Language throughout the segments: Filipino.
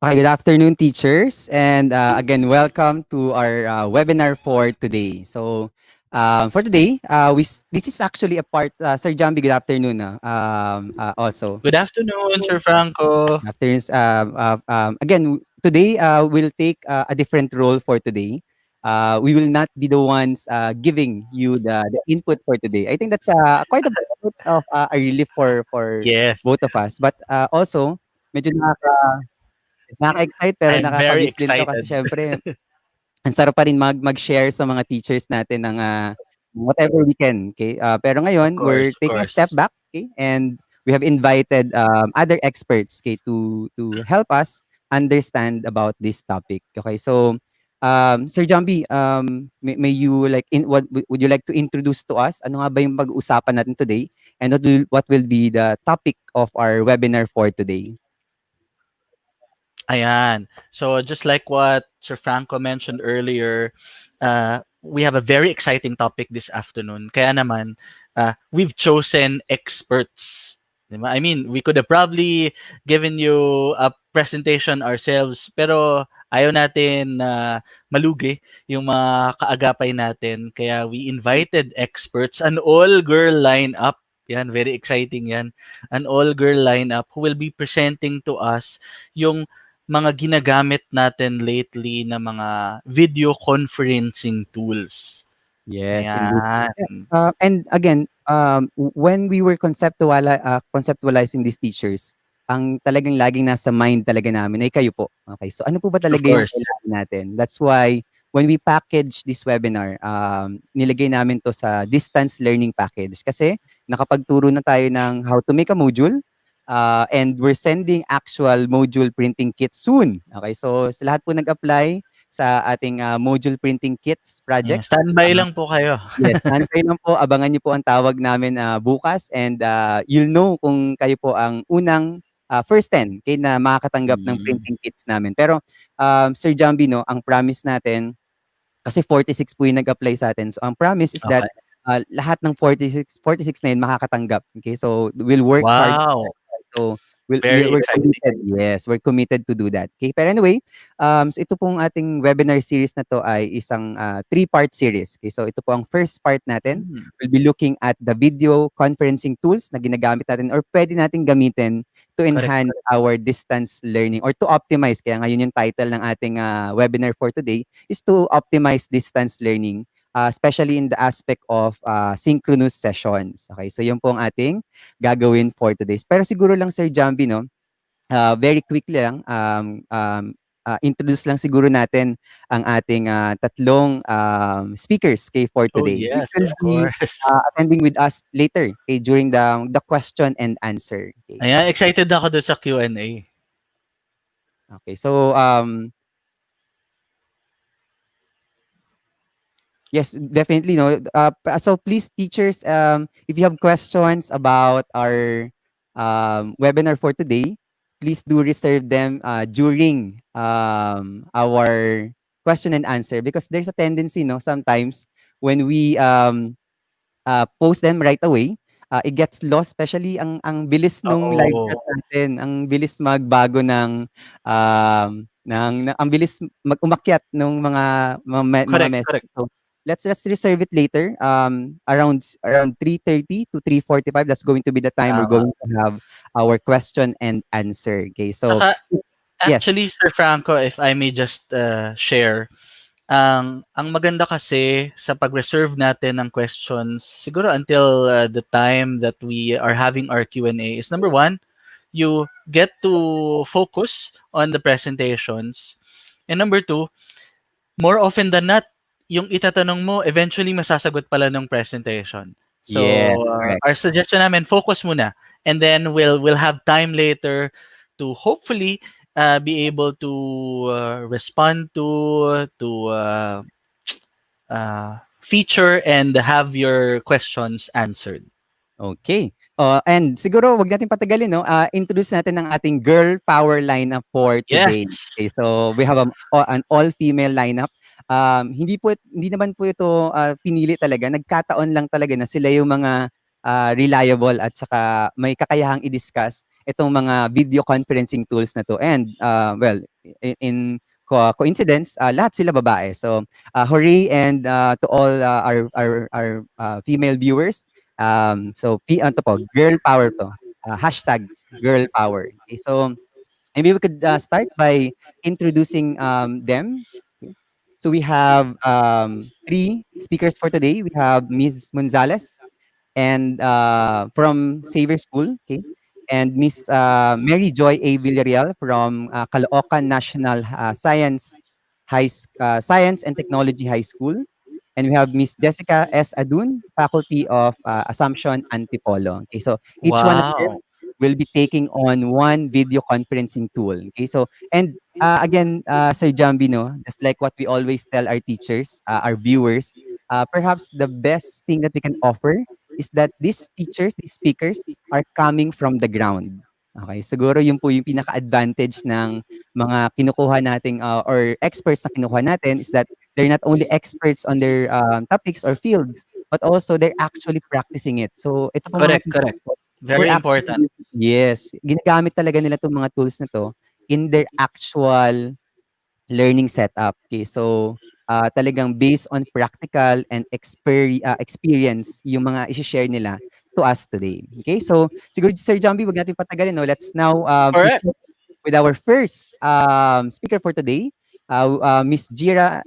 Okay, good afternoon, teachers. And again, welcome to our webinar for today. So, for today, this is actually a part, Sir Jambi, good afternoon. Also, Good afternoon, Sir Franco. afternoons. Again, today we'll take a different role for today. We will not be the ones giving you the input for today. I think that's quite a bit of a relief for Yes, both of us. But also, medyo nakaka-excite pero I'm very nakaka-miss din 'to kasi excited. siyempre ang sarap pa rin mag-share sa mga teachers natin ng, whatever we can, okay? Pero Of ngayon we're course, of taking a step course. back, okay? And we have invited, other experts, okay, to help us understand about this topic, okay? So, Sir Jambi, may you like what would you like to introduce to us? Ano nga ba yung pag-uusapan natin today? And what will be the topic of our webinar for today? Ayan. So just like what Sir Franco mentioned earlier, we have a very exciting topic this afternoon. Kaya naman, we've chosen experts. Di ba? I mean, we could have probably given you a presentation ourselves, pero ayaw natin na malugi yung mga kaagapay natin. Kaya we invited experts, an all-girl lineup. Yan, very exciting yan. An all-girl lineup who will be presenting to us yung mga ginagamit natin lately na mga video conferencing tools. Yes, indeed. Yeah, Ayan. and again, when we were conceptualizing these teachers, ang talagang laging nasa mind talaga namin ay kayo po. Okay, so ano po ba Of talaga yung course. kailangan natin? That's why when we package this webinar, nilagay namin to sa distance learning package kasi nakapagturo na tayo ng how to make a module, and we're sending actual module printing kits soon. Okay, so sa lahat po nag-apply sa ating module printing kits project. Standby lang po kayo. Yes, antay lang po, abangan niyo po ang tawag namin, bukas and, you'll know kung kayo po ang unang, first 10 kayo na makakatanggap ng Hmm, printing kits namin. Pero, Sir Jambi 'no, ang promise natin kasi 46 po yung nag-apply sa'tin. So, ang promise is that, okey. lahat ng 46 na yun makakatanggap, okay? So, we'll work hard. Wow, So, very we're exciting. committed. Yes, we're committed to do that. Okay, pero anyway, so ito pong ating webinar series na 'to ay isang, three-part series. Okay, so ito po ang first part natin. Hmm, We'll be looking at the video conferencing tools na ginagamit natin or puwede nating gamitin to correct. enhance our distance learning or to optimize. Kaya nga yun yung title ng ating, webinar for today is to optimize distance learning, especially in the aspect of, synchronous sessions. Okay, so yun po ang ating gagawin for today. Pero siguro lang Sir Jambi 'no, very quickly lang, introduce lang siguro natin ang ating, tatlong, speakers okay, for Oh, today. They yes, will of be, course. attending with us later, okay, during the question and answer, okay. Ayan, excited na ako dun sa Q&A. Okay, so, yes, definitely no. So please teachers, if you have questions about our webinar for today, please do reserve them during our question and answer because there's a tendency no sometimes when we post them right away, it gets lost especially ang bilis nung live chat Oo, natin, ang bilis magbago ng ang bilis umakyat nung mga correct, correct. message. So, let's reserve it later, around 3:30 to 3:45. That's going to be the time we're Tama. going to have our question and answer. Okay, so Saka yes. actually, Sir Franco, if I may just, share, ang maganda kasi sa pag-reserve natin ng questions siguro until, the time that we are having our Q&A is number one, you get to focus on the presentations. And number two, more often than not, yung itatanong mo eventually masasagot pala ng presentation. Yes, So, correct. our suggestion namin, focus muna. And then we'll have time later to hopefully be able to respond feature and have your questions answered. Okay. And siguro wag nating patagalin 'no, introduce natin ang ating girl power lineup for Yes. today. Okay, so we have an all-female lineup. Hindi naman po ito, pinili talaga, nagkataon lang talaga na sila yung mga, reliable at saka may kakayahang i-discuss itong mga video conferencing tools na 'to and, well, in coincidence, lahat sila babae. So, hooray and, to all, our female viewers. So ano 'to po, girl power 'to, hashtag girl power. Okay, so maybe we could, start by introducing, them. Okay. So we have, 3 speakers for today. We have Ms. Gonzalez and from Xavier School, okay, and Miss Mary Joy A. Villarreal from Caloocan National Science and Technology High School, and we have Miss Jessica S. Adun, Faculty of Assumption Antipolo. Okay, so each one of them Wow. will be taking on one video conferencing tool. Okay, so and again, Sir Jambi, no, just like what we always tell our teachers, our viewers, perhaps the best thing that we can offer is that these teachers, these speakers are coming from the ground. Okay, siguro yun po yung pinaka-advantage ng mga kinukuha nating or experts na kinukuha natin is that they're not only experts on their topics or fields, but also they're actually practicing it. So ito po mga Correct, teachers correct. po, we're Very important. actually yes, ginagamit talaga nila 'tong mga tools na 'to in their actual learning setup. Okay, so, talagang based on practical and experience yung mga ishe-share nila to us today. Okay, so siguro Sir Jambi, wag natin patagalin 'no, let's now, Correct. proceed with our first, speaker for today, Miss Gia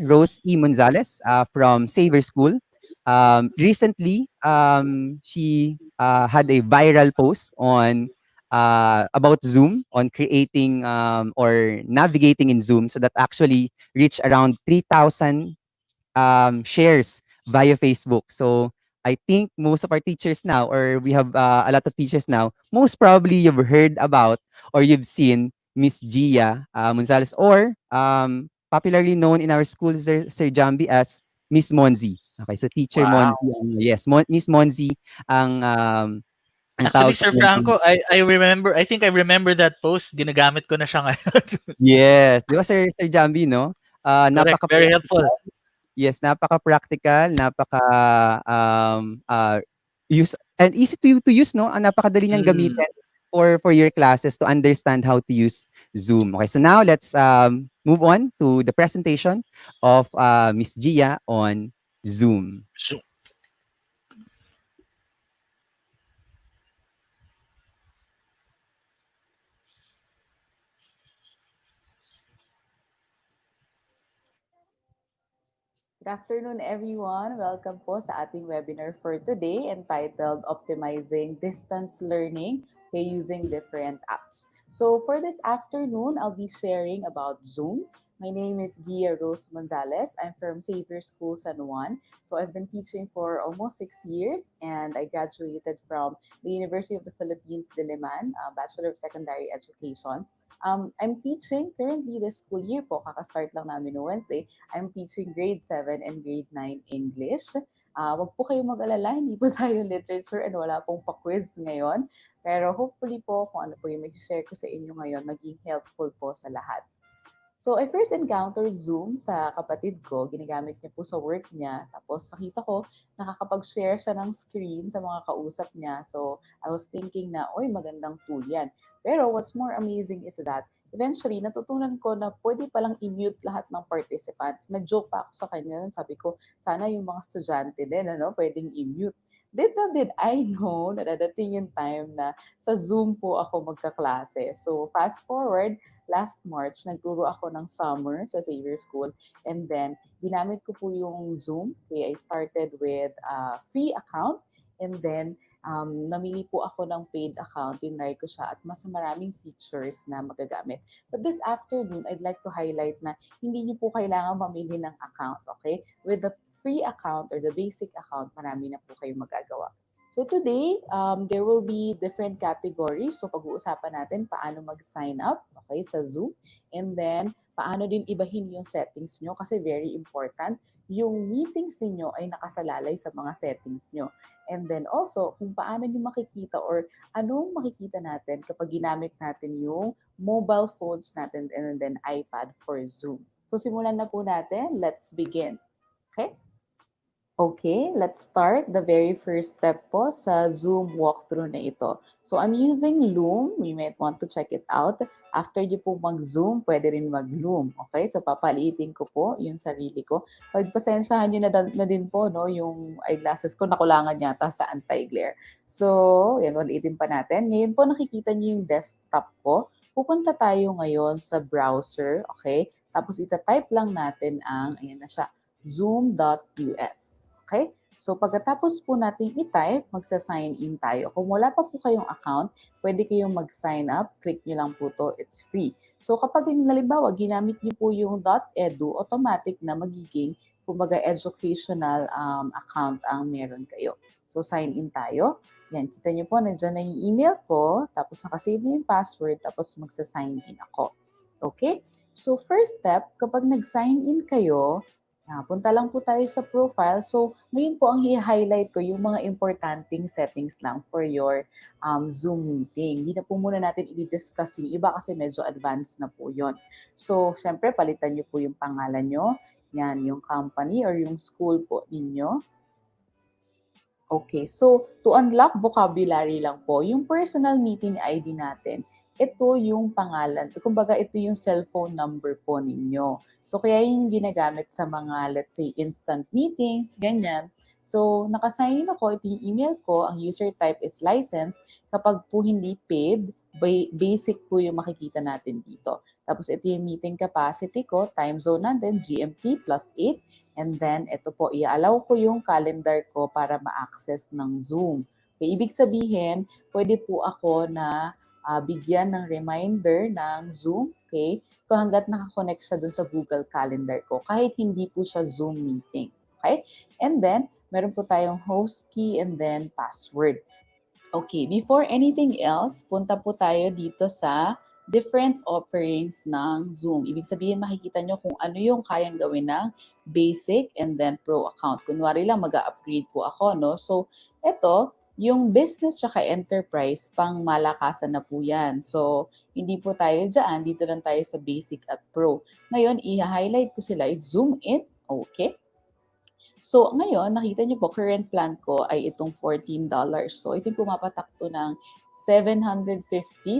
Rose E. Monzales, from Xavier School. Recently, she, had a viral post on about Zoom, on creating or navigating in Zoom, so that actually reached around 3,000 shares via Facebook. So I think most of our teachers now, or we have a lot of teachers now, most probably you've heard about or you've seen Miss Gia Gonzalez, or popularly known in our school, Sir Jambi, as Miss Monzi. Okay, so Teacher Monzi, Wow. yes, Miss Monzi ang ang Actually, tawag sa Sir kanya. Franco, I think I remember that post. Ginagamit ko na siya ngayon. Yes, 'di ba Sir Jambi 'no? Correct. Very helpful. Napaka-practical. Yes, napaka-practical, use and easy to use 'no? Ang napakadali niyang Mm. gamitin for your classes to understand how to use Zoom. Okay, so now let's, move on to the presentation of, Miss Gia on Zoom. So, Good afternoon, everyone. Welcome po sa ating webinar for today entitled Optimizing Distance Learning by Using Different Apps. So for this afternoon, I'll be sharing about Zoom. My name is Gia Rose Gonzalez. I'm from Xavier School San Juan. So I've been teaching for almost 6 years and I graduated from the University of the Philippines, Diliman, Bachelor of Secondary Education. I'm teaching currently this school year po, kakastart lang namin no Wednesday. I'm teaching grade 7 and grade 9 English. Wag po kayong mag-alala, hindi po tayo literature and wala pong pa-quiz ngayon. Pero hopefully po kung ano po yung mag-share ko sa inyo ngayon, maging helpful po sa lahat. So, I first encountered Zoom sa kapatid ko. Ginagamit niya po sa work niya. Tapos nakita ko, nakakapag-share siya ng screen sa mga kausap niya. So, I was thinking na, oy, magandang tool yan. Pero what's more amazing is that, eventually, natutunan ko na pwede palang i-mute lahat ng participants. Nag-joke pa ako sa kanya. Sabi ko, sana yung mga estudyante din, pwedeng i-mute. Little did I know na dadating yung time na sa Zoom po ako magkaklase. So, fast forward, last March, nagturo ako ng summer sa Xavier School. And then, ginamit ko po yung Zoom. Okay, I started with a free account. And then, namili po ako ng paid account. Tinry ko siya at mas maraming features na magagamit. But this afternoon, I'd like to highlight na hindi niyo po kailangan mamili ng account. Okay? With the free account or the basic account, marami na po kayong magagawa. So today, there will be different categories. So pag-uusapan natin paano mag-sign up, okay, sa Zoom. And then, paano din ibahin yung settings nyo kasi very important. Yung meetings niyo ay nakasalalay sa mga settings nyo. And then also, kung paano nyo makikita or anong makikita natin kapag ginamit natin yung mobile phones natin and then iPad for Zoom. So simulan na po natin. Let's begin. Okay? Okay, let's start the very first step po sa Zoom walkthrough na ito. So I'm using Loom. You might want to check it out. After nyo po mag-Zoom, pwede rin mag-Loom. Okay, so papaliitin ko po yung sarili ko. Pagpasensyahan nyo na din po, no, yung eyeglasses ko nakulangan yata sa anti-glare. So, yan, maliitin pa natin. Ngayon po nakikita nyo yung desktop ko. Pupunta tayo ngayon sa browser, okay? Tapos ita-type lang natin ang, ayan na siya, zoom.us. Okay? So pagkatapos po natin i-type, magsa-sign in tayo. Kung wala pa po kayong account, pwede kayong mag-sign up. Click nyo lang po to, it's free. So kapag halimbawa, ginamit nyo po yung .edu, automatic na magiging kumbaga educational account ang meron kayo. So sign in tayo. Yan, kita nyo po, nandiyan na yung email ko, tapos nakasave na yung password, tapos magsa-sign in ako. Okay? So first step, kapag nag-sign in kayo, punta lang po tayo sa profile. So, ngayon po ang i-highlight ko yung mga importanteng settings lang for your Zoom meeting. Hindi na po muna natin i-discuss yung iba kasi medyo advanced na po yon. So, syempre, palitan nyo po yung pangalan nyo. Yan, yung company or yung school po ninyo. Okay, so to unlock vocabulary lang po, yung personal meeting ID natin, ito yung pangalan. Kumbaga, ito yung cellphone number po ninyo. So, kaya yung ginagamit sa mga, let's say, instant meetings, ganyan. So, nakasign in ako, ito yung email ko, ang user type is licensed. Kapag po hindi paid, basic po yung makikita natin dito. Tapos, ito yung meeting capacity ko, time zone natin, GMT +8. And then, ito po, i-allow ko yung calendar ko para ma-access ng Zoom. Okay, ibig sabihin, pwede po ako na bigyan ng reminder ng Zoom, okay? Kung hanggat nakakonect siya dun sa Google Calendar ko, kahit hindi po siya Zoom meeting, okay? And then, meron po tayong host key and then password. Okay, before anything else, punta po tayo dito sa different offerings ng Zoom. Ibig sabihin, makikita nyo kung ano yung kayang gawin ng basic and then pro account. Kunwari lang, mag-upgrade po ako, no? So, ito, yung business tsaka enterprise, pang malakasan na po yan. So, hindi po tayo dyan. Dito lang tayo sa basic at pro. Ngayon, i-highlight ko sila. Zoom in. Okay. So, ngayon, nakita niyo po, current plan ko ay itong $14. So, ito yung pumapatak to ng 750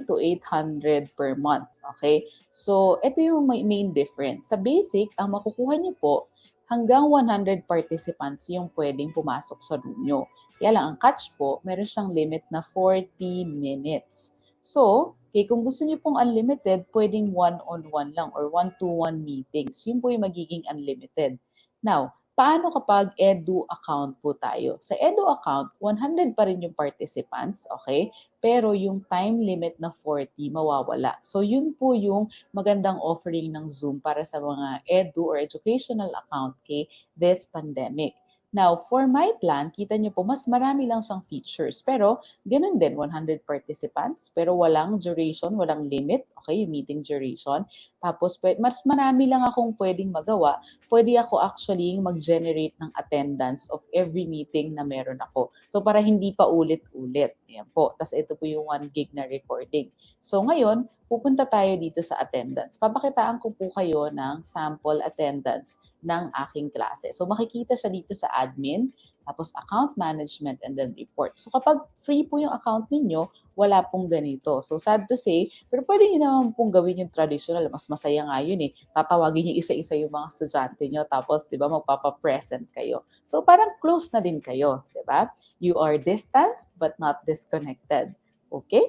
to 800 per month. Okay? So, ito yung main difference. Sa basic, ang makukuha niyo po, hanggang 100 participants yung pwedeng pumasok sa room nyo. Kaya lang, ang catch po, meron siyang limit na 40 minutes. So, kung gusto niyo pong unlimited, pwedeng one-on-one lang or one-to-one meetings. Yun po yung magiging unlimited. Now, paano kapag edu account po tayo? Sa edu account, 100 pa rin yung participants, okay? Pero yung time limit na 40 mawawala. So yun po yung magandang offering ng Zoom para sa mga edu or educational account kay this pandemic. Now, for my plan, kita nyo po, mas marami lang siyang features. Pero, ganun din, 100 participants, pero walang duration, walang limit, okay, yung meeting duration. Tapos, mas marami lang akong pwedeng magawa. Pwede ako actually mag-generate ng attendance of every meeting na meron ako. So, para hindi pa ulit-ulit. Ayan po. Tapos, ito po yung 1 gig na recording. So, ngayon, pupunta tayo dito sa attendance. Papakitaan ko po kayo ng sample attendance ng aking klase. So, makikita siya dito sa admin, tapos account management, and then report. So, kapag free po yung account ninyo, wala pong ganito. So, sad to say, pero pwede nyo naman pong gawin yung traditional. Mas masaya nga yun eh. Tatawagin nyo isa-isa yung mga estudyante nyo, tapos, di ba, magpapapresent kayo. So, parang close na din kayo, di ba? You are distanced but not disconnected. Okay?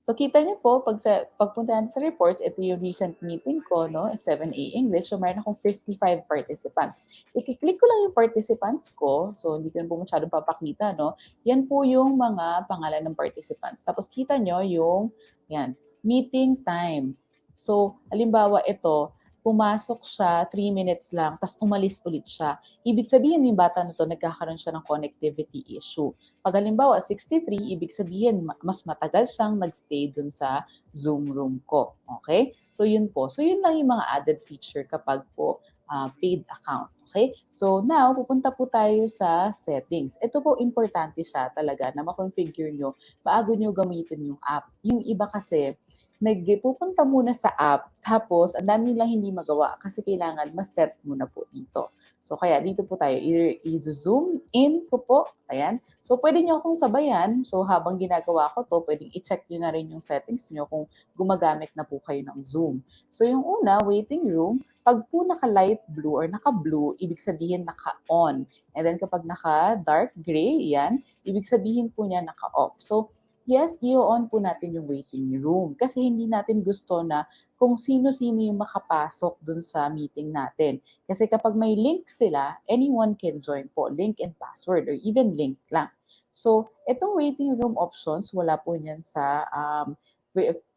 So, kita niyo po, pagpunta natin sa reports, ito yung recent meeting ko, no? 7A English. So, mayroon akong 55 participants. I-click ko lang yung participants ko. So, hindi ko na po masyadong papakita, no? Yan po yung mga pangalan ng participants. Tapos, kita nyo yung, yan, meeting time. So, halimbawa ito, pumasok siya 3 minutes lang, tapos umalis ulit siya. Ibig sabihin yung bata na to, nagkakaroon siya ng connectivity issue. Pag halimbawa 63, ibig sabihin mas matagal siyang nagstay dun sa Zoom room ko. Okay? So yun po. So yun lang yung mga added feature kapag po paid account. Okay? So now, pupunta po tayo sa settings. Ito po, importante siya talaga na makonfigure nyo bago nyo gamitin yung app. Yung iba kasi, nagpupunta muna sa app, tapos ang dami lang hindi magawa kasi kailangan mas-set muna po dito. So kaya dito po tayo, i-zoom in ko po. Ayan. So pwede nyo akong sabayan. So habang ginagawa ko to, pwedeng i-check nyo na rin yung settings nyo kung gumagamit na po kayo ng Zoom. So yung una, waiting room, pag po naka-light blue or naka-blue, ibig sabihin naka-on. And then kapag naka-dark gray, yan, ibig sabihin po niya naka-off. So yes, i-on po natin yung waiting room kasi hindi natin gusto na kung sino-sino yung makapasok dun sa meeting natin. Kasi kapag may link sila, anyone can join po, link and password or even link lang. So, itong waiting room options, wala po niyan sa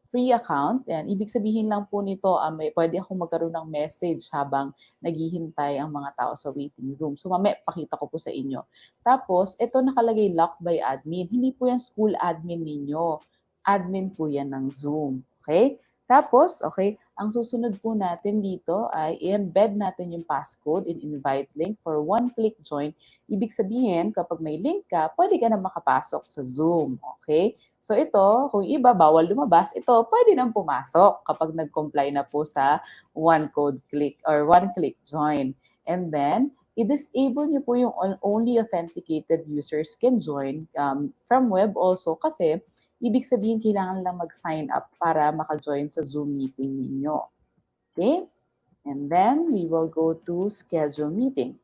free account. Yan. Ibig sabihin lang po nito, pwede akong magkaroon ng message habang naghihintay ang mga tao sa waiting room. So, mamaya pakita ko po sa inyo. Tapos, ito nakalagay lock by admin. Hindi po yan school admin ninyo. Admin po yan ng Zoom. Okay? Tapos, okay, ang susunod po natin dito ay i-embed natin yung passcode in invite link for one-click join. Ibig sabihin, kapag may link ka, pwede ka na makapasok sa Zoom. Okay? So ito, kung iba bawal lumabas, ito pwede nang pumasok kapag nag-comply na po sa one-code click or one-click join. And then, i-disable niyo po yung only authenticated users can join from web also kasi ibig sabihin, kailangan lang mag-sign up para maka-join sa Zoom meeting ninyo. Okay? And then, we will go to schedule meeting.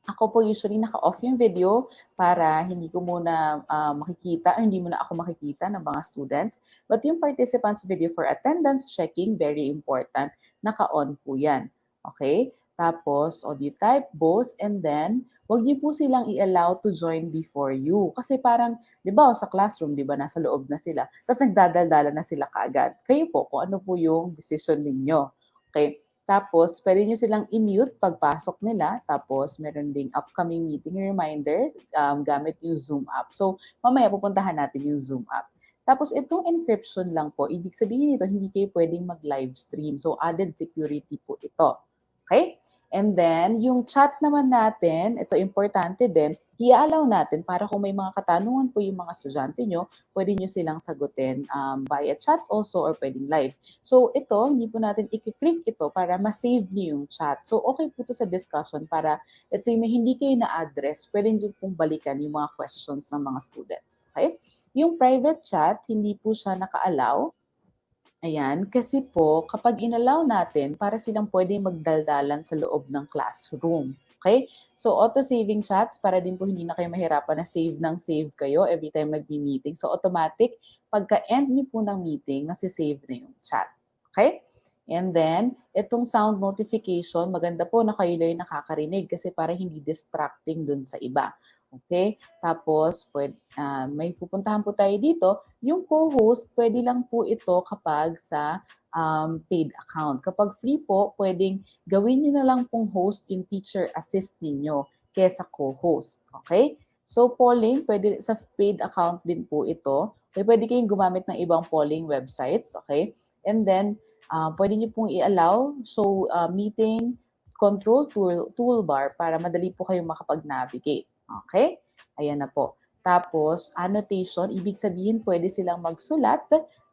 Ako po usually naka-off yung video para hindi ko muna makikita, hindi muna ako makikita ng mga students. But yung participants video for attendance checking, very important, naka-on po yan. Okay? Tapos, you type both and then, wag niyo po silang i-allow to join before you. Kasi parang, di ba, sa classroom, di ba, nasa loob na sila. Tapos nagdadaldala na sila kaagad. Kayo po, kung ano po yung decision ninyo. Okay? Tapos, pwede nyo silang i-mute pagpasok nila. Tapos, meron ding upcoming meeting reminder gamit yung Zoom app. So, mamaya pupuntahan natin yung Zoom app. Tapos, itong encryption lang po, ibig sabihin nito, hindi kayo pwedeng mag-live stream. So, added security po ito. Okay? And then, yung chat naman natin, ito importante din, i-allow natin para kung may mga katanungan po yung mga estudyante nyo, pwede nyo silang sagutin via chat also or pwedeng live. So, ito, hindi po natin i-click ito para ma-save nyo yung chat. So, okay po ito sa discussion para, let's say, may hindi kayo na-address, pwede nyo pong balikan yung mga questions ng mga students. Okay? Yung private chat, hindi po siya naka-allow. Ayan, kasi po, kapag inallow natin, para silang pwedeng magdaldalan sa loob ng classroom. Okay? So, auto-saving chats, para din po hindi na kayo mahirapan na save ng save kayo every time nag-meeting. So, automatic, pagka-end niyo po ng meeting, masisave na yung chat. Okay? And then, itong sound notification, maganda po na kayo lang nakakarinig kasi para hindi distracting dun sa iba. Okay? Tapos, may pupuntahan po tayo dito. Yung co-host, pwede lang po ito kapag sa paid account. Kapag free po, pwedeng gawin nyo na lang pong host yung teacher assist ninyo kesa co-host. Okay? So, polling, pwede sa paid account din po ito. Okay, pwede kayong gumamit ng ibang polling websites. Okay? And then, pwede nyo pong i-allow. So, meeting control toolbar para madali po kayong makapag-navigate. Okay? Ayan na po. Tapos, annotation, ibig sabihin pwede silang magsulat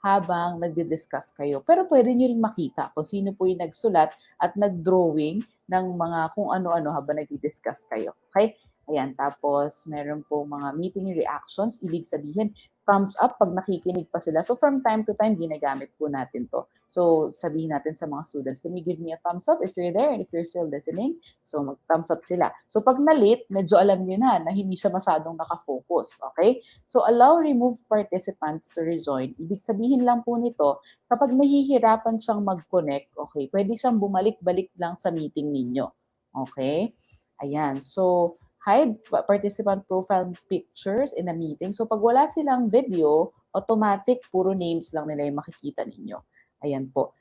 habang nagdi-discuss kayo. Pero pwede nyo rin makita kung sino po yung nagsulat at nag-drawing ng mga kung ano-ano habang nagdi-discuss kayo. Okay? Ayan, tapos meron po mga meeting reactions. Ibig sabihin, thumbs up pag nakikinig pa sila. So from time to time, ginagamit po natin to. So sabihin natin sa mga students, can you give me a thumbs up if you're there and if you're still listening? So mag-thumbs up sila. So pag na-late, medyo alam nyo na hindi siya masyadong nakafocus. Okay? So allow remove participants to rejoin. Ibig sabihin lang po nito, kapag nahihirapan siyang mag-connect, okay, pwede siyang bumalik-balik lang sa meeting ninyo. Okay? Ayan. So, hide participant profile pictures in a meeting. So, pag wala silang video, automatic, puro names lang nila yung makikita ninyo. Ayan po.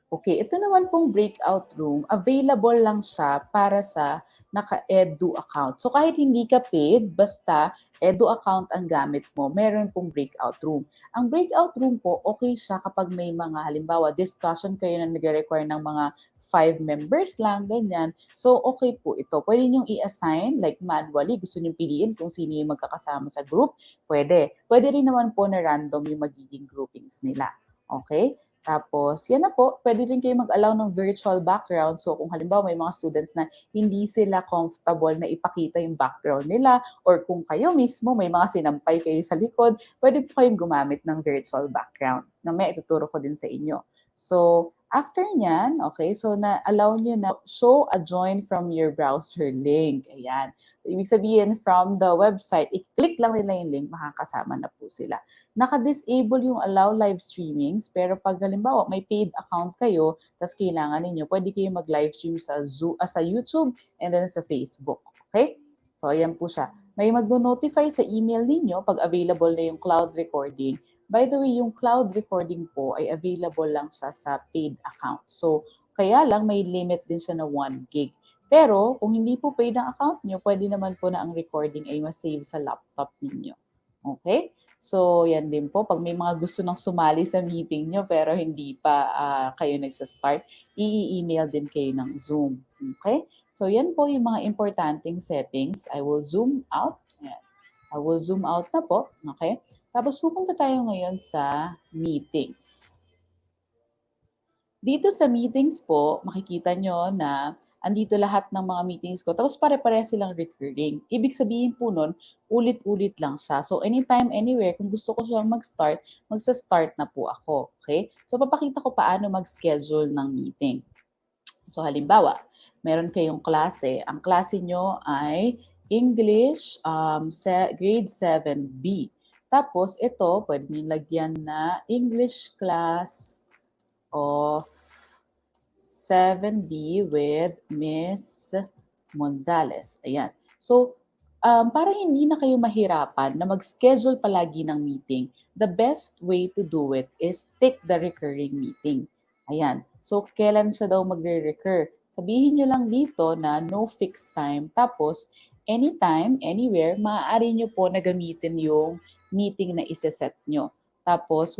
Okay, ito naman pong breakout room, available lang siya para sa naka-edu account. So kahit hindi ka paid, basta edu account ang gamit mo, meron pong breakout room. Ang breakout room po, okay siya kapag may mga, halimbawa, discussion kayo na nag-require ng mga 5 members lang, ganyan. So okay po ito. Pwede niyong i-assign, like manually, gusto niyong piliin kung sino yung magkakasama sa group, pwede. Pwede rin naman po na random yung magiging groupings nila. Okay? Tapos, yan na po, pwede rin kayo mag-allow ng virtual background. So, kung halimbawa may mga students na hindi sila comfortable na ipakita yung background nila, or kung kayo mismo may mga sinampay kayo sa likod, pwede po kayong gumamit ng virtual background na may ituturo ko din sa inyo. So, after nyan, okay, so na-allow nyo na show a join from your browser link. Ayan. Ibig sabihin, from the website, i-click lang nila yung link, makakasama na po sila. Naka-disable yung allow live streamings, pero pag halimbawa may paid account kayo, tapos kailangan ninyo, pwede kayo mag-live stream sa, sa YouTube and then sa Facebook. Okay? So, ayan po siya. May magno-notify sa email ninyo pag available na yung cloud recording. By the way, yung cloud recording po ay available lang siya sa paid account. So, kaya lang may limit din siya na 1 gig. Pero, kung hindi po paid ang account nyo, pwede naman po na ang recording ay ma-save sa laptop ninyo. Okay? So, yan din po. Pag may mga gusto nang sumali sa meeting nyo pero hindi pa kayo nagsa-start, i-email din kayo ng Zoom. Okay? So, yan po yung mga importanteng settings. I will zoom out. Ayan. I will zoom out na po. Okay? Tapos pupunta tayo ngayon sa meetings. Dito sa meetings po, makikita nyo na andito lahat ng mga meetings ko. Tapos pare-pare silang recurring. Ibig sabihin po nun, ulit-ulit lang siya. So anytime, anywhere, kung gusto ko siyang mag-start, magsa-start na po ako. Okay? So papakita ko paano mag-schedule ng meeting. So halimbawa, meron kayong klase. Ang klase nyo ay English grade 7B. Tapos ito, pwede nyo lagyan na English class of 7B with Miss Monzales. Ayan. So, para hindi na kayo mahirapan na mag-schedule palagi ng meeting, the best way to do it is take the recurring meeting. Ayan. So, kailan siya daw magre-recur? Sabihin nyo lang dito na no fixed time. Tapos, anytime, anywhere, maaari nyo po na gamitin yung meeting na isa-set nyo. Tapos,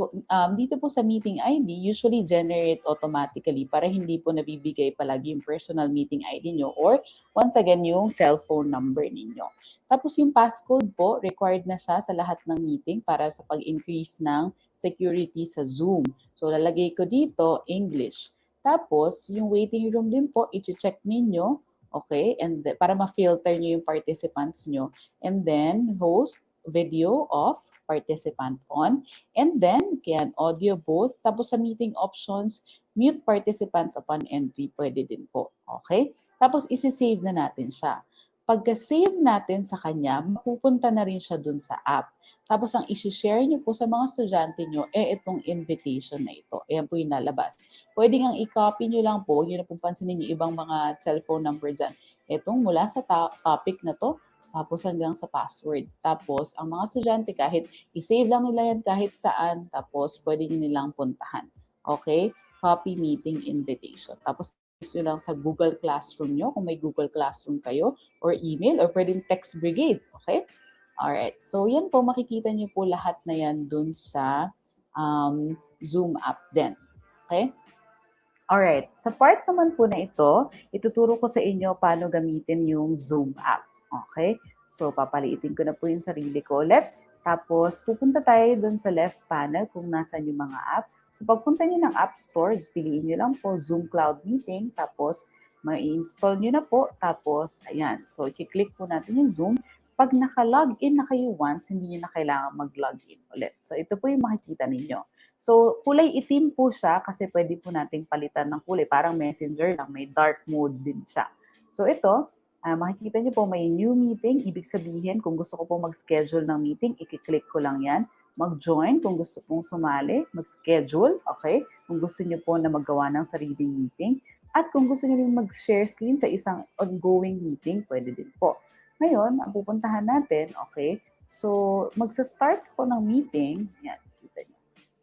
dito po sa meeting ID, usually generate automatically para hindi po nabibigay palagi yung personal meeting ID nyo or once again, yung cellphone number ninyo. Tapos yung passcode po, required na siya sa lahat ng meeting para sa pag-increase ng security sa Zoom. So, lalagay ko dito, English. Tapos, yung waiting room din po, i-check ninyo, okay? And para ma-filter nyo yung participants nyo. And then, host, video off, participant on. And then, can audio both. Tapos sa meeting options, mute participants upon entry. Pwede din po. Okay? Tapos isi-save na natin siya. Pagka-save natin sa kanya, mapupunta na rin siya dun sa app. Tapos ang isi-share nyo po sa mga estudyante nyo, itong invitation na ito. Ayan po yung nalabas. Pwede nga i-copy nyo lang po. Huwag nyo na pong pansinin yung ibang mga cellphone number dyan. Itong mula sa topic na to, tapos hanggang sa password. Tapos, ang mga estudyante kahit i-save lang nila yan kahit saan, tapos pwede nyo nilang puntahan. Okay? Copy meeting invitation. Tapos, nyo lang sa Google Classroom nyo, kung may Google Classroom kayo, or email, or pwedeng text brigade. Okay? Alright. So, yan po, makikita nyo po lahat na yan dun sa Zoom app din. Okay? Alright. Sa part naman po na ito, ituturo ko sa inyo paano gamitin yung Zoom app. Okay? So, papaliitin ko na po yung sarili ko ulit. Tapos, pupunta tayo dun sa left panel kung nasan yung mga app. So, pagpunta nyo ng App Store, piliin nyo lang po Zoom Cloud Meeting. Tapos, ma-install nyo na po. Tapos, ayan. So, i-click po natin yung Zoom. Pag naka-login na kayo once, hindi nyo na kailangan mag-login ulit. So, ito po yung makikita ninyo. So, kulay itim po siya kasi pwede po nating palitan ng kulay. Parang messenger lang, may dark mode din siya. So, ito, makikita niyo po may new meeting. Ibig sabihin, kung gusto ko po mag-schedule ng meeting, i-click ko lang yan. Mag-join kung gusto pong sumali. Mag-schedule, okay? Kung gusto niyo po na maggawa ng sariling meeting. At kung gusto niyo rin mag-share screen sa isang ongoing meeting, pwede din po. Ngayon, ang pupuntahan natin, okay? So, magsa-start po ng meeting. Yan, kita niyo.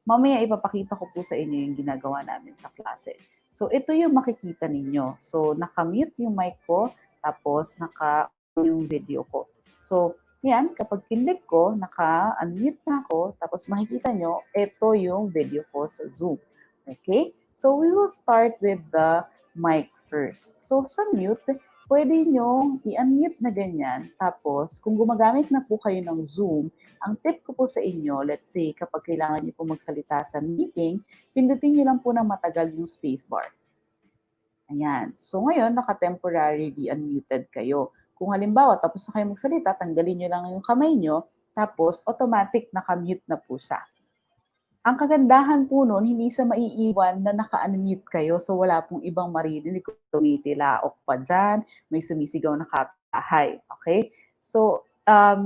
Mamaya ipapakita ko po sa inyo yung ginagawa namin sa klase. So, ito yung makikita ninyo. So, nakamute yung mic ko. Tapos, yung video ko. So, yan, kapag kinlik ko, naka-unmute na ako, tapos makikita nyo, ito yung video ko sa Zoom. Okay? So, we will start with the mic first. So, sa mute, pwede nyo i-unmute na ganyan. Tapos, kung gumagamit na po kayo ng Zoom, ang tip ko po sa inyo, let's say, kapag kailangan nyo po magsalita sa meeting, pindutin nyo lang po ng matagal yung spacebar. Ayan. So, ngayon, naka-temporarily unmuted kayo. Kung halimbawa, tapos na kayo magsalita, tanggalin nyo lang yung kamay nyo, tapos automatic naka-mute na po siya. Ang kagandahan po nun, hindi siya maiiwan na naka-unmute kayo, so wala pong ibang maririnig kung tumitilaok pa dyan, may sumisigaw na katahay. Okay? So,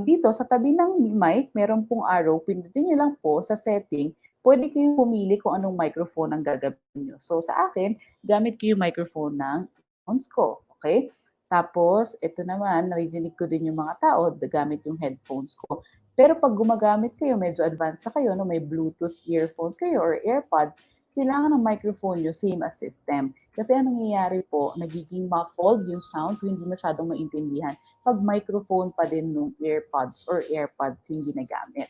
dito sa tabi ng mic, meron pong arrow, pindutin nyo lang po sa setting, pwede kayong pumili kung anong microphone ang gagamitin nyo. So, sa akin, gamit ko yung microphone ng headphones ko. Okay? Tapos, ito naman, narinig ko din yung mga tao, gamit yung headphones ko. Pero pag gumagamit kayo, medyo advanced na kayo, no, may Bluetooth earphones kayo or AirPods, kailangan ng microphone nyo, same as system. Kasi ang nangyayari po, nagiging muffled yung sound, so hindi masyadong maintindihan pag microphone pa din ng AirPods or AirPods yung ginagamit.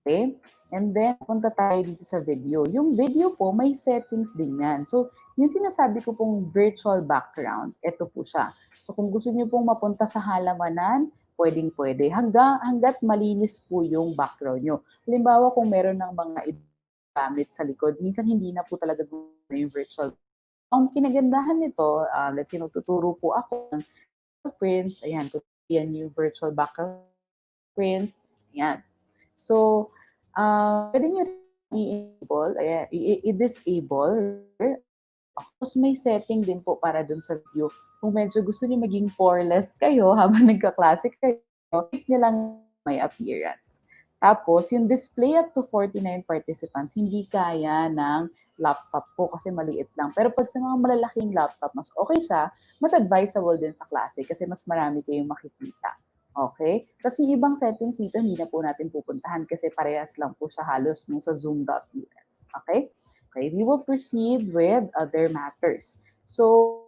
Okay? And then, punta tayo dito sa video. Yung video po, may settings din yan. So, yung sinasabi ko pong virtual background, ito po siya. So, kung gusto niyo pong mapunta sa halamanan, pwedeng-pwede. Hanggat malinis po yung background nyo. Halimbawa, kung meron ng mga gamit sa likod, minsan hindi na po talaga gumana yung virtual. Ang kinagandahan nito, let's say, magtuturo po ako ng prints, ayan, yan yung virtual background prints, ayan. So, pwede nyo i-enable, i-disable. Tapos may setting din po para dun sa view. Kung medyo gusto nyo maging poreless kayo habang nagka-classic kayo, click nyo lang may appearance. Tapos, yung display up to 49 participants, hindi kaya ng laptop po kasi maliit lang. Pero pag sa mga malalaking laptop, mas okay siya, mas advisable din sa classic kasi mas marami kayong makikita. Okay? Tapos yung ibang settings dito, hindi na po natin pupuntahan kasi parehas lang po siya halos nung sa zoom.us. Okay? Okay, we will proceed with other matters. So,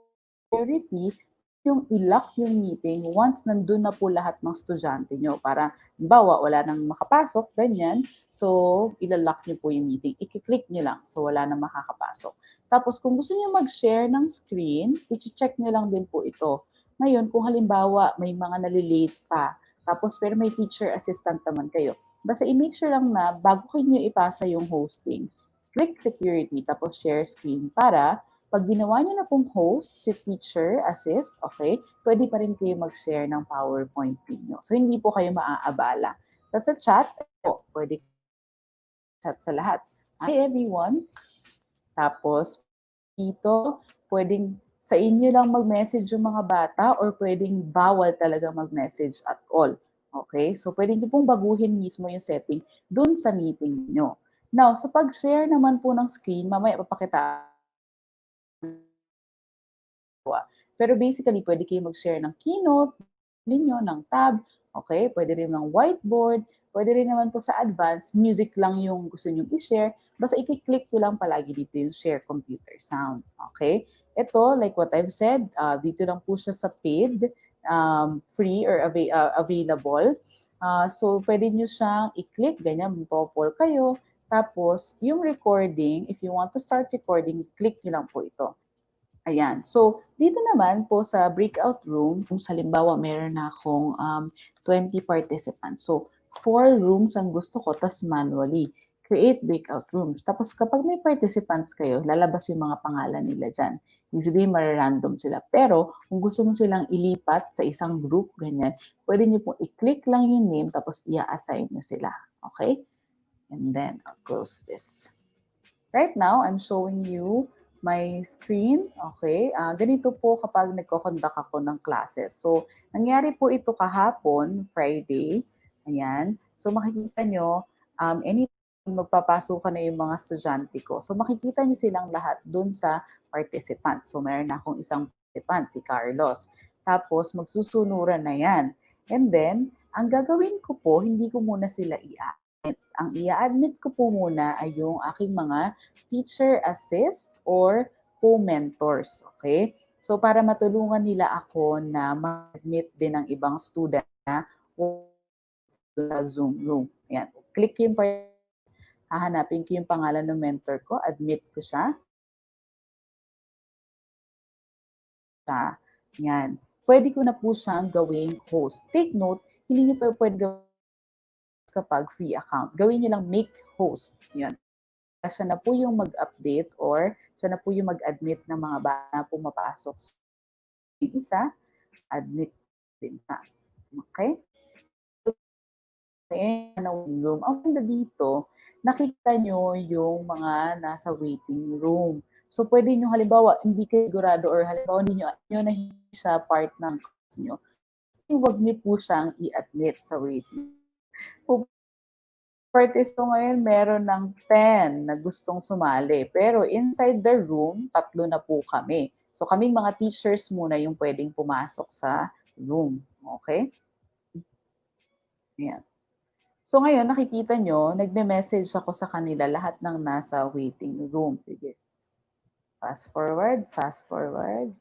priority, yung i-lock yung meeting once nandun na po lahat ng estudyante nyo para, bawa, wala nang makapasok, ganyan. So, ilalock nyo po yung meeting. I-click nyo lang. So, wala nang makakapasok. Tapos, kung gusto nyo mag-share ng screen, i-check nyo lang din po ito. Ngayon, kung halimbawa may mga nalilate pa, tapos pero may teacher assistant naman kayo, basta i-make sure lang na bago kayo ipasa yung hosting, click security, tapos share screen para pag ginawa niyo na pong host si teacher assist, okay, pwede pa rin kayo mag-share ng PowerPoint niyo. So, hindi po kayo maaabala. Tapos sa chat, pwede chat sa lahat. Hi everyone. Tapos, dito, pwedeng sa inyo lang mag-message yung mga bata or pwedeng bawal talaga mag-message at all. Okay? So, pwede nyo pong baguhin mismo yung setting dun sa meeting nyo. Now, sa pag-share naman po ng screen, mamaya papakita. Pero basically, pwede kayo mag-share ng keynote ninyo, ng tab, okay? Pwede rin ng whiteboard, pwede rin naman po sa advanced, music lang yung gusto nyo i-share, basta i-click nyo lang palagi dito yung share computer sound, okay? Ito, like what I've said, dito lang po siya sa paid, free or available. So, pwede nyo siyang i-click, ganyan, po-poll kayo. Tapos, yung recording, if you want to start recording, click nyo lang po ito. Ayan. So, dito naman po sa breakout room, kung halimbawa meron na akong 20 participants. So, 4 rooms ang gusto ko, tas manually. Create breakout rooms. Tapos kapag may participants kayo, lalabas yung mga pangalan nila dyan. Ibig sabihin, random sila. Pero, kung gusto mo silang ilipat sa isang group, ganyan, pwede nyo po i-click lang yung name, tapos i-assign nyo sila. Okay? And then, I'll close this. Right now, I'm showing you my screen. Okay? Ganito po kapag nagko-conduct ako ng classes. So, nangyari po ito kahapon, Friday. Ayan. So, makikita nyo, anytime magpapasukan na yung mga estudyante ko. So, makikita nyo silang lahat dun sa participant. So, meron na akong isang participant, si Carlos. Tapos, magsusunuran na yan. And then, ang gagawin ko po, hindi ko muna sila i-admit. Ang i-admit ko po muna ay yung aking mga teacher assist or co-mentors. Okay? So, para matulungan nila ako na mag-admit din ng ibang student na sa Zoom room. Ayan. Click yung hahanapin ko yung pangalan ng mentor ko, admit ko siya. Yan. pwede ko na po siyang gawing host. Take note, hindi niyo pa pwede gawin kapag free account. Gawin niyo lang make host. Yan. Siya na po yung mag-update or siya na po yung mag-admit ng mga bata na pumapasok sa isa, admit din siya. Okay? Room. Ang ganda dito, nakita nyo yung mga nasa waiting room. So, pwede nyo halimbawa, hindi kayo sigurado or halimbawa hindi nyo na hindi siya part ng class nyo. Huwag nyo po siyang i-admit sa waiting room. Partisto ngayon, meron ng 10 na gustong sumali. Pero inside the room, 3 na po kami. So, kaming mga teachers muna yung pwedeng pumasok sa room. Okay? Ayan. So, ngayon, nakikita nyo, nagme-message ako sa kanila lahat ng nasa waiting room. Sige. Fast forward, fast forward.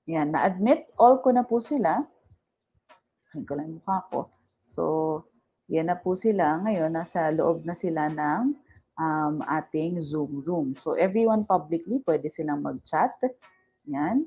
Ayan, na-admit all ko na po sila. Hain ko lang yung mukha ko. So, yan na po sila. Ngayon, nasa loob na sila ng ating Zoom room. So, everyone publicly, pwede silang mag-chat. Yan.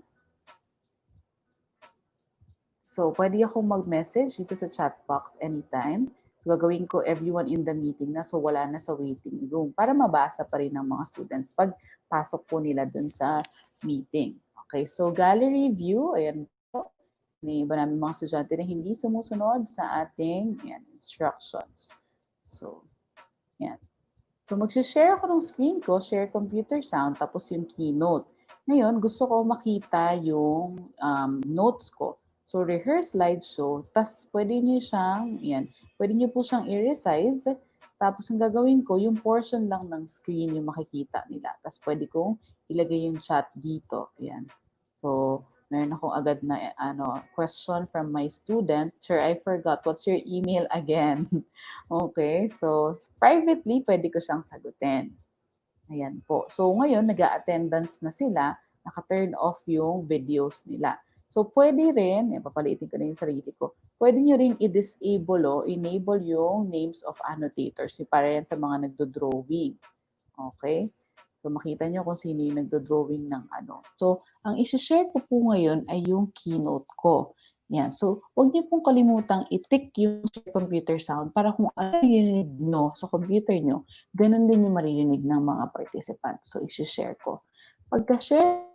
So, pwede akong mag-message dito sa chat box anytime. So, gagawin ko everyone in the meeting na so wala na sa waiting room para mabasa pa rin ng mga students pag pasok po nila dun sa meeting. Okay, so gallery view, ayan po. May iba namin mga estudyante na hindi sumusunod sa ating instructions. So, yan. So, mag-share ako ng screen ko, share computer sound, tapos yung keynote. Ngayon, gusto ko makita yung notes ko. So, rehearse slideshow, tapos pwede nyo siyang, pwede nyo po siyang i-resize, tapos ang gagawin ko, yung portion lang ng screen yung makikita nila. Tapos pwede kong ilagay yung chat dito. Ayan. So, meron akong agad na question from my student. Sir, I forgot. What's your email again? Okay. So, privately, pwede ko siyang sagutin. Ayan po. So, ngayon, nag-a-attendance na sila. Naka-turn off yung videos nila. So, pwede rin, papalitin ko na yung sarili ko, pwede nyo rin i-disable o enable yung names of annotators. Para yan sa mga nagdo-drawing. Okay? So, makita nyo kung sino yung nagdo-drawing ng ano. So, ang isi-share ko po ngayon ay yung keynote ko. Yan. So, huwag niyo pong kalimutang i-tick yung computer sound para kung ano yung nyo sa computer nyo, ganun din yung maririnig ng mga participants. So, isi-share ko. Pagka-share,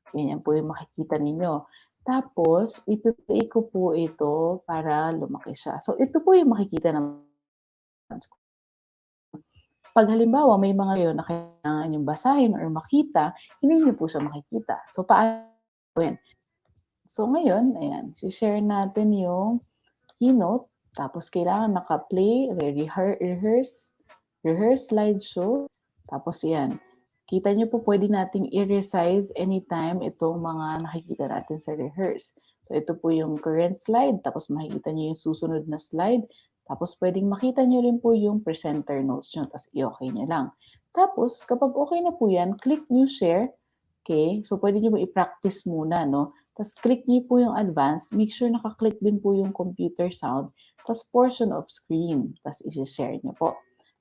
yan po yung makikita ninyo. Tapos, ituplay ko po ito para lumaki siya. So, ito po yung makikita ng pag halimbawa may mga yun na kailangan yung basahin or makita, hindi niyo po siya makikita. So, paano gawin? So, ngayon, ayan, share natin yung keynote. Tapos, kailangan naka-play, rehearse slideshow. Tapos, yan. Kita niyo po, pwede nating i-resize anytime itong mga nakikita natin sa rehearse. So, ito po yung current slide. Tapos, makikita niyo yung susunod na slide. Tapos, pwedeng makita nyo rin po yung presenter notes nyo. Tapos, i-okay nyo lang. Tapos, kapag okay na po yan, click nyo share. Okay? So, pwede nyo po i-practice muna, no? Tapos, click nyo po yung advance. Make sure naka-click din po yung computer sound. Tapos, portion of screen. Tapos, i-share nyo po.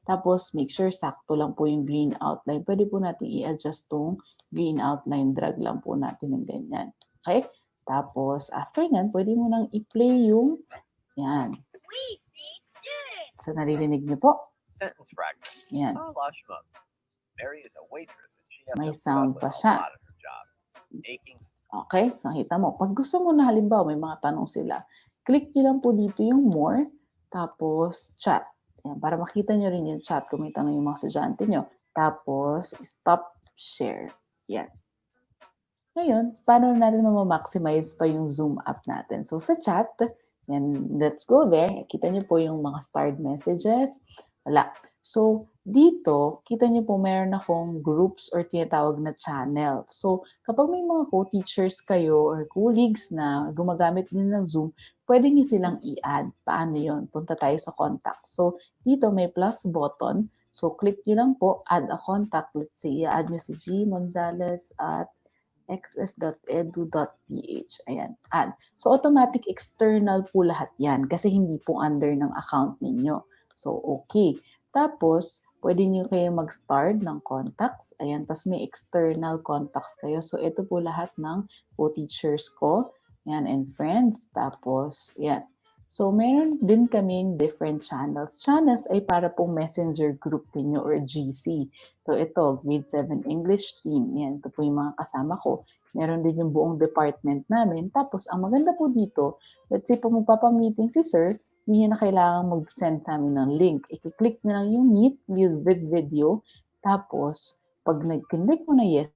Tapos, make sure sakto lang po yung green outline. Pwede po natin i-adjust tong green outline. Drag lang po natin ng ganyan. Okay? Tapos, after nan, pwede mo nang i-play yung yan. So, naririnig niyo po? Sentence fragment. Yan. Mary is a waitress and she has May to put sound up pa with a siya. lot of her job. Making Okay, so nakita mo. Pag gusto mo na halimbawa may mga tanong sila, click nyo lang po dito yung more, tapos chat. Yan, para makita nyo rin yung chat kung may tanong yung mga estudyante nyo. Tapos, stop share. Yan. Ngayon, paano natin ma-maximize pa yung Zoom app natin? So, sa chat, yan, let's go there. Kita nyo po yung mga starred messages. Wala. So, dito, kita nyo po meron akong groups or tinatawag na channel. So, kapag may mga co-teachers kayo or colleagues na gumagamit din ng Zoom, pwede nyo silang i-add. Paano yon? Punta tayo sa contact. So, dito may plus button. So, click nyo lang po, add a contact. Let's say, i-add nyo si G. Monzales at xs.edu.ph. Ayan, add. So, automatic external po lahat yan kasi hindi po under ng account ninyo. So, okay. Tapos, pwede nyo kayo mag-start ng contacts. Ayan, tas may external contacts kayo. So, ito po lahat ng co-teachers ko. Ayan, and friends. Tapos, ayan. So, meron din kaming different channels. Channels ay para pong messenger group ninyo or GC. So, ito, grade 7 English team. Ayan, ito po yung mga kasama ko. Meron din yung buong department namin. Tapos, ang maganda po dito, let's say po magpapamiting si sir, hindi niya na kailangan mag-send sa amin ng link. I-click na lang yung meet with video. Tapos, pag nag-click mo na yes,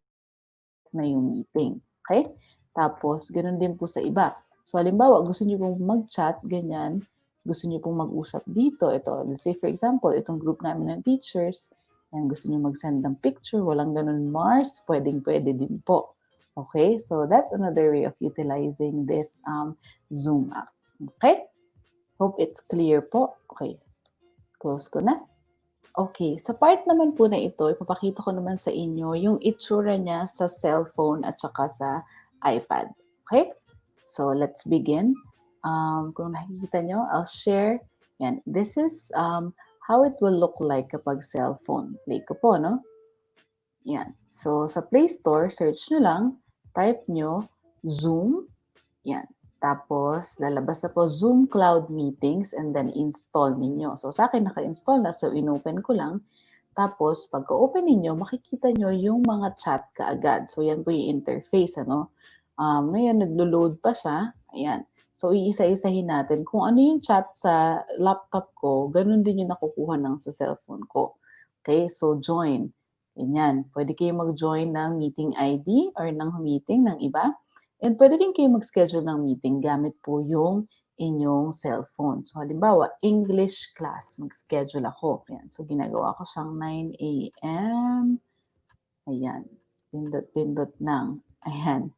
na yung meeting. Okay? Tapos, ganun din po sa iba. So, halimbawa, gusto niyo pong mag-chat, ganyan, gusto niyo pong mag-usap dito. Ito, let's say for example, itong group namin ng teachers, yan, gusto niyo mag-send ng picture, walang ganun Mars, pwedeng-pwede din po. Okay? So, that's another way of utilizing this Zoom app. Okay? Hope it's clear po. Okay. Close ko na. Okay. Sa part naman po na ito, ipapakita ko naman sa inyo yung itsura niya sa cellphone at saka sa iPad. Okay? So, let's begin. Kung nakikita nyo, I'll share. Yan. This is how it will look like kapag cellphone. Play ko po, no? Yan. So, sa Play Store, search nyo lang, type nyo Zoom. Yan. Tapos, lalabas na po Zoom Cloud Meetings and then install ninyo. So, sa akin naka-install na. So, inopen ko lang. Tapos, pagka-open ninyo, makikita nyo yung mga chat kaagad. So, yan po yung interface. Ano? Ngayon, naglo-load pa siya. Ayan. So, iisa-isahin natin. Kung ano yung chat sa laptop ko, ganun din yung nakukuha ng sa cellphone ko. Okay? So, join. Ganyan. Pwede kayo mag-join ng meeting ID or ng meeting ng iba. And pwede rin kayo mag-schedule ng meeting gamit po yung inyong cellphone. So, halimbawa, English class, mag-schedule ako. Ayan. So, ginagawa ko siyang 9 a.m. Ayan. Pindot-pindot ng. Ayan.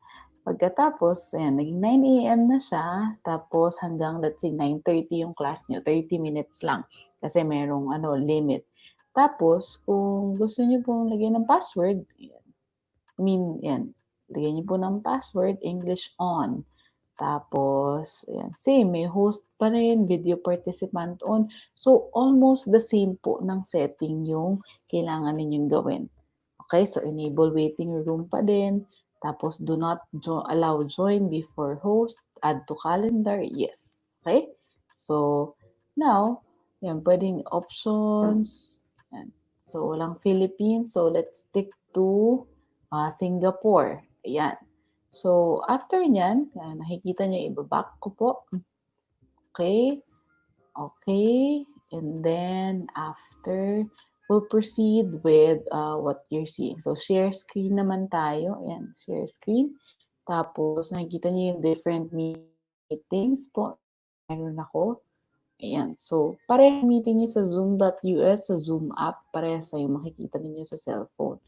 Pagkatapos, ayan, naging 9 a.m. na siya. Tapos, hanggang, let's say, 9:30 yung class nyo. 30 minutes lang. Kasi merong, limit. Tapos, kung gusto nyo pong lagyan ng password, ayan. Yan. Lagyan niyo po ng password, English on. Tapos, ayan, same, may host pa rin, video participant on. So, almost the same po ng setting yung kailangan ninyong gawin. Okay, so enable waiting room pa din. Tapos, do not allow join before host. Add to calendar, yes. Okay, so, now, yan, pwedeng options. Yan. So, walang Philippines. So, let's stick to Singapore. Ayan. So, after nyan, nakikita nyo, ibaback ko po. Okay. Okay. And then, after, we'll proceed with what you're seeing. So, share screen naman tayo. Ayan, share screen. Tapos, nakikita nyo yung different meetings po. Meron ako. Ayan. So, parehas meeting nyo sa Zoom.us, sa Zoom app, parehas na yung makikita ninyo sa cellphone.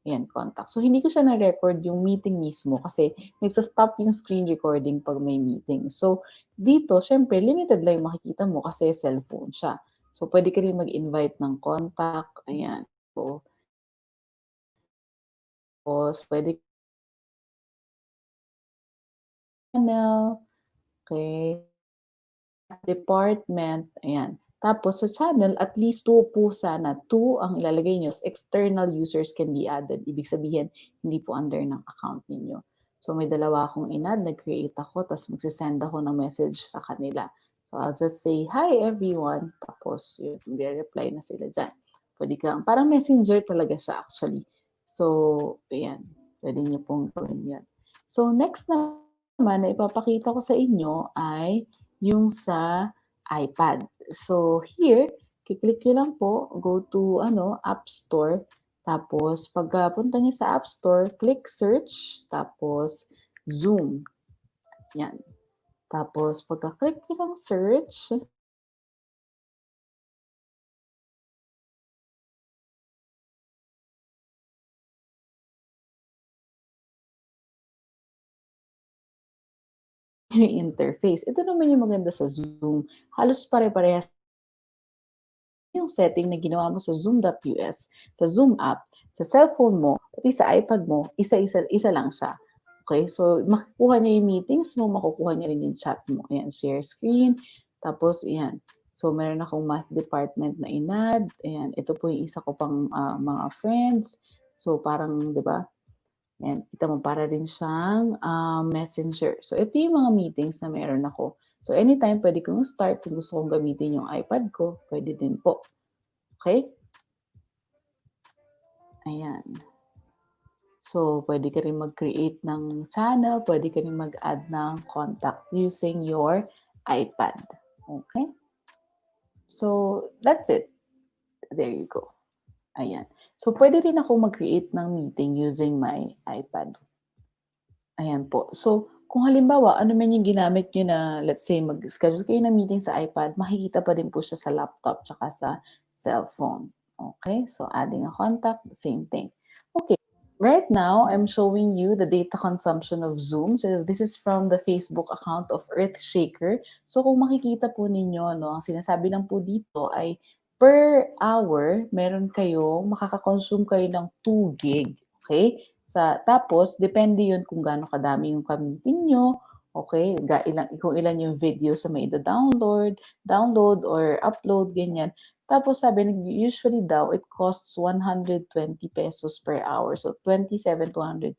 Ayan, contact. So, hindi ko siya na-record yung meeting mismo kasi nagsa-stop yung screen recording pag may meeting. So, dito, syempre, limited lang yung makikita mo kasi cellphone siya. So, pwede ka rin mag-invite ng contact. Ayan. So, pwede channel. Okay. Department. Ayan. Tapos sa channel, at least 2 po sana. 2 ang ilalagay nyo. External users can be added. Ibig sabihin, hindi po under ng account ninyo. So may dalawa akong inad, nag-create ako, tapos magsisend ako ng message sa kanila. So I'll just say, hi everyone. Tapos yun, reply na sila dyan. Pwede kang, parang messenger talaga siya actually. So, ayan. Pwede nyo pong gawin yan. So next naman na ipapakita ko sa inyo ay yung sa iPad. So, here, kiklik nyo lang po, go to App Store. Tapos, pagpunta niya sa App Store, click search, tapos Zoom. Yan. Tapos, pagka-click nyo lang search, yung interface. Ito naman yung maganda sa Zoom. Halos pare-parehas yung setting na ginawa mo sa Zoom.us, sa Zoom app, sa cellphone mo, pati sa iPad mo, isa lang siya. Okay, so makukuha niya yung meetings mo, makukuha niya rin yung chat mo. Ayan, share screen. Tapos, ayan. So, meron akong math department na inad. Ayan, ito po yung isa ko pang mga friends. So, parang, di ba? Ayan, kita mo, para din siyang messenger. So, ito yung mga meetings na meron ako. So, anytime pwede kong start kung gusto kong gamitin yung iPad ko, pwede din po. Okay? Ayan. So, pwede ka rin mag-create ng channel, pwede ka rin mag-add ng contact using your iPad. Okay? So, that's it. There you go. Ayan. So, pwede rin ako mag-create ng meeting using my iPad. Ayan po. So, kung halimbawa, ano man yung ginamit nyo na, let's say, mag-schedule kayo ng meeting sa iPad, makikita pa din po siya sa laptop tsaka sa cellphone. Okay? So, adding a contact, same thing. Okay. Right now, I'm showing you the data consumption of Zoom. So, this is from the Facebook account of Earthshaker. So, kung makikita po ninyo, no, ang sinasabi lang po dito ay per hour, meron makaka-consume kayo ng 2 gig. Okay? Tapos, depende yun kung gaano kadami yung ka-meeting nyo. Okay? Kung ilan yung video sa may download or upload, ganyan. Tapos sabi, usually daw, it costs 120 pesos per hour. So, 27 to 120.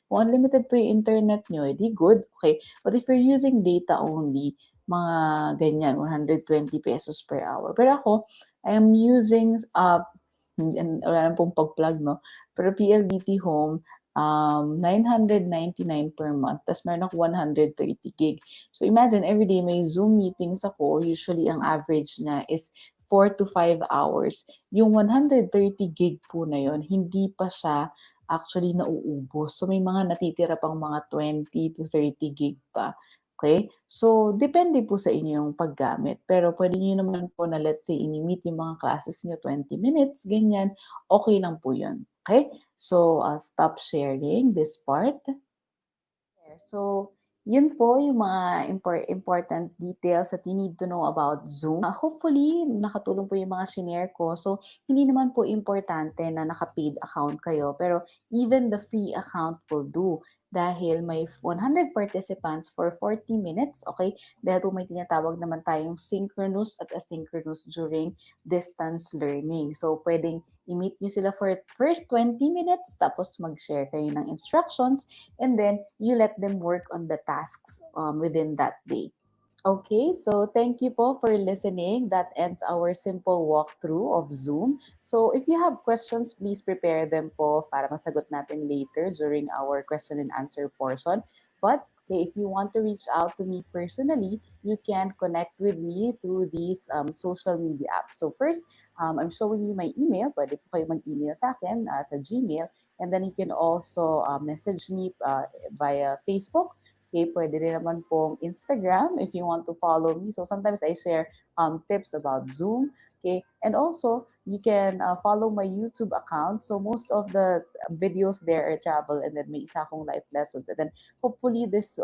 Kung unlimited po yung internet nyo, edi good. Okay. But if you're using data only, mga ganyan, 120 pesos per hour. Pero ako, I am using, wala na pong pag-plug, no? Pero PLDT Home, 999 per month. Tapos meron ako 130 gig. So imagine, everyday may Zoom meetings ako. Usually, ang average na is 4 to 5 hours. Yung 130 gig po na yon, hindi pa siya actually nauubos. So may mga natitira pang mga 20 to 30 gig pa. Okay? So, depende po sa inyo yung paggamit. Pero pwede nyo naman po na, let's say, ini-meet yung mga classes nyo 20 minutes, ganyan. Okay lang po yun. Okay? So, I'll stop sharing this part. So, yun po yung mga important details that you need to know about Zoom. Hopefully, nakatulong po yung mga shinare ko. So, hindi naman po importante na naka-paid account kayo. Pero even the free account will do. Dahil may 100 participants for 40 minutes, okay? Dahil po may tinatawag naman tayong synchronous at asynchronous during distance learning. So, pwedeng i-meet nyo sila for first 20 minutes, tapos mag-share kayo ng instructions, and then you let them work on the tasks within that day. Okay, so thank you po for listening. That ends our simple walkthrough of Zoom. So if you have questions, please prepare them po para masagot natin later during our question and answer portion. But okay, if you want to reach out to me personally, you can connect with me through these social media apps. So first, I'm showing you my email. Pwede po kayo mag-email sa akin sa Gmail. And then you can also message me via Facebook. Okay, pwede rin naman pong Instagram if you want to follow me. So sometimes I share tips about Zoom. Okay, and also you can follow my YouTube account. So most of the videos there are travel, and then may isa akong life lessons. And then hopefully this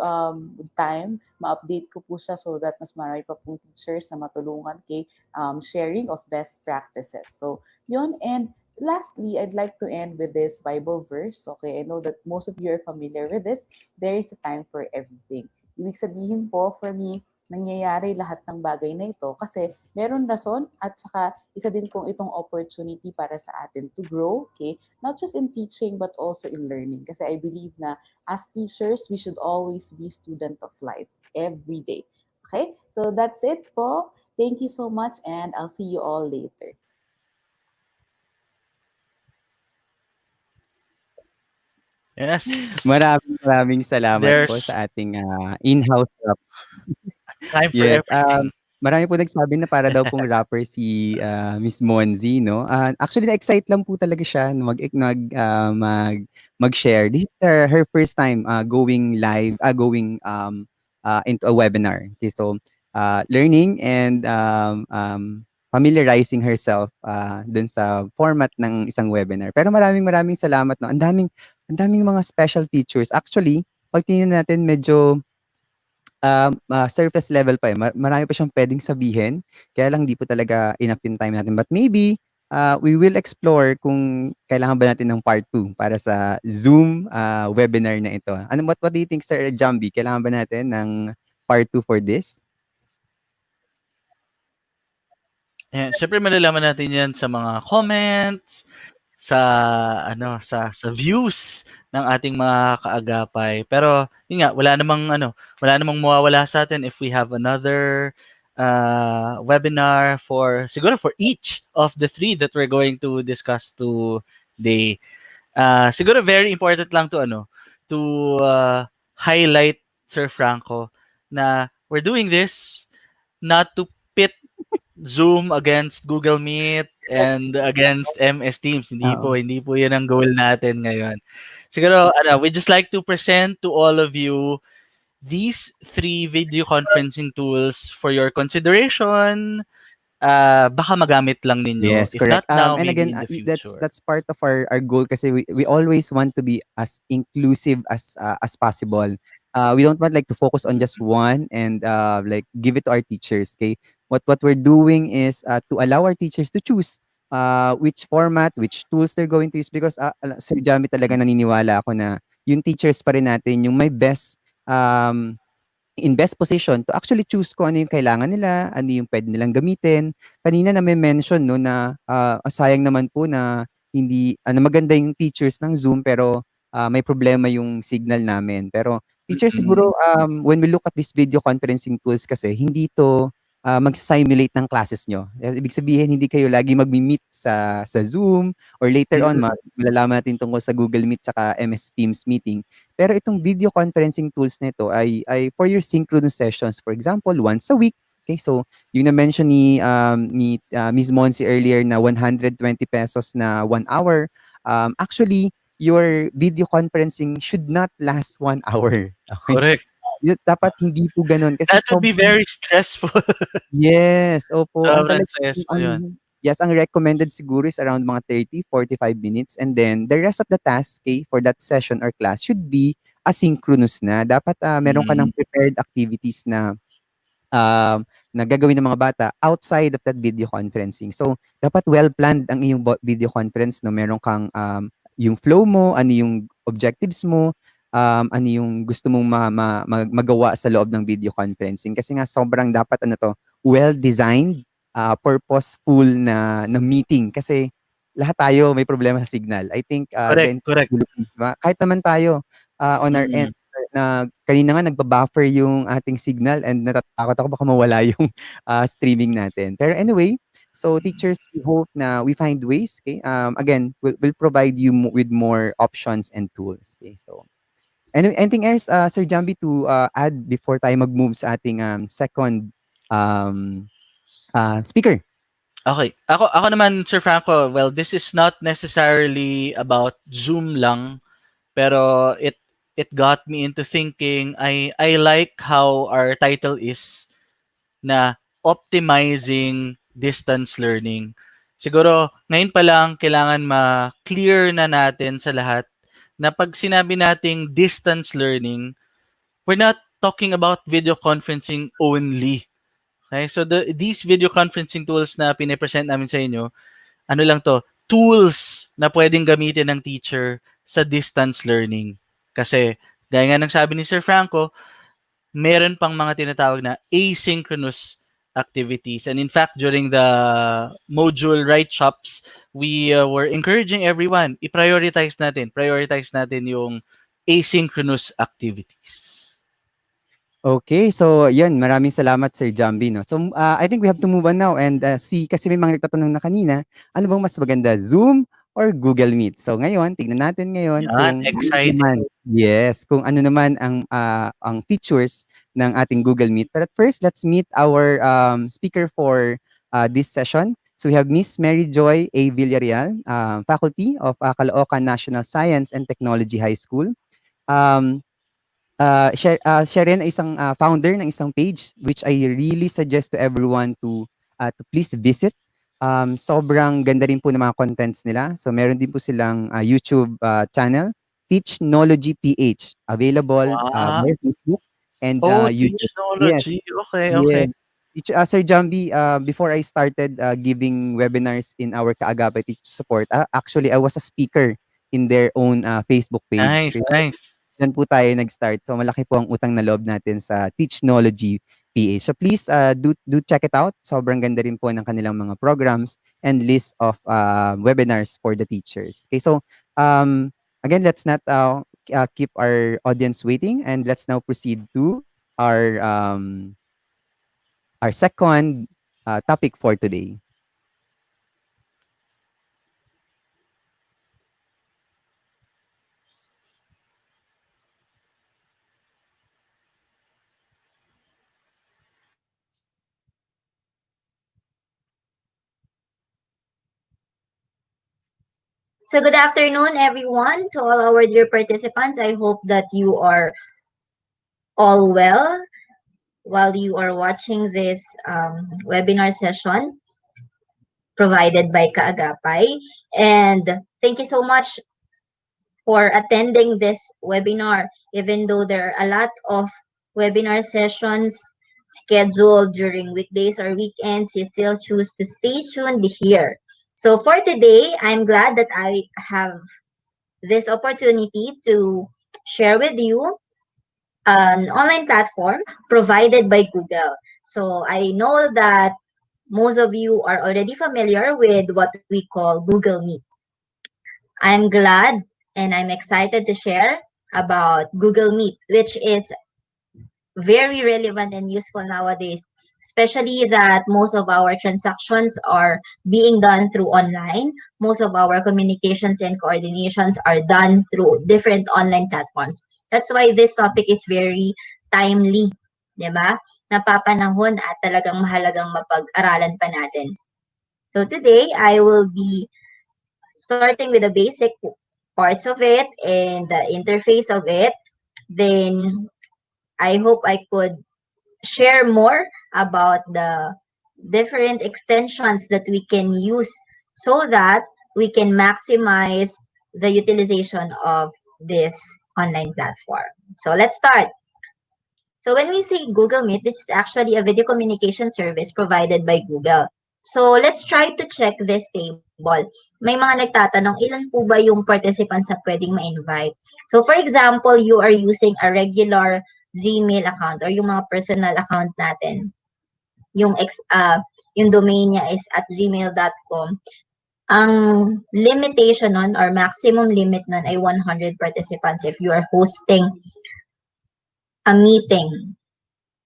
time, ma-update ko po siya so that mas marami pa pong teachers na matulungan kay sharing of best practices. So yun, and lastly, I'd like to end with this Bible verse. Okay, I know that most of you are familiar with this. There is a time for everything. Ibig sabihin po, for me, nangyayari lahat ng bagay na ito kasi meron rason at saka isa din pong itong opportunity para sa atin to grow, okay? Not just in teaching but also in learning. Kasi I believe na as teachers, we should always be student of life every day. Okay? So that's it po. Thank you so much and I'll see you all later. Yes. Maraming salamat po There's sa ating in-house time for yes. everything. Marami po nagsabi na para daw pong rapper si Miss Monzi, no? Actually, na-excite lang po talaga siya na mag-share. This is her first time going live, into a webinar. Okay, so learning and familiarizing herself dun sa format ng isang webinar. Pero maraming salamat, no? Ang daming mga special features. Actually, pag tingnan natin, medyo surface level pa, eh. Marami pa siyang puwedeng sabihin, kaya lang di po talaga enough yung time natin. But maybe, we will explore kung kailangan ba natin ng part 2 para sa Zoom, webinar na ito. What do you think, Sir Jambi? Kailangan ba natin ng part 2 for this? Ayan, syempre malalaman natin 'yan sa mga comments, sa sa views ng ating mga kaagapay. Pero yun nga, wala namang mawawala sa atin if we have another webinar for siguro for each of the three that we're going to discuss today. Siguro very important lang to highlight, Sir Franco, na we're doing this not to pit Zoom against Google Meet and against MS Teams. Oo. Hindi po 'yun ang goal natin ngayon. Siguro we just like to present to all of you these three video conferencing tools for your consideration. Baka magamit lang ninyo. Yes, If correct. not now, And maybe again, in the that's future. that's part of our goal kasi we always want to be as inclusive as possible. We don't want like to focus on just one and like give it to our teachers. Okay, what we're doing is to allow our teachers to choose which format, which tools they're going to use because Sir Jami talaga naniniwala ako na yung teachers pa rin natin yung may best um, in best position to actually choose kung ano yung kailangan nila, ano yung puwede nilang gamitin. Kanina name-mention 'no na, sayang naman po na hindi maganda yung features ng Zoom pero, may problema yung signal namin. Pero teacher Mm. siguro, when we look at these video conferencing tools kasi hindi 'to, magsi-simulate ng classes niyo. Ibig sabihin hindi kayo lagi magme-meet sa Zoom or later on Mm. malalaman natin tungkol sa Google Meet tsaka MS Teams meeting. Pero itong video conferencing tools nito ay for your synchronous sessions. For example, once a week. Okay, so yung na-mention ni Miss Monsi earlier na ₱120 na 1 hour, actually, your video conferencing should not last 1 hour. Okay? Correct. Dapat hindi po gano'n kasi That would be very stressful. yes, opo. Ang Sobrang talagang stressful ang 'yun. yes, ang recommended siguro is around mga 30-45 minutes and then the rest of the task, okay, for that session or class should be asynchronous na. Dapat, meron ka ng Mm. prepared activities na gagawin ng mga bata outside of that video conferencing. So, dapat well-planned ang iyong video conference 'no, meron kang, yung flow mo, ano yung objectives mo, ano yung gusto mong magawa sa loob ng video conferencing. Kasi nga sobrang dapat ano 'to, well-designed, purposeful na meeting kasi lahat tayo may problema sa signal. I think, the Correct, entire correct. Philippines ba, kahit naman tayo, on our end Mm. na kanina nga nagba-buffer yung ating signal and natatakot ako baka mawala yung, streaming natin. Pero anyway, so teachers, we hope na we find ways, okay? Again, we'll provide you with more options and tools, okay? So, anything else, Sir Jambi to, add before tayo mag-move sa ating, second, um, speaker? Okay. Ako naman, Sir Franco, well, this is not necessarily about Zoom lang, pero it got me into thinking. I like how our title is na optimizing distance learning. Siguro ngayon pa lang kailangan ma-clear na natin sa lahat na pag sinabi nating distance learning, we're not talking about video conferencing only. Okay? So these video conferencing tools na pine-present namin sa inyo, ano lang to, tools na pwedeng gamitin ng teacher sa distance learning. Kasi gaya nga ng sabi ni Sir Franco, meron pang mga tinatawag na asynchronous activities. And in fact, during the module write-ups, we were encouraging everyone, prioritize natin yung asynchronous activities. Okay, so yun, maraming salamat Sir Jambi 'no. So, I think we have to move on now and, see kasi may mga nagtatanong na kanina, ano bang mas maganda, Zoom or Google Meet? So ngayon, tignan natin ngayon Yan, kung ano naman exciting. yes, kung ano naman ang features ng ating Google Meet. But at first, let's meet our, speaker for, this session. So we have Miss Mary Joy A. Villarreal, faculty of, Caloocan National Science and Technology High School. Um siya rin ay isang, founder ng isang page which I really suggest to everyone to please visit. Sobrang ganda rin po ng mga contents nila. So meron din po silang, YouTube, channel, Teachnology PH, available, Wow. via Facebook and, Oh, YouTube. Yes, technology. Okay, okay. yes. Sir Jambi, before I started, giving webinars in our Kaagapay Teacher Support, actually I was a speaker in their own, Facebook page. Nice, nice. Diyan po tayo nag-start. So malaki po ang utang na loob natin sa Teachnology. PH. So please do check it out. Sobrang ganda rin po ng kanilang mga programs and list of webinars for the teachers. Okay, so again, let's not keep our audience waiting, and let's now proceed to our um, our second topic for today. So good afternoon, everyone, to all our dear participants. I hope that you are all well while you are watching this webinar session provided by Kaagapay. And thank you so much for attending this webinar, even though there are a lot of webinar sessions scheduled during weekdays or weekends, you still choose to stay tuned here. So for today, I'm glad that I have this opportunity to share with you an online platform provided by Google. So I know that most of you are already familiar with what we call Google Meet. I'm glad and I'm excited to share about Google Meet, which is very relevant and useful nowadays, especially that most of our transactions are being done through online. Most of our communications and coordinations are done through different online platforms. That's why this topic is very timely, di ba? Napapanahon at talagang mahalagang mapag-aralan pa natin. So today, I will be starting with the basic parts of it and the interface of it. Then I hope I could share more about the different extensions that we can use so that we can maximize the utilization of this online platform. So let's start. So when we say Google Meet, this is actually a video communication service provided by Google. So let's try to check this table. May mga nagtatanong, ilan po ba yung participants na pwedeng ma-invite? So for example, you are using a regular Gmail account or yung mga personal account natin. Yung domain niya is at gmail.com. Ang limitation nun or maximum limit nun ay 100 participants if you are hosting a meeting,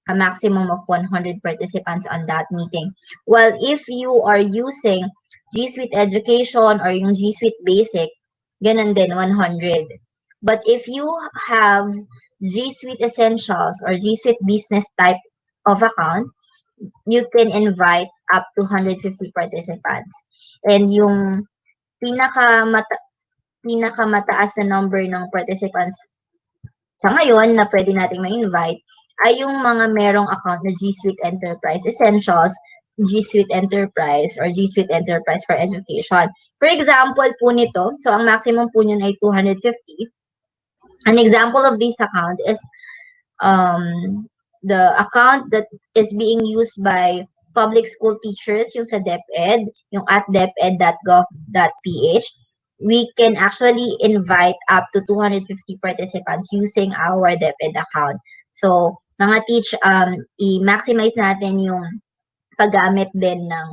a maximum of 100 participants on that meeting. Well, if you are using G Suite Education or yung G Suite Basic, ganun din, 100. But if you have G Suite Essentials or G Suite Business type of account, you can invite up to 150 participants. And yung pinakamataas na number ng participants sa ngayon na pwede nating ma-invite ay yung mga merong account na G Suite Enterprise Essentials, G Suite Enterprise, or G Suite Enterprise for Education. For example po nito, so ang maximum po niyan ay 250. An example of this account is the account that is being used by public school teachers, yung sa DepEd, yung at deped.gov.ph. We can actually invite up to 250 participants using our DepEd account. So, mga i-maximize natin yung paggamit din ng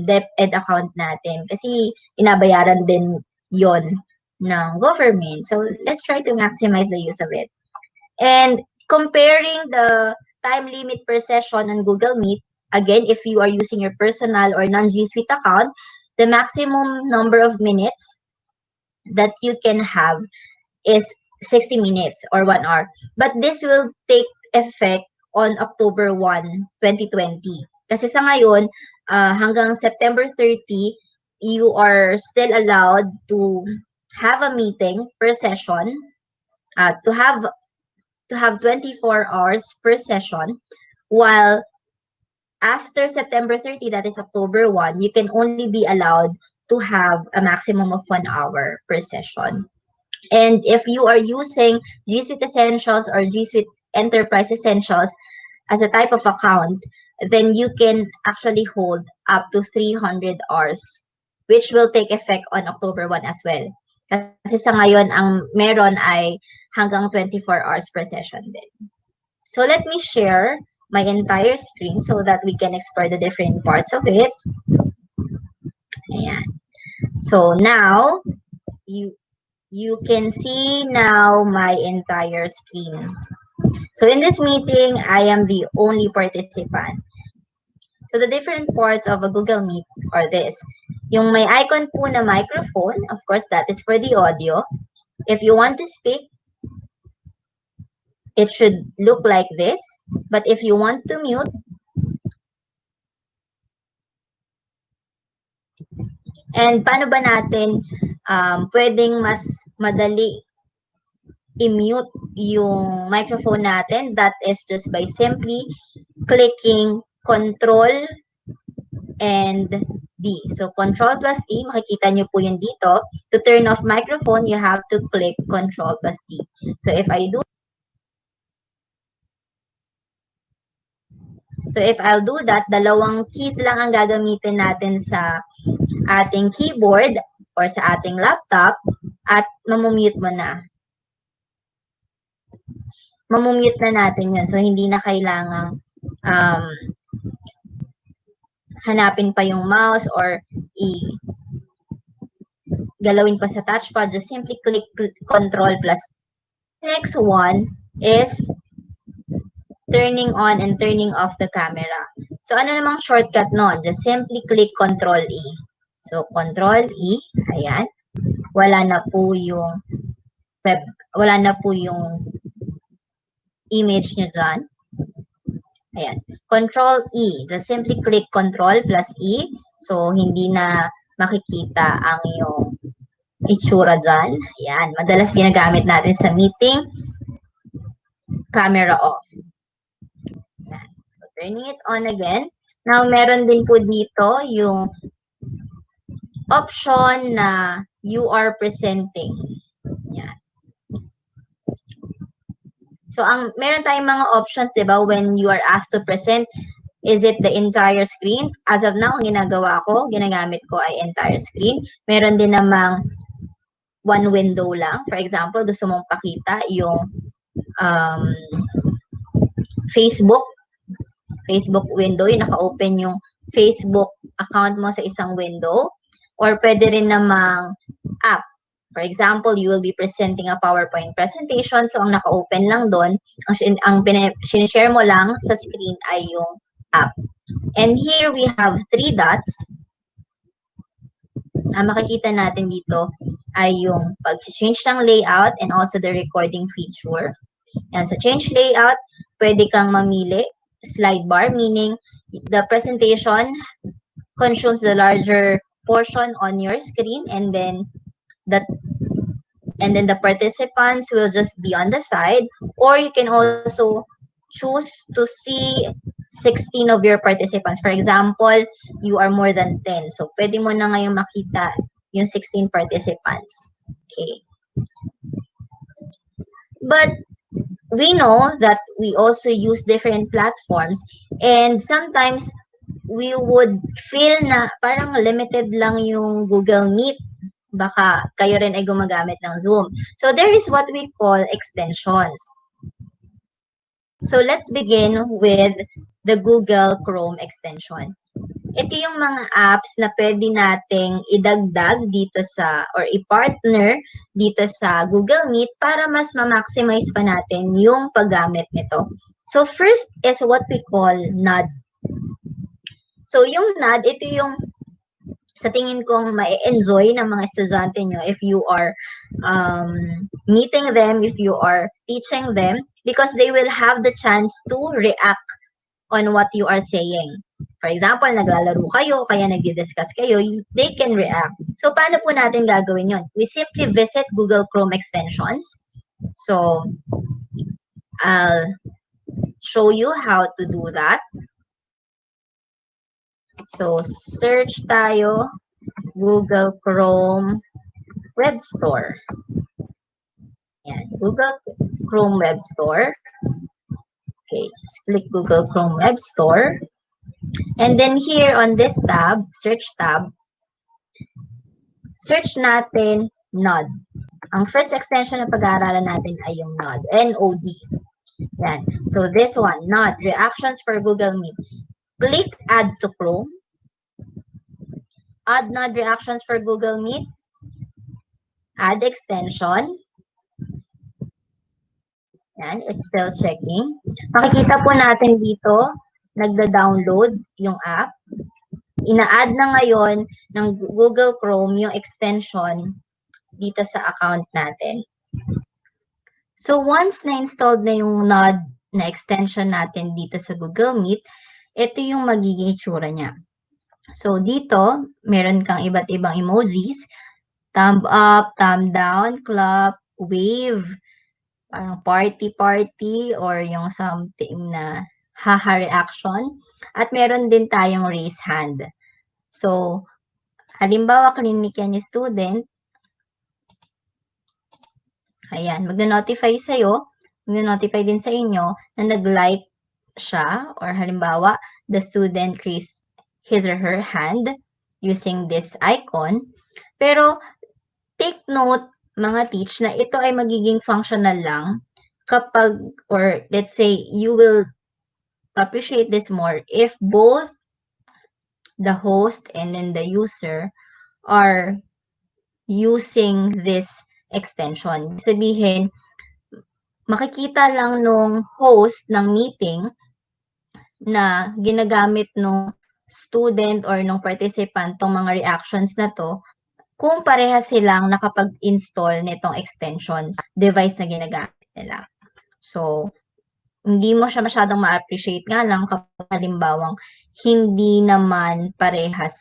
DepEd account natin kasi inabayaran din yon ng government. So, let's try to maximize the use of it. And comparing the time limit per session on Google Meet, again, if you are using your personal or non-G Suite account, the maximum number of minutes that you can have is 60 minutes or 1 hour. But this will take effect on October 1, 2020. Kasi sa ngayon, hanggang September 30, you are still allowed to have a meeting per session, to have 24 hours per session, while after September 30, that is October 1, you can only be allowed to have a maximum of 1 hour per session. And if you are using G Suite Essentials or G Suite Enterprise Essentials as a type of account, then you can actually hold up to 300 hours, which will take effect on October 1 as well. Kasi sa ngayon, ang meron ay hanggang 24 hours per session din. So let me share my entire screen so that we can explore the different parts of it. Ayan. So now, you can see now my entire screen. So in this meeting, I am the only participant. So the different parts of a Google Meet are this. Yung may icon po na microphone, of course, that is for the audio. If you want to speak, it should look like this. But if you want to mute, and paano ba natin pwedeng mas madali i-mute yung microphone natin? That is just by simply clicking Control and D. So, Control plus D, makikita nyo po yun dito. To turn off microphone, you have to click Control plus D. So, if I'll do that, dalawang keys lang ang gagamitin natin sa ating keyboard or sa ating laptop at mamumute mo na. Mamumute na natin yun. So, hindi na kailangang hanapin pa yung mouse or galawin pa sa touchpad. Just simply click Control plus. Next one is turning on and turning off the camera. So, ano namang shortcut nun? Just simply click Control E. So, Control E, ayan. Wala na po yung image nyo dyan. Ayan. Control E. Just simply click Control plus E. So, hindi na makikita ang yung itsura dyan. Ayan. Madalas ginagamit natin sa meeting. Camera off. Ayan. So, turning it on again. Now, meron din po dito yung option na you are presenting. Ayan. So, meron tayong mga options, di ba, when you are asked to present, is it the entire screen? As of now, ang ginagawa ko, ginagamit ko ay entire screen. Meron din namang one window lang. For example, gusto mong pakita yung Facebook window, yung naka-open yung Facebook account mo sa isang window. Or pwede rin namang app. For example, you will be presenting a PowerPoint presentation. So, ang naka-open lang doon, ang sinishare mo lang sa screen ay yung app. And here we have 3 dots. Ang makikita natin dito ay yung pag-change ng layout and also the recording feature. And sa change layout, pwede kang mamili slide bar, meaning the presentation consumes the larger portion on your screen, and then the participants will just be on the side, or you can also choose to see 16 of your participants. For example, you are more than 10. So, pwede mo na ngayon makita yung 16 participants. Okay. But we know that we also use different platforms, and sometimes we would feel na parang limited lang yung Google Meet. Baka kayo rin ay gumagamit ng Zoom. So, there is what we call extensions. So, let's begin with the Google Chrome extension. Ito yung mga apps na pwede nating idagdag dito or i-partner dito sa Google Meet para mas ma-maximize pa natin yung paggamit nito. So, first is what we call Nod. So, yung Nod, ito yung sa tingin kong ma-enjoy ng mga estudyante nyo if you are meeting them, if you are teaching them, because they will have the chance to react on what you are saying. For example, naglalaro kayo, kaya nagdi-discuss kayo, they can react. So, paano po natin gagawin yon? We simply visit Google Chrome extensions. So, I'll show you how to do that. So, search tayo, Google Chrome Web Store. Yan, Google Chrome Web Store. Okay, just click Google Chrome Web Store. And then here on this tab, search tab, search natin Nod. Ang first extension na pag-aaralan natin ay yung Nod, N-O-D. Yan. So this one, not reactions for Google Meet. Click add to Chrome. Add node reactions for Google Meet. Add extension. Yan, it's still checking. Makikita po natin dito, nagda-download yung app. Ina-add na ngayon ng Google Chrome yung extension dito sa account natin. So once na-installed na yung node na extension natin dito sa Google Meet, ito yung magiging itsura niya. So dito, meron kang iba't ibang emojis. Thumb up, thumb down, clap, wave, parang party or yung something na haha reaction. At meron din tayong raise hand. So, halimbawa, klinik yan yung student. Ayan, magna-notify sa'yo, magna-notify din sa inyo na nag-like siya or halimbawa, the student raised his or her hand using this icon. Pero, take note, mga teach, na ito ay magiging functional lang kapag, or let's say, you will appreciate this more if both the host and then the user are using this extension. Sabihin, makikita lang nung host ng meeting na ginagamit nung student or nung participant tong mga reactions na to kung pareha silang nakapag-install nitong extensions device na ginagamit nila. So, hindi mo siya masyadong ma-appreciate nga lang kapag halimbawang hindi naman parehas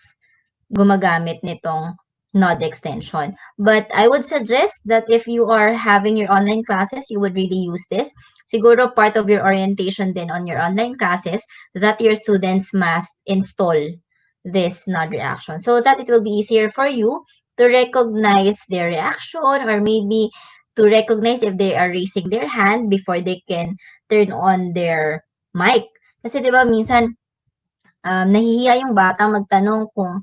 gumagamit nitong node extension. But I would suggest that if you are having your online classes, you would really use this. Siguro part of your orientation then on your online classes that your students must install this node reaction so that it will be easier for you to recognize their reaction or maybe to recognize if they are raising their hand before they can turn on their mic. Kasi 'di ba minsan nahihiya yung bata magtanong kung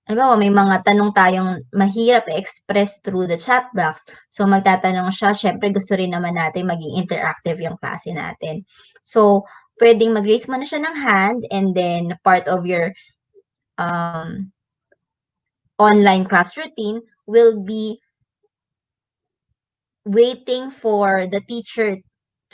halimbawa may mga tanong tayong mahirap i-express through the chat box. So magtatanong siya, syempre gusto rin naman natin maging interactive yung klase natin. So pwedeng mag-raise mo na siya ng hand and then part of your online class routine will be waiting for the teacher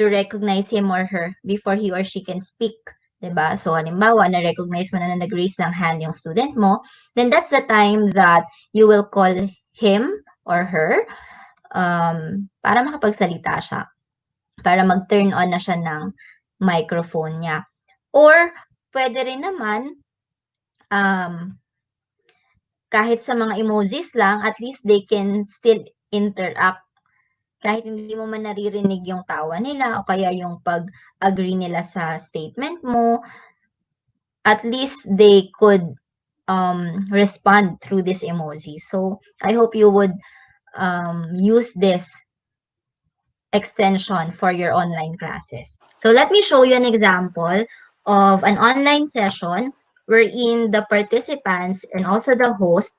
to recognize him or her before he or she can speak. Diba? So, halimbawa, na-recognize mo na nag-raise ng hand yung student mo, then that's the time that you will call him or her para makapagsalita siya. Para mag-turn on na siya ng microphone niya. Or, pwede rin naman, kahit sa mga emojis lang, at least they can still interact kahit hindi mo man naririnig yung tawa nila o kaya yung pag-agree nila sa statement mo, at least they could respond through this emoji. So, I hope you would use this extension for your online classes. So, let me show you an example of an online session wherein the participants and also the host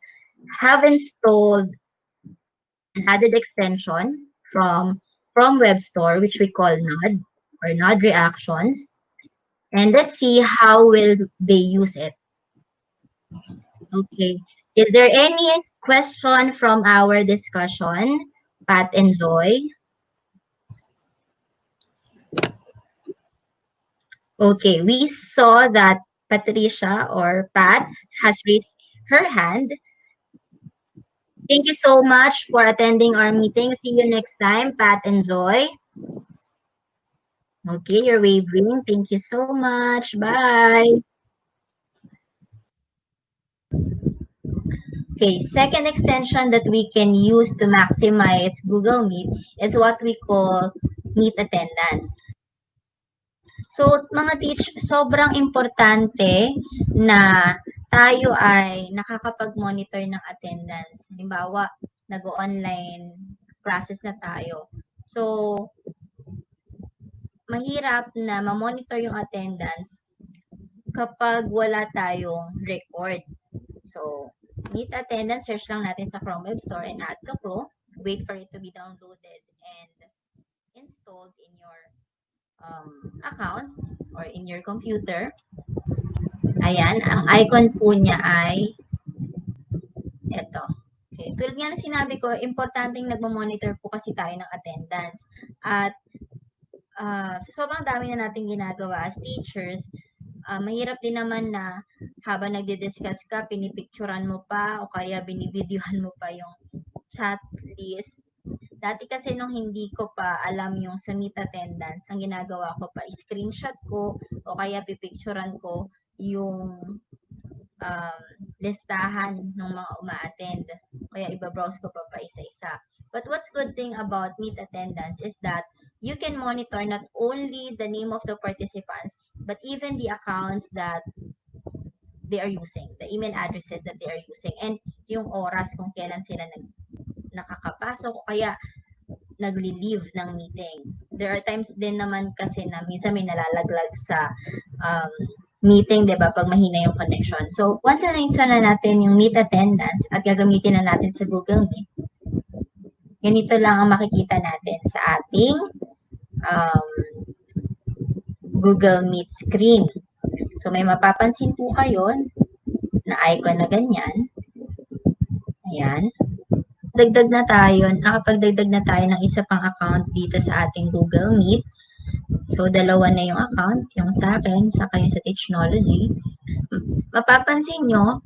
have installed an added extension from web store, which we call node or node reactions. And let's see how will they use it. Okay. Is there any question from our discussion? Pat and Joy? Okay, we saw that Patricia or Pat has raised her hand. Thank you so much for attending our meeting. See you next time, Pat and Joy. Okay, you're waving. Thank you so much. Bye. Okay, second extension that we can use to maximize Google Meet is what we call Meet Attendance. So, mga teach, sobrang importante na tayo ay nakakapag-monitor ng attendance. Halimbawa, nag-online classes na tayo. So, mahirap na ma-monitor yung attendance kapag wala tayong record. So, Meet Attendance, search lang natin sa Chrome Web Store and add ka Pro. Wait for it to be downloaded and installed in your account or in your computer. Ayan, ang icon po niya ay ito. Okay. Tulad nga na sinabi ko, importanteng nagmo-monitor po kasi tayo ng attendance. At sa sobrang dami na natin ginagawa as teachers, mahirap din naman na habang nagdi-discuss ka, pinipicturan mo pa o kaya binibidyohan mo pa yung chat list. Dati kasi nung hindi ko pa alam yung sa meet attendance, ang ginagawa ko pa, screenshot ko o kaya pipicturan ko yung listahan ng mga uma-attend. Kaya iba-browse ko pa isa-isa. But what's good thing about meet attendance is that you can monitor not only the name of the participants, but even the accounts that they are using, the email addresses that they are using, and yung oras kung kailan sila nakakapasok o kaya nagli-leave ng meeting. There are times din naman kasi na minsan may nalalaglag sa meeting, di ba, pag mahina yung connection. So, once na-install na natin yung meet attendance at gagamitin na natin sa Google Meet, ganito lang ang makikita natin sa ating Google Meet screen. So, may mapapansin po kayo na icon na ganyan. Ayan. Nakapagdagdag na tayo ng isa pang account dito sa ating Google Meet. So, dalawa na yung account, yung sa akin, saka yung sa Technology. Mapapansin nyo,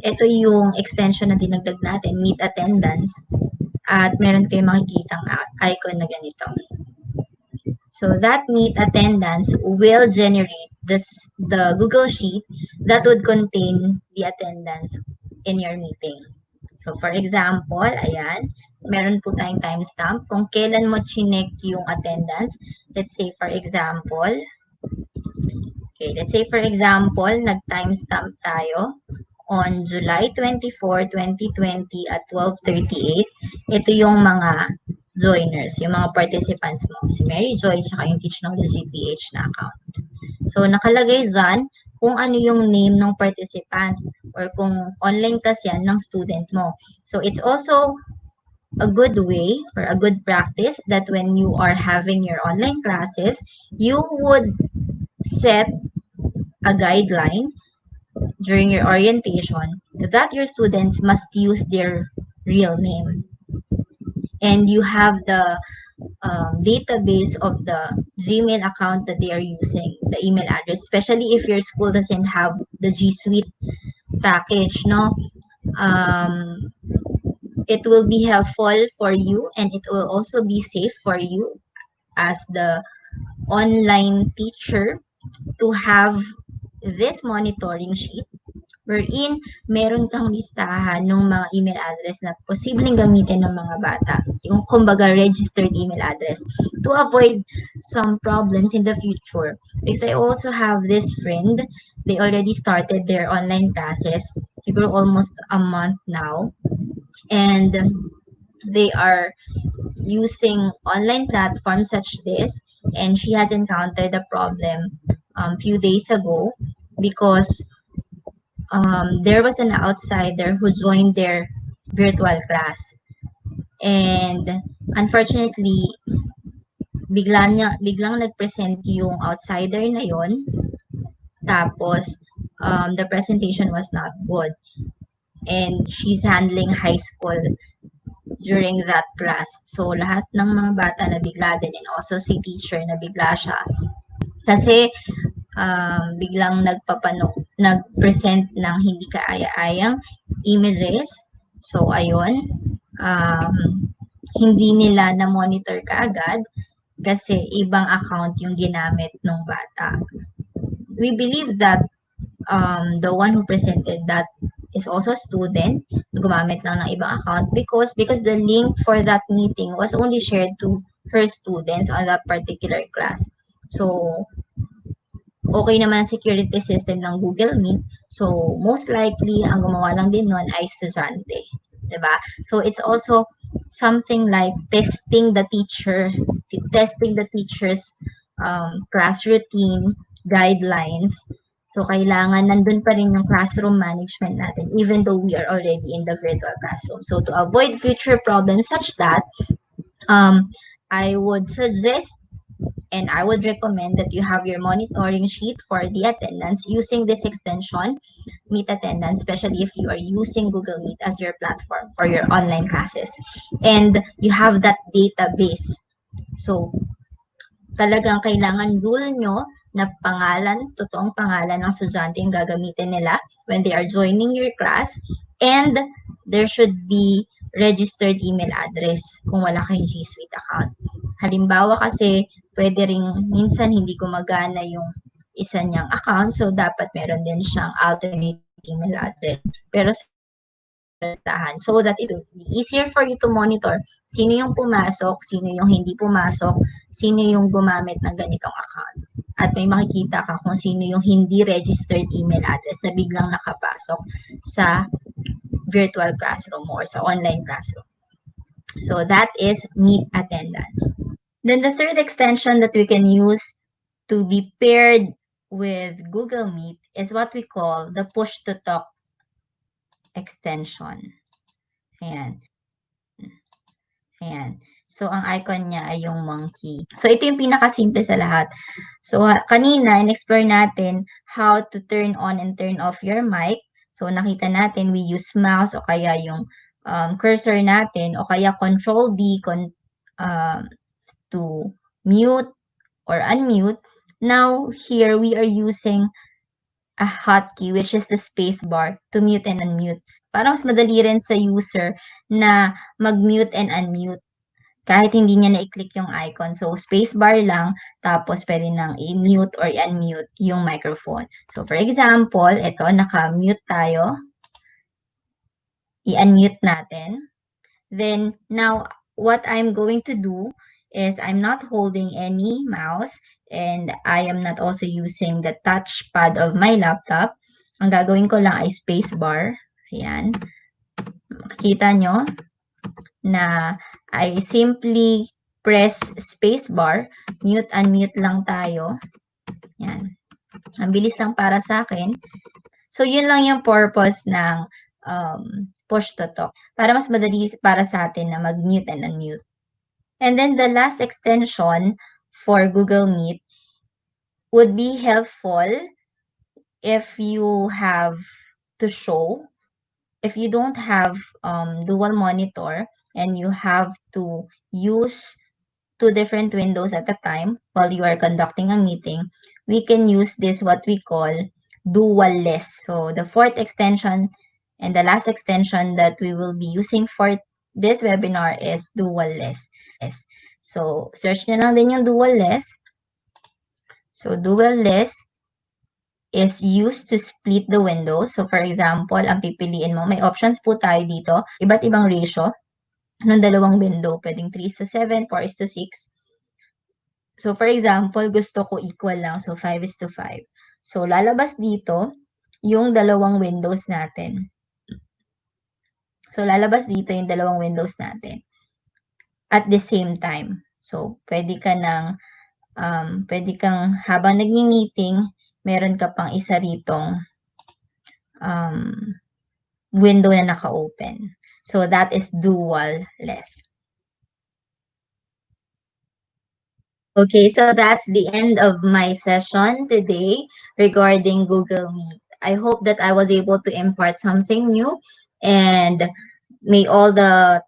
ito yung extension na dinagdag natin, Meet Attendance. At meron kayong makikitang icon na ganito. So, that Meet Attendance will generate the Google Sheet that would contain the attendance in your meeting. So, for example, ayan, meron po tayong timestamp kung kailan mo chinek yung attendance. Let's say, for example, nag-timestamp tayo on July 24, 2020 at 12:38. Ito yung mga joiners, yung mga participants mo. Si Mary Joy, saka yung Technology PH na account. So, nakalagay dyan kung ano yung name ng participant or kung online class yan ng student mo. So, it's also a good way or a good practice that when you are having your online classes, you would set a guideline during your orientation that your students must use their real name. And you have the database of the Gmail account that they are using, the email address, especially if your school doesn't have the G Suite package, no? It will be helpful for you and it will also be safe for you as the online teacher to have this monitoring sheet wherein meron kang listahan ng mga email address na posibleng gamitin ng mga bata. Yung kumbaga registered email address to avoid some problems in the future. Because I also have this friend, they already started their online classes, siguro almost a month now. And they are using online platforms such this, and she has encountered a problem a few days ago because there was an outsider who joined their virtual class. And unfortunately, biglang nag-present yung outsider na yon. Tapos, the presentation was not good. And she's handling high school during that class. So, lahat ng mga bata na bigla din and also si teacher na bigla siya. Kasi, biglang nag-present ng hindi kaaya-ayang images. So, ayun. Hindi nila na-monitor kaagad kasi ibang account yung ginamit ng bata. We believe that the one who presented that is also a student, gumamit lang ng ibang account because the link for that meeting was only shared to her students on that particular class. So, okay naman ang security system ng Google Meet. So, most likely, ang gumawa lang din nun ay estudyante. Diba? So, it's also something like testing the teacher's class routine, guidelines. So, kailangan nandun pa rin yung classroom management natin even though we are already in the virtual classroom. So, to avoid future problems such that I would suggest and I would recommend that you have your monitoring sheet for the attendance using this extension, Meet Attendance, especially if you are using Google Meet as your platform for your online classes. And you have that database. So, talagang kailangan rule nyo na pangalan, totoong pangalan ng estudyante yung gagamitin nila when they are joining your class. And there should be registered email address kung wala kayong G Suite account. Halimbawa kasi, pwede ring minsan hindi gumagana yung isa niyang account, so dapat meron din siyang alternate email address. Pero so that it will be easier for you to monitor sino yung pumasok, sino yung hindi pumasok, sino yung gumamit ng ganitong account. At may makikita ka kung sino yung hindi registered email address na biglang nakapasok sa virtual classroom or sa online classroom. So that is Meet Attendance. Then the third extension that we can use to be paired with Google Meet is what we call the Push to Talk extension. Ayan. Ayan. So, ang icon niya ay yung monkey. So, ito yung pinakasimple sa lahat. So, kanina, in-explore natin how to turn on and turn off your mic. So, nakita natin, we use mouse o kaya yung cursor natin o kaya Control D to mute or unmute. Now, here, we are using a hotkey, which is the space bar, to mute and unmute. Para mas madali rin sa user na mag-mute and unmute kahit hindi niya na-click yung icon. So, space bar lang, tapos pwede nang i-mute or i-unmute yung microphone. So, for example, ito, naka-mute tayo. I-unmute natin. Then, now, what I'm going to do is I'm not holding any mouse and I am not also using the touchpad of my laptop. Ang gagawin ko lang ay space bar. Ayan. Makikita nyo na I simply press space bar, mute, unmute lang tayo. Yan. Ang bilis lang para sa akin. So, yun lang yung purpose ng push to talk. Para mas madali para sa atin na mag-mute and unmute. And then the last extension for Google Meet would be helpful if you have to show, if you don't have dual monitor, and you have to use two different windows at a time while you are conducting a meeting, we can use this what we call dual list. So the fourth extension and the last extension that we will be using for this webinar is dual list. So search nyo lang din yung dual list. So dual list is used to split the windows. So for example, ang pipiliin mo, may options po tayo dito, iba't ibang ratio ng dalawang window. Pwedeng 3:7, 4:6. So, for example, gusto ko equal lang. So, 5:5. So, lalabas dito yung dalawang windows natin. So, lalabas dito yung dalawang windows natin at the same time. So, pwede kang habang nagmi-meeting, meron ka pang isa ritong window na naka-open. So, that is dual list. Okay, so that's the end of my session today regarding Google Meet. I hope that I was able to impart something new, and may all the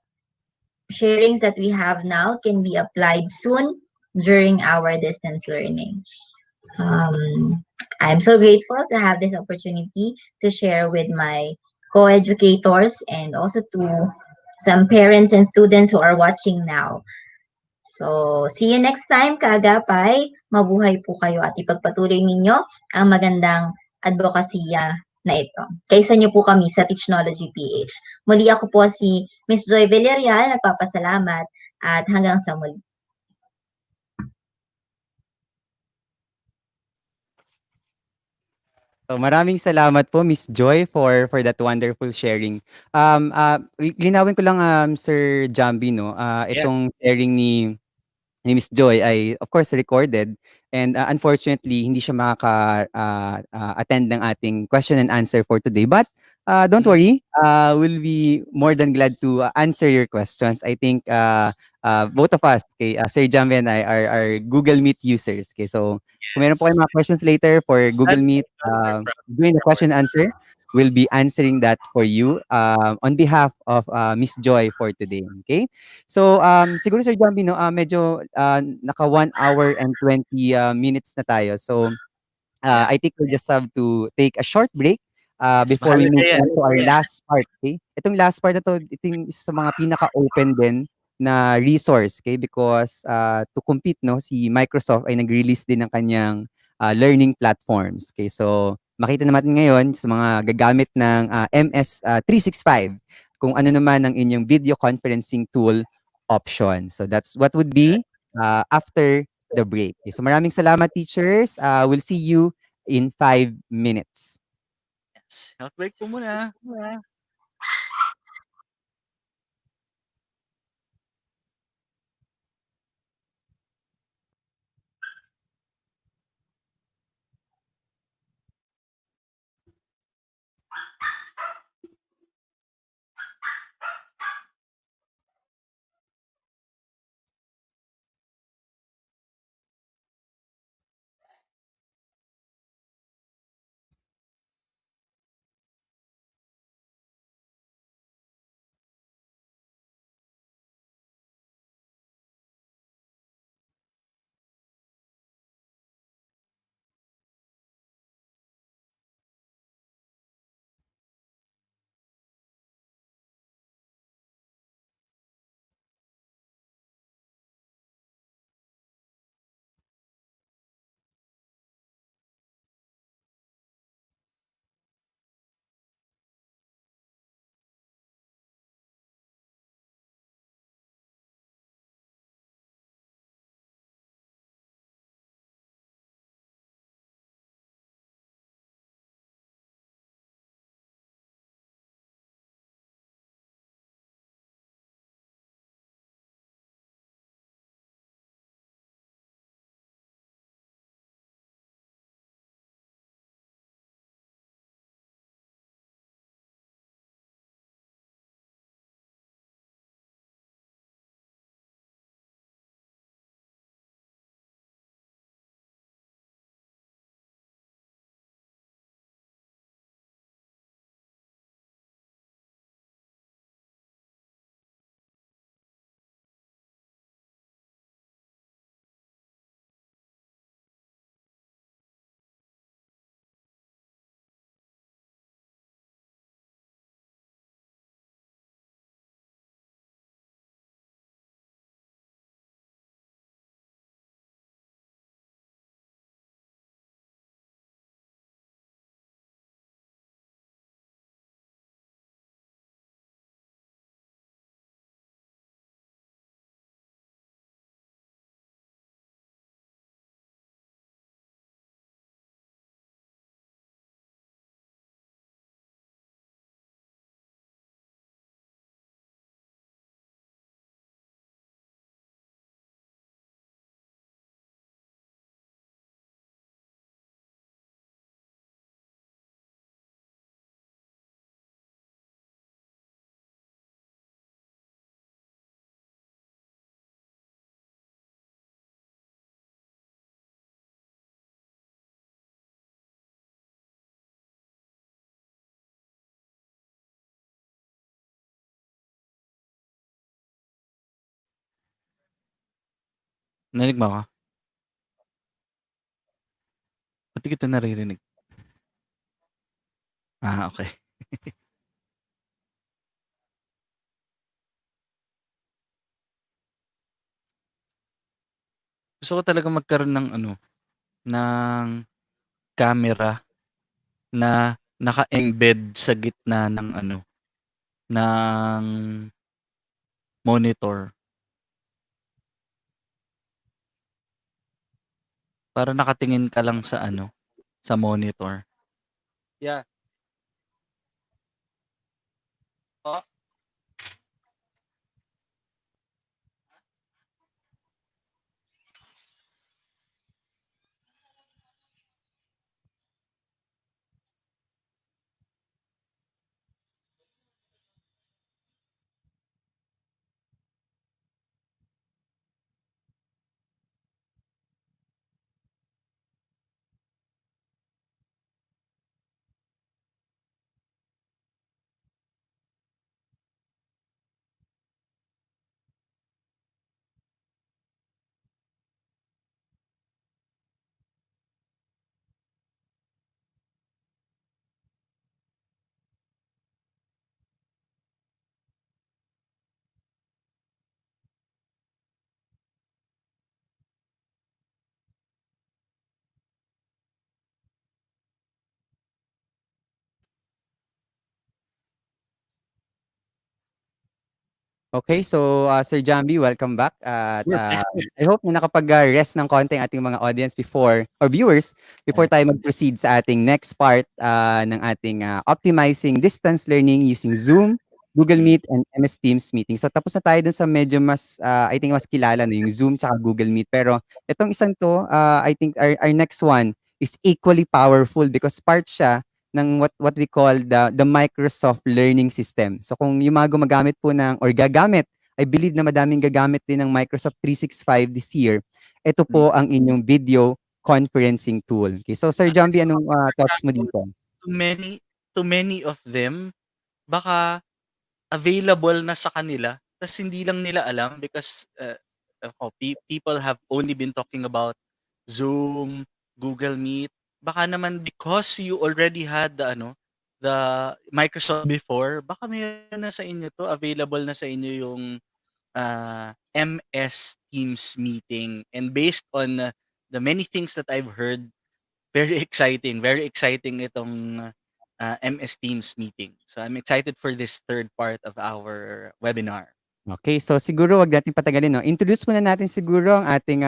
sharings that we have now can be applied soon during our distance learning. I'm so grateful to have this opportunity to share with my co-educators and also to some parents and students who are watching now. So, see you next time, kaagapay. Mabuhay po kayo at ipagpatuloy ninyo ang magandang advokasya na ito. Kaysa niyo po kami sa Technology PH. Muli ako po si Miss Joy Villarreal, nagpapasalamat at hanggang sa muli. So maraming salamat po Miss Joy for that wonderful sharing. Linawin ko lang Sir Jambi no, itong sharing ni Miss Joy ay of course recorded and unfortunately hindi siya attend ng ating question and answer for today. But don't worry, we'll be more than glad to answer your questions. I think both of us, okay, Sir Jamie and I are Google Meet users. Okay, so kung meron po Yes. kayong mga questions later for Google Meet, during the question and answer, we'll be answering that for you on behalf of Miss Joy for today. Okay? So, siguro Sir Jamie, no, medyo naka 1 hour and 20 minutes na tayo. So, Yeah. I think we just have to take a short break Yes, before we mahalaga move yan. on to our last part, okay? Itong last part na 'to, ito yung isa sa mga pinaka-open din na resource, okay? Because, to compete 'no, si Microsoft ay nag-release din ng kanyang, learning platforms, okay? So, makita naman natin ngayon sa mga gagamit ng, MS, 365 kung ano naman ang inyong video conferencing tool option. So, that's what would be, after the break. Okay, so maraming salamat teachers. We'll see you in 5 minutes. Yes. Health break po muna. Narinig mo ako? Ba't di kita naririnig? Okay. Gusto ko talaga magkaroon ng ano, ng camera na naka-embed sa gitna ng ano, ng monitor. Para nakatingin ka lang sa ano, sa monitor. Yeah. Po? Okay, so, Sir Jambi, welcome back at, We're back. I hope na nakapag-rest ng konti ang ating mga audience before or viewers before Yeah. tayo mag-proceed sa ating next part, ng ating, optimizing distance learning using Zoom, Google Mm. Meet, and MS Teams meeting. So tapos na tayo dun sa medyo mas, I think mas kilala 'no, yung Zoom tsaka Google Meet. Pero itong isang 'to, I think our next one is equally powerful because part siya ng what we call the Microsoft Learning System. So kung yung mga gumagamit po ng or gagamit, I believe na madaming gagamit din ng Microsoft 365 this year. Ito Mm. po ang inyong video conferencing tool. Okay, so Sir Jambi, Actually, anong, thoughts mo dito? to many of them, baka available na sa kanila tas hindi lang nila alam because people have only been talking about Zoom, Google Meet. Baka naman because you already had the Microsoft before, baka mayroon na sa inyo to, available na sa inyo yung MS Teams meeting. And based on the many things that I've heard, very exciting itong MS Teams meeting. So I'm excited for this third part of our webinar. Okay, so siguro 'wag nating patagalin 'no. Introduce muna natin siguro ang ating,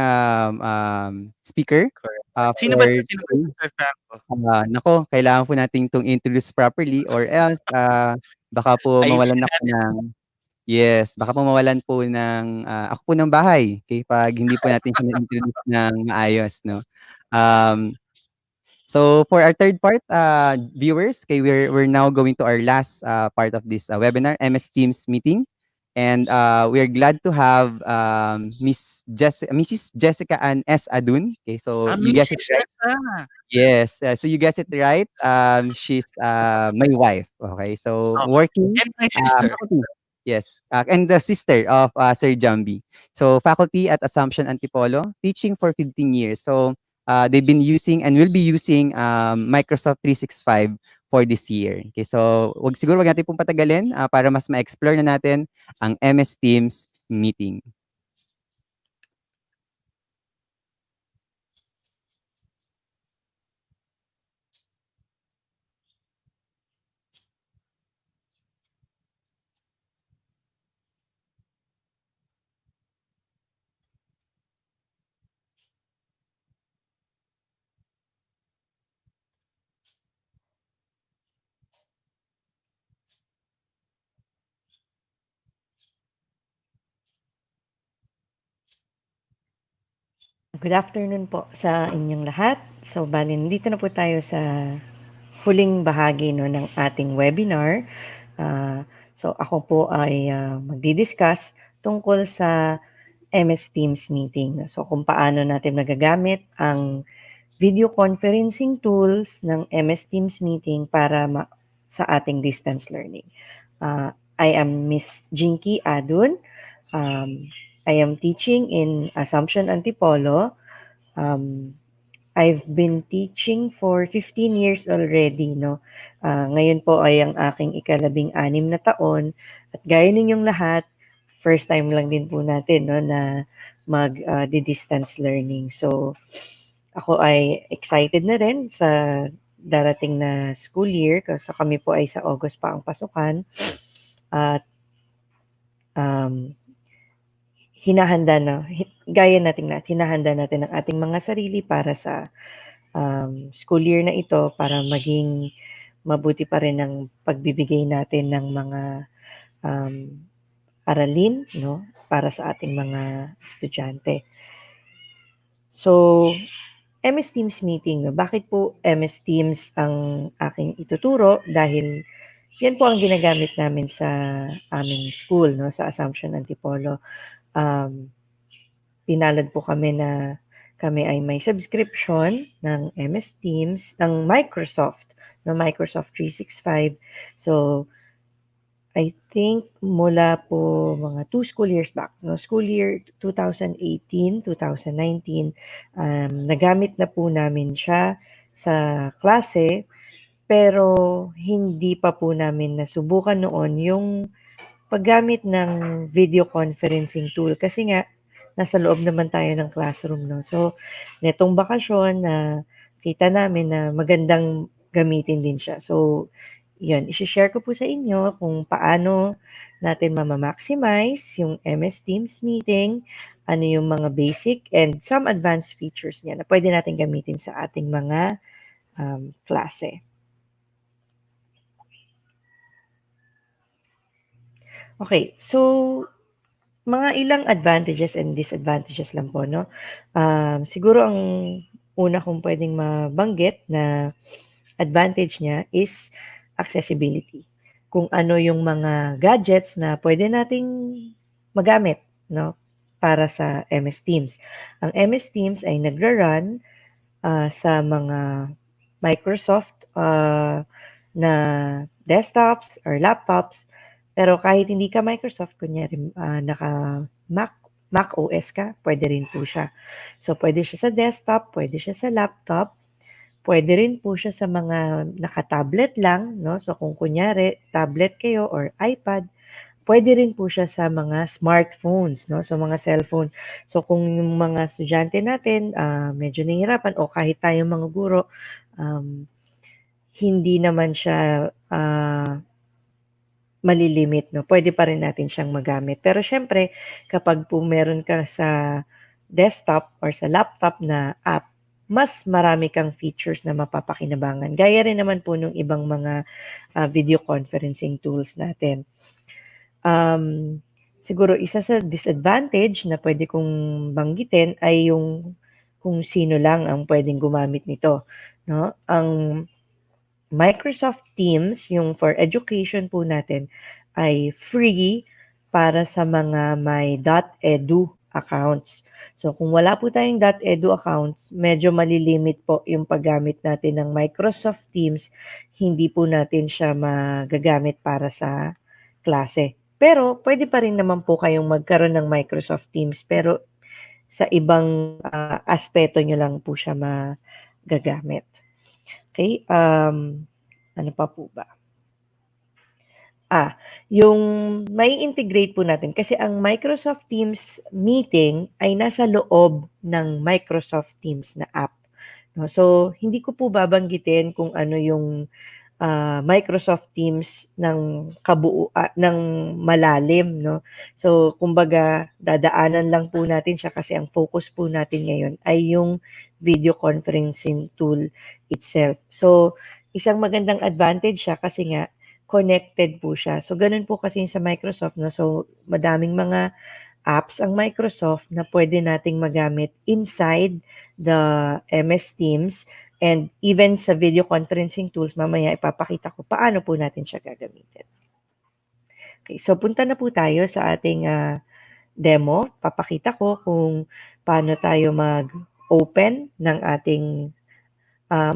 speaker, Correct. for Sino ba ito, today. Sir Franco? Naku, kailangan po nating 'tong introduce properly or else, baka po mawalan Ayusin ako natin. ng yes, baka po mawalan po ng, ako po ng bahay, okay, 'pag hindi po natin siya na-introduce ng maayos 'no. Um, so for our third part, viewers, okay, we're now going to our last, part of this, webinar, MS Teams meeting. And, we're glad to have, Mrs. Jessica Ann S. Adun. Okay, so you guessed it Misis na right. siya. Yes, so you guessed it right. She's, my wife. Okay, so Okay. working, And my sister. faculty. Yes, and the sister of, Sir Jambi. So faculty at Assumption Antipolo, teaching for 15 years. So, they've been using and will be using, Microsoft 365 for this year. Okay, so wag natin pong patagalin, para mas ma-explore na natin ang MS Teams meeting. Good afternoon po sa inyong lahat. So, bali, nandito na po tayo sa huling bahagi no, ng ating webinar. So, ako po ay magdi-discuss tungkol sa MS Teams meeting. So, kung paano natin magagamit ang video conferencing tools ng MS Teams meeting para sa ating distance learning. I am Miss Jinky Adun. I am teaching in Assumption Antipolo. I've been teaching for 15 years already, no? Ngayon po ay ang aking ika-16 na taon at gaya ninyong lahat, first time lang din po natin, no, na mag-distance learning. So, ako ay excited na rin sa darating na school year kasi kami po ay sa August pa ang pasukan at hinahanda na, gaya nating lahat, hinahanda natin ang ating mga sarili para sa school year na ito para maging mabuti pa rin ang pagbibigay natin ng mga aralin, no, para sa ating mga estudyante. So, MS Teams meeting, no? Bakit po MS Teams ang aking ituturo? Dahil yan po ang ginagamit namin sa aming school, no, sa Assumption Antipolo. Pinalad po kami na kami ay may subscription ng MS Teams, ng Microsoft, no, Microsoft 365. So, I think mula po mga 2 school years back, no, school year 2018, 2019, nagamit na po namin siya sa klase, pero hindi pa po namin nasubukan noon yung paggamit ng video conferencing tool kasi nga nasa loob naman tayo ng classroom, no. So, netong bakasyon na kita namin na magandang gamitin din siya. So, yun, isi-share ko po sa inyo kung paano natin maximize yung MS Teams meeting, ano yung mga basic and some advanced features niya na pwede natin gamitin sa ating mga klase. Okay, so mga ilang advantages and disadvantages lang po, no? Siguro ang una kong pwedeng mabanggit na advantage niya is accessibility. Kung ano yung mga gadgets na pwede nating magamit, no? Para sa MS Teams. Ang MS Teams ay nagra-run sa mga Microsoft na desktops or laptops. Pero kahit hindi ka Microsoft, kunyari naka Mac OS ka, pwede rin po siya. So, pwede siya sa desktop, pwede siya sa laptop, pwede rin po siya sa mga naka-tablet lang, no? So, kung kunyari, tablet kayo or iPad, pwede rin po siya sa mga smartphones, no? So, mga cellphone. So, kung yung mga estudyante natin medyo nahihirapan o kahit tayong mga guro, hindi naman siya malilimit, no? Pwede pa rin natin siyang magamit. Pero syempre, kapag po meron ka sa desktop or sa laptop na app, mas marami kang features na mapapakinabangan. Gaya rin naman po ng ibang mga video conferencing tools natin. Siguro isa sa disadvantage na pwede kong banggitin ay yung kung sino lang ang pwedeng gumamit nito, no? Ang Microsoft Teams, yung for education po natin, ay free para sa mga may .edu accounts. So kung wala po tayong .edu accounts, medyo malilimit po yung paggamit natin ng Microsoft Teams. Hindi po natin siya magagamit para sa klase. Pero pwede pa rin naman po kayong magkaroon ng Microsoft Teams pero sa ibang aspeto nyo lang po siya magagamit. Okay, ano pa po ba? Yung may integrate po natin kasi ang Microsoft Teams meeting ay nasa loob ng Microsoft Teams na app. No? So, hindi ko po babanggitin kung ano yung Microsoft Teams ng ng malalim, no? So, kumbaga, dadaanan lang po natin siya kasi ang focus po natin ngayon ay yung video conferencing tool itself. So, isang magandang advantage siya kasi nga connected po siya. So, ganun po kasi sa Microsoft, no? So, madaming mga apps ang Microsoft na pwede nating magamit inside the MS Teams and even sa video conferencing tools, mamaya ipapakita ko paano po natin siya gagamitin. Okay, so punta na po tayo sa ating demo. Papakita ko kung paano tayo mag-open ng ating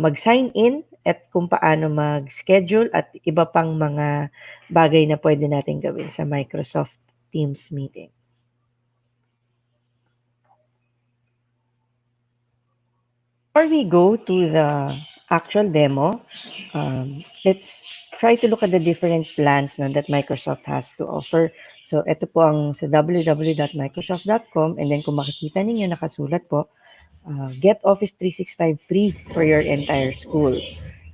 mag-sign in at kung paano mag-schedule at iba pang mga bagay na pwede natin gawin sa Microsoft Teams meeting. Before we go to the actual demo, let's try to look at the different plans that Microsoft has to offer. So, ito po ang sa www.microsoft.com and then kung makikita ninyo nakasulat po, get Office 365 free for your entire school.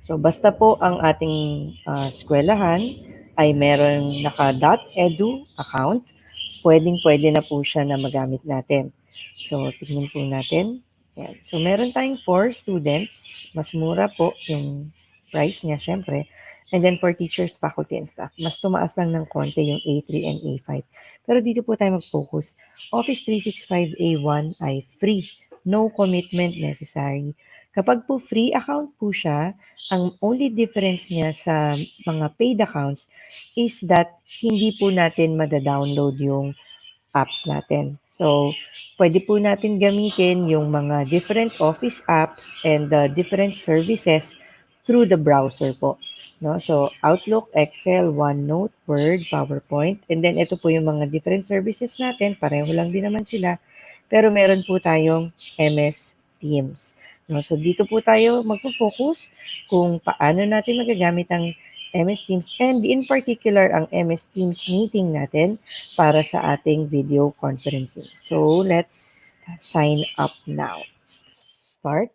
So, basta po ang ating eskwelahan ay meron naka.edu account, pwedeng-pwede na po siya na magamit natin. So, tignan po natin. Yan. So, meron tayong 4 students. Mas mura po yung price niya, syempre. And then for teachers, faculty, and staff, mas tumaas lang ng konti yung A3 and A5. Pero dito po tayo mag-focus. Office 365 A1 ay free. No commitment necessary. Kapag po free account po siya, ang only difference niya sa mga paid accounts is that hindi po natin mada-download yung apps natin. So, pwede po natin gamitin yung mga different Office apps and the different services through the browser po. No? So, Outlook, Excel, OneNote, Word, PowerPoint, and then ito po yung mga different services natin. Pareho lang din naman sila. Pero meron po tayong MS Teams. No? So, dito po tayo magpo-focus kung paano natin magagamit ang MS Teams and in particular ang MS Teams meeting natin para sa ating video conferencing. So, let's sign up now. Start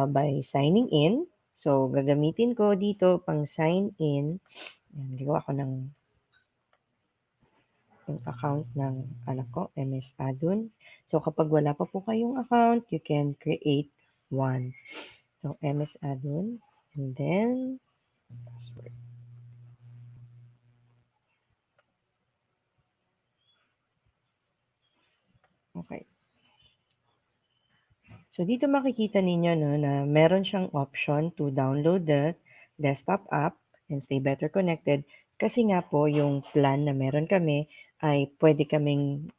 by signing in. So, gagamitin ko dito pang sign in. Yan, gawa ko ng yung account ng anak ko, MS Adun. So, kapag wala pa po kayong account, you can create one. So, MS Adun. And then, password. Okay. So, dito makikita ninyo no, na meron siyang option to download the desktop app and stay better connected. Kasi nga po, yung plan na meron kami ay pwede kaming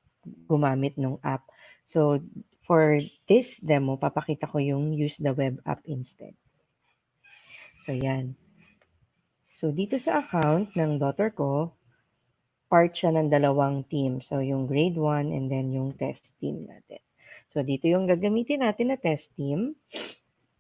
gumamit ng app. So, for this demo, papakita ko yung use the web app instead. So, yan. So, dito sa account ng daughter ko, part siya ng dalawang team. So, yung grade 1 and then yung test team natin. So, dito yung gagamitin natin na test team.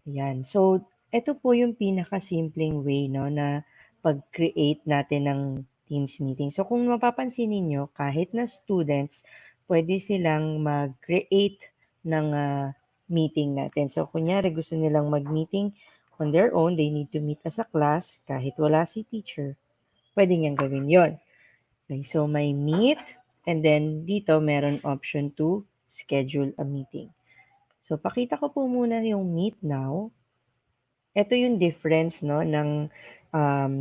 Yan. So, ito po yung pinaka-simpleng way no, na pag-create natin ng Teams meeting. So, kung mapapansin ninyo, kahit na students, pwede silang mag-create ng meeting natin. So, kunyari gusto nilang mag-meeting on their own, they need to meet as a class, kahit wala si teacher, pwede niyang gawin yon. Okay, so may meet, and then dito meron option to schedule a meeting. So, pakita ko po muna yung meet now. Ito yung difference no ng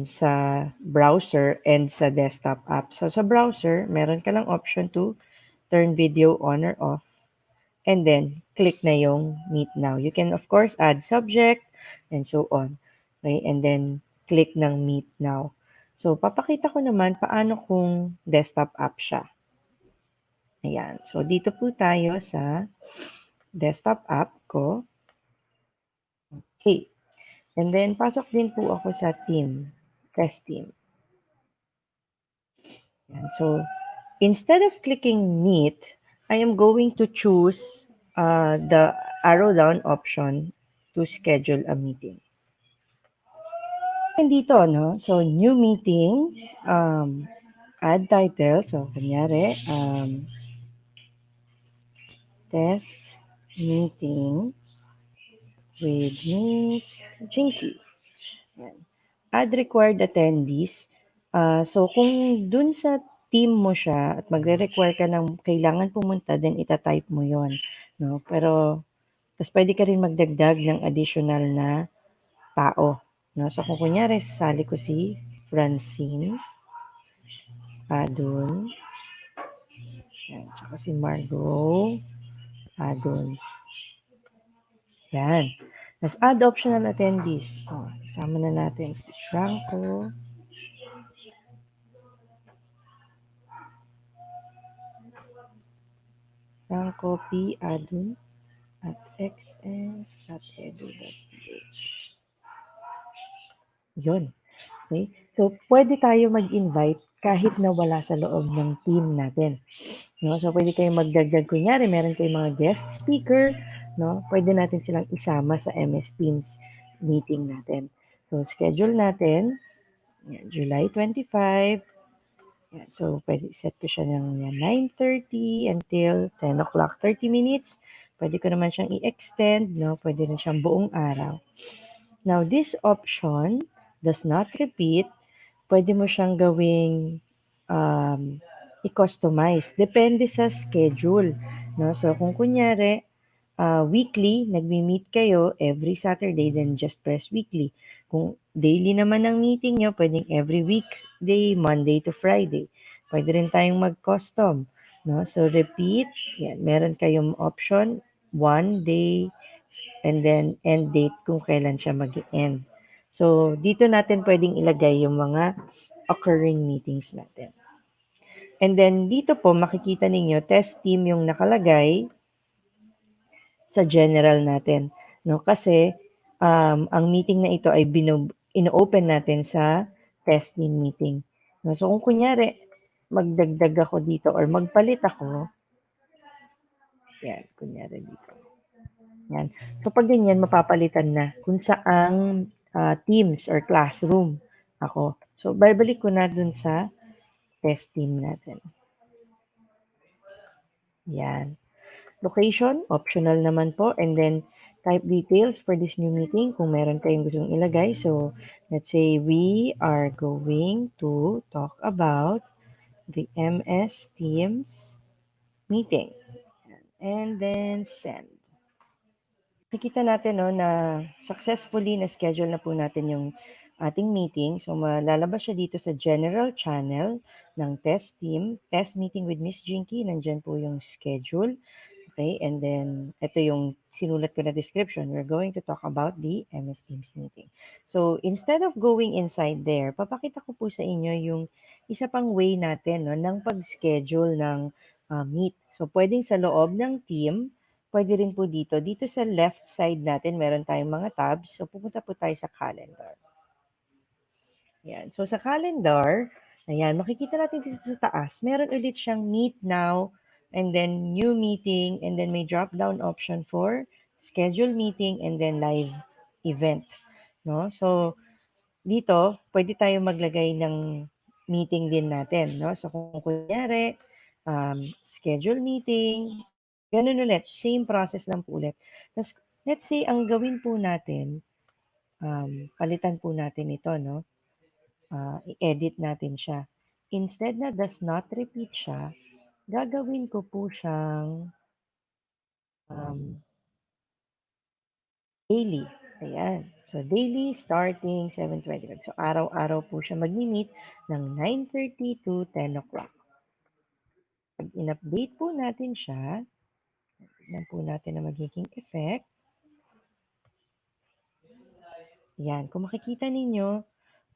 sa browser and sa desktop app. So sa browser, meron ka lang option to turn video on or off and then click na yung meet now. You can of course add subject and so on. Okay? And then click ng meet now. So papakita ko naman paano kung desktop app siya. Ayan. So dito po tayo sa desktop app ko. Okay. And then, pasok din po ako sa team, test team. Yan. So, instead of clicking meet, I am going to choose the arrow down option to schedule a meeting. And dito, no? So, new meeting, add title. So, kunyari, test meeting with Miss Jinky. Yan. Add required attendees. So, kung dun sa team mo siya at magre-require ka ng kailangan pumunta, then itatype mo yon, no? Pero, tapos pwede ka rin magdagdag ng additional na tao. No? So, kung kunyari, sasali ko si Francine, Adun, yan, tsaka si Margot, Adun. Yan. Tapos add optional attendees. Oh, kasama na natin si Franco, P. Adun at xs.edu.ph. Yun. Okay? So, pwede tayo mag-invite kahit na wala sa loob ng team natin. No? So, pwede kayong magdagdag. Kunyari, meron kayong mga guest speaker. No? Pwede natin silang isama sa MS Teams meeting natin. So, schedule natin. Yan, July 25. Yan, so, pwede set ko siya ng 9:30 until 10 o'clock, 30 minutes. Pwede ko naman siyang i-extend. No? Pwede rin siyang buong araw. Now, this option does not repeat. Pwede mo siyang gawing i-customize. Depende sa schedule. No? So, kung kunyari, weekly, nagmi-meet kayo every Saturday, then just press weekly. Kung daily naman ang meeting nyo, pwedeng every weekday, Monday to Friday. Pwede rin tayong mag-custom. No? So, repeat. Yan, meron kayong option, one day, and then end date kung kailan siya mag-end. So, dito natin pwedeng ilagay yung mga occurring meetings natin. And then, dito po, makikita ninyo, test team yung nakalagay sa general natin. No? Kasi, ang meeting na ito ay ino-open natin sa test team meeting. No? So, kung kunyari, magdagdag ako dito or magpalit ako, yan, kunyari dito. Yan. So, pag ganyan, mapapalitan na kung saang teams or classroom ako. So, babalik ko na dun sa test team natin. Yan. Location, optional naman po. And then, type details for this new meeting kung meron kayong gustong ilagay. So, let's say we are going to talk about the MS Teams meeting. And then send. Nakikita natin no, na successfully na schedule na po natin yung ating meeting. So malalabas siya dito sa general channel ng test team, test meeting with Miss Jinky. Nandyan po yung schedule. Okay, and then ito yung sinulat ko na description. We're going to talk about the MS Teams meeting. So instead of going inside there, papakita ko po sa inyo yung isa pang way natin no, ng pag-schedule ng meet. So pwedeng sa loob ng team, pwede rin po dito. Dito sa left side natin, meron tayong mga tabs. So pupunta po tayo sa calendar. Yan. So sa calendar, ayan, makikita natin dito sa taas, meron ulit siyang meet now, and then new meeting, and then may drop down option for schedule meeting, and then live event. No? So dito, pwede tayo maglagay ng meeting din natin. No? So kung kunyari, schedule meeting, ganun ulit, same process lang po ulit. Tapos, let's say, ang gawin po natin, palitan po natin ito, no? I-edit natin siya. Instead na does not repeat siya, gagawin ko po siyang daily. Ayan. So, daily starting 7:25. So, araw-araw po siya mag-meet ng 9:30 to 10 o'clock. Pag in-update po natin siya, tignan po natin na magiging effect. Yan. Kung makikita ninyo,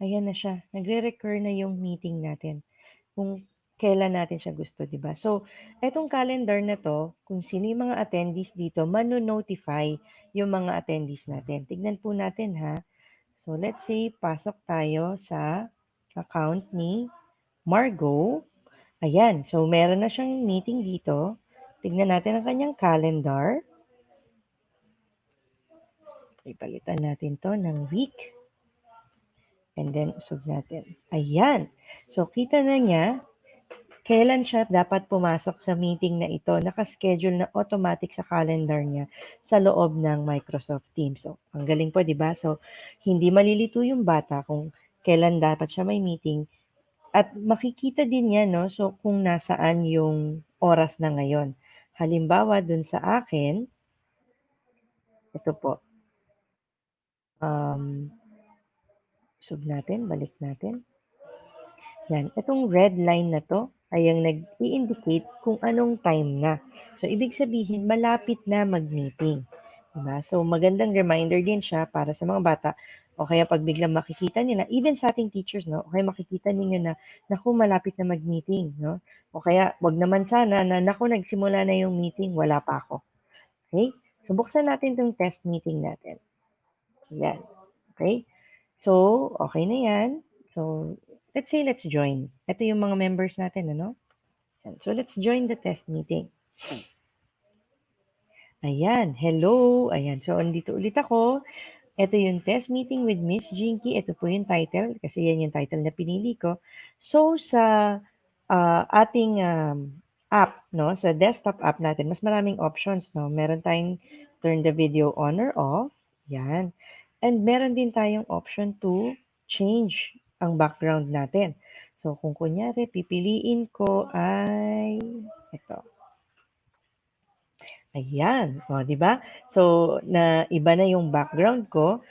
ayan na siya. Nagre-recur na yung meeting natin. Kung kailan natin siya gusto, di ba? So, etong calendar na to, kung sino yung mga attendees dito, mano-notify yung mga attendees natin. Tignan po natin ha. So, let's say, pasok tayo sa account ni Margo. Ayan. So, meron na siyang meeting dito. Tignan natin ang kanyang calendar. Ipalitan natin to ng week. And then, usog natin. Ayan. So, kita na niya kailan siya dapat pumasok sa meeting na ito. Nakaschedule na automatic sa calendar niya sa loob ng Microsoft Teams. So, ang galing po, di ba? So, hindi malilito yung bata kung kailan dapat siya may meeting. At makikita din niya, no? So, kung nasaan yung oras na ngayon. Halimbawa, dun sa akin, ito po. Usog natin, balik natin. Yan. Itong red line na to ay ang nag-i-indicate kung anong time na. So, ibig sabihin, malapit na mag-meeting. Diba? So, magandang reminder din siya para sa mga bata. O kaya pag biglang makikita nila, even sa ating teachers, no? O kaya makikita ninyo na, naku, malapit na mag-meeting, no? O kaya, wag naman sana na, naku, nagsimula na yung meeting, wala pa ako. Okay? So, buksan natin itong test meeting natin. Yan. Okay? So, okay na yan. So, let's say, let's join. Ito yung mga members natin, ano? So, let's join the test meeting. Ayan, hello. Ayan, so, andito ulit ako. Ito yung test meeting with Miss Jinky. Ito po yung title, kasi yan yung title na pinili ko. So, sa ating app, no? Sa desktop app natin, mas maraming options, no? Meron tayong turn the video on or off. Yan. And meron din tayong option to change ang background natin. So, kung kunyari, pipiliin ko ay ito. Ayan. O, di ba? So, na iba na yung background ko.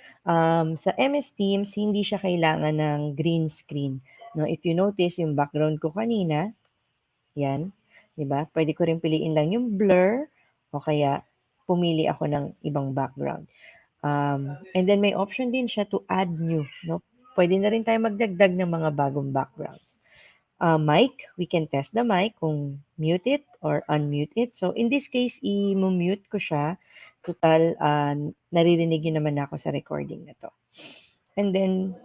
Sa MS Teams, hindi siya kailangan ng green screen. No, if you notice, yung background ko kanina, yan, di ba? Pwede ko rin piliin lang yung blur o kaya pumili ako ng ibang background. And then may option din siya to add new. No? Pwede na rin tayo magdagdag ng mga bagong backgrounds. Mic, we can test the mic kung mute it or unmute it. So in this case, i-mute ko siya. Total, naririnig yun naman ako sa recording na to. And then,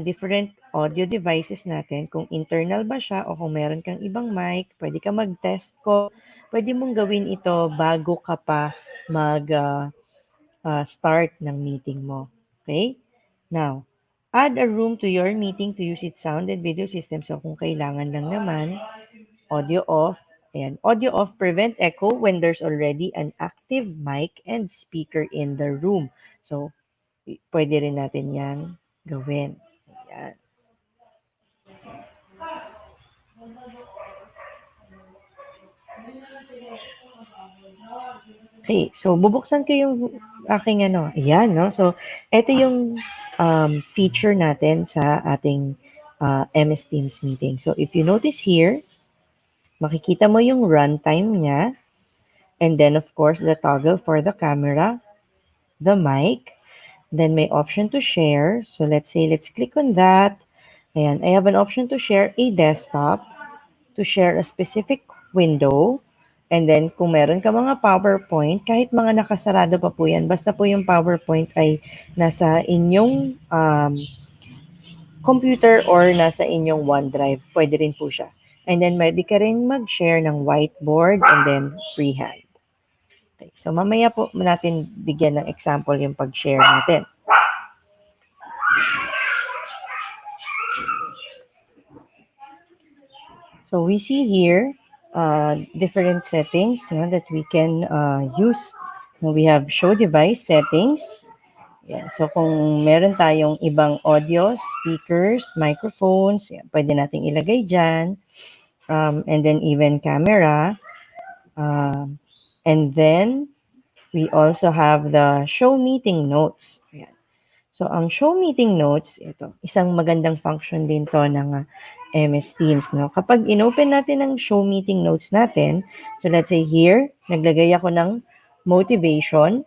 different audio devices natin, kung internal ba siya o kung meron kang ibang mic, pwede ka mag-test ko. Pwede mong gawin ito bago ka pa mag-start ng meeting mo. Okay? Now, add a room to your meeting to use its sound and video system. So, kung kailangan lang naman, audio off, Ayan. Audio off, prevent echo when there's already an active mic and speaker in the room. So, pwede rin natin yan gawin. Ayan. Okay, so bubuksan ko yung aking ano. Ayan, no? So, ito yung feature natin sa ating MS Teams meeting. So, if you notice here, makikita mo yung runtime niya. And then, of course, the toggle for the camera, the mic. Then, may option to share. So, let's say, let's click on that. Ayan, I have an option to share a desktop, to share a specific window. And then, kung meron ka mga PowerPoint, kahit mga nakasarado pa po yan, basta po yung PowerPoint ay nasa inyong computer or nasa inyong OneDrive, pwede rin po siya. And then, pwede ka rin mag-share ng whiteboard and then freehand. Okay, so mamaya po natin bigyan ng example yung pag-share natin. So we see here different settings that we can use. We have show device settings. Yan. So kung meron tayong ibang audio, speakers, microphones, yan, pwede nating ilagay dyan. And then even camera. And then we also have the show meeting notes. Yan. So, ang show meeting notes, ito, isang magandang function din to ng MS Teams. No? Kapag inopen natin ang show meeting notes natin, so let's say here, naglagay ako ng motivation.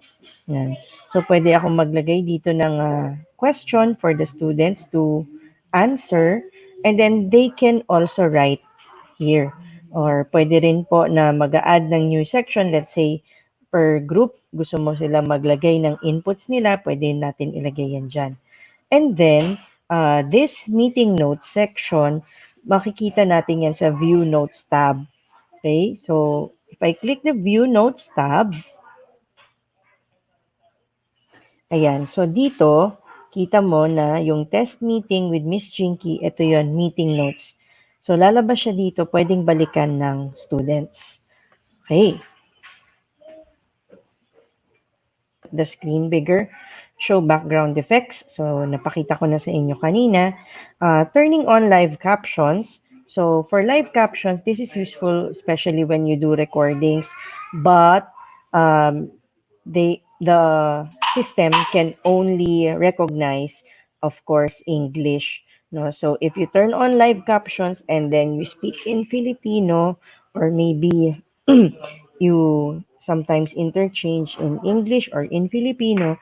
Yan. So, pwede ako maglagay dito ng question for the students to answer, and then they can also write here. Or pwede rin po na mag-add ng new section, let's say, per group, gusto mo sila maglagay ng inputs nila, pwede natin ilagay yan dyan. And then, this meeting notes section, makikita natin yan sa View Notes tab. Okay, so if I click the View Notes tab, ayan, so dito, kita mo na yung test meeting with Miss Jinky, ito yon meeting notes. So lalabas siya dito, pwedeng balikan ng students. Okay. The screen bigger, show background effects. So, napakita ko na sa inyo kanina. Turning on live captions. So, for live captions, this is useful especially when you do recordings. But, the system can only recognize, of course, English. No? So, if you turn on live captions and then you speak in Filipino, or maybe you sometimes interchange in English or in Filipino,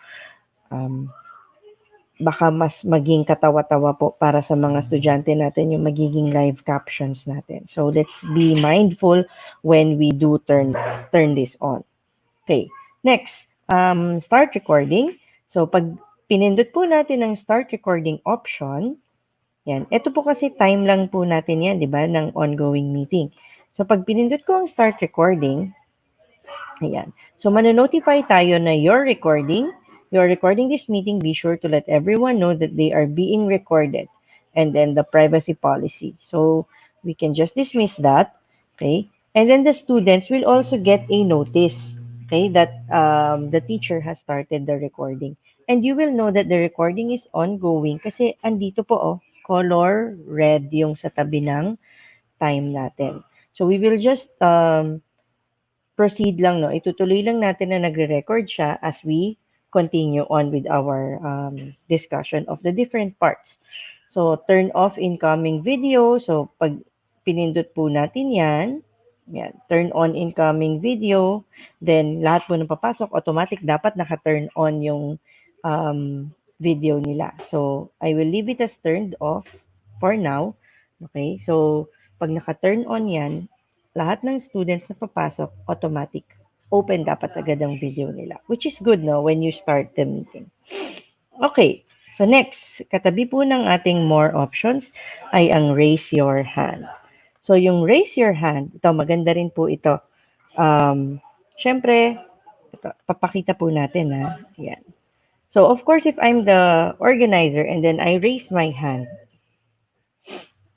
baka mas maging katawa-tawa po para sa mga estudyante natin yung magiging live captions natin. So let's be mindful when we do turn this on. Okay, next, start recording. So pag pinindot po natin ang start recording option, yan. Ito po kasi time lang po natin yan, di ba, ng ongoing meeting. So pag pinindot ko ang start recording, ayan. So, manonotify tayo na you're recording this meeting. Be sure to let everyone know that they are being recorded. And then the privacy policy. So, we can just dismiss that. Okay. And then the students will also get a notice. Okay. That the teacher has started the recording. And you will know that the recording is ongoing kasi andito po color red yung sa tabi ng time natin. So, we will just proceed lang, no? Itutuloy lang natin na nagre-record siya as we continue on with our discussion of the different parts. So, turn off incoming video. So, pag pinindot po natin yan, turn on incoming video, then lahat po ng papasok, automatic dapat naka-turn on yung video nila. So, I will leave it as turned off for now. Okay? So, pag naka-turn on yan, lahat ng students na papasok, automatic, open dapat agad ang video nila. Which is good, no, when you start the meeting. Okay, so next, katabi po ng ating more options ay ang raise your hand. So yung raise your hand, ito, maganda rin po ito. Syempre, ito, papakita po natin ha. Yan. So of course, if I'm the organizer and then I raise my hand,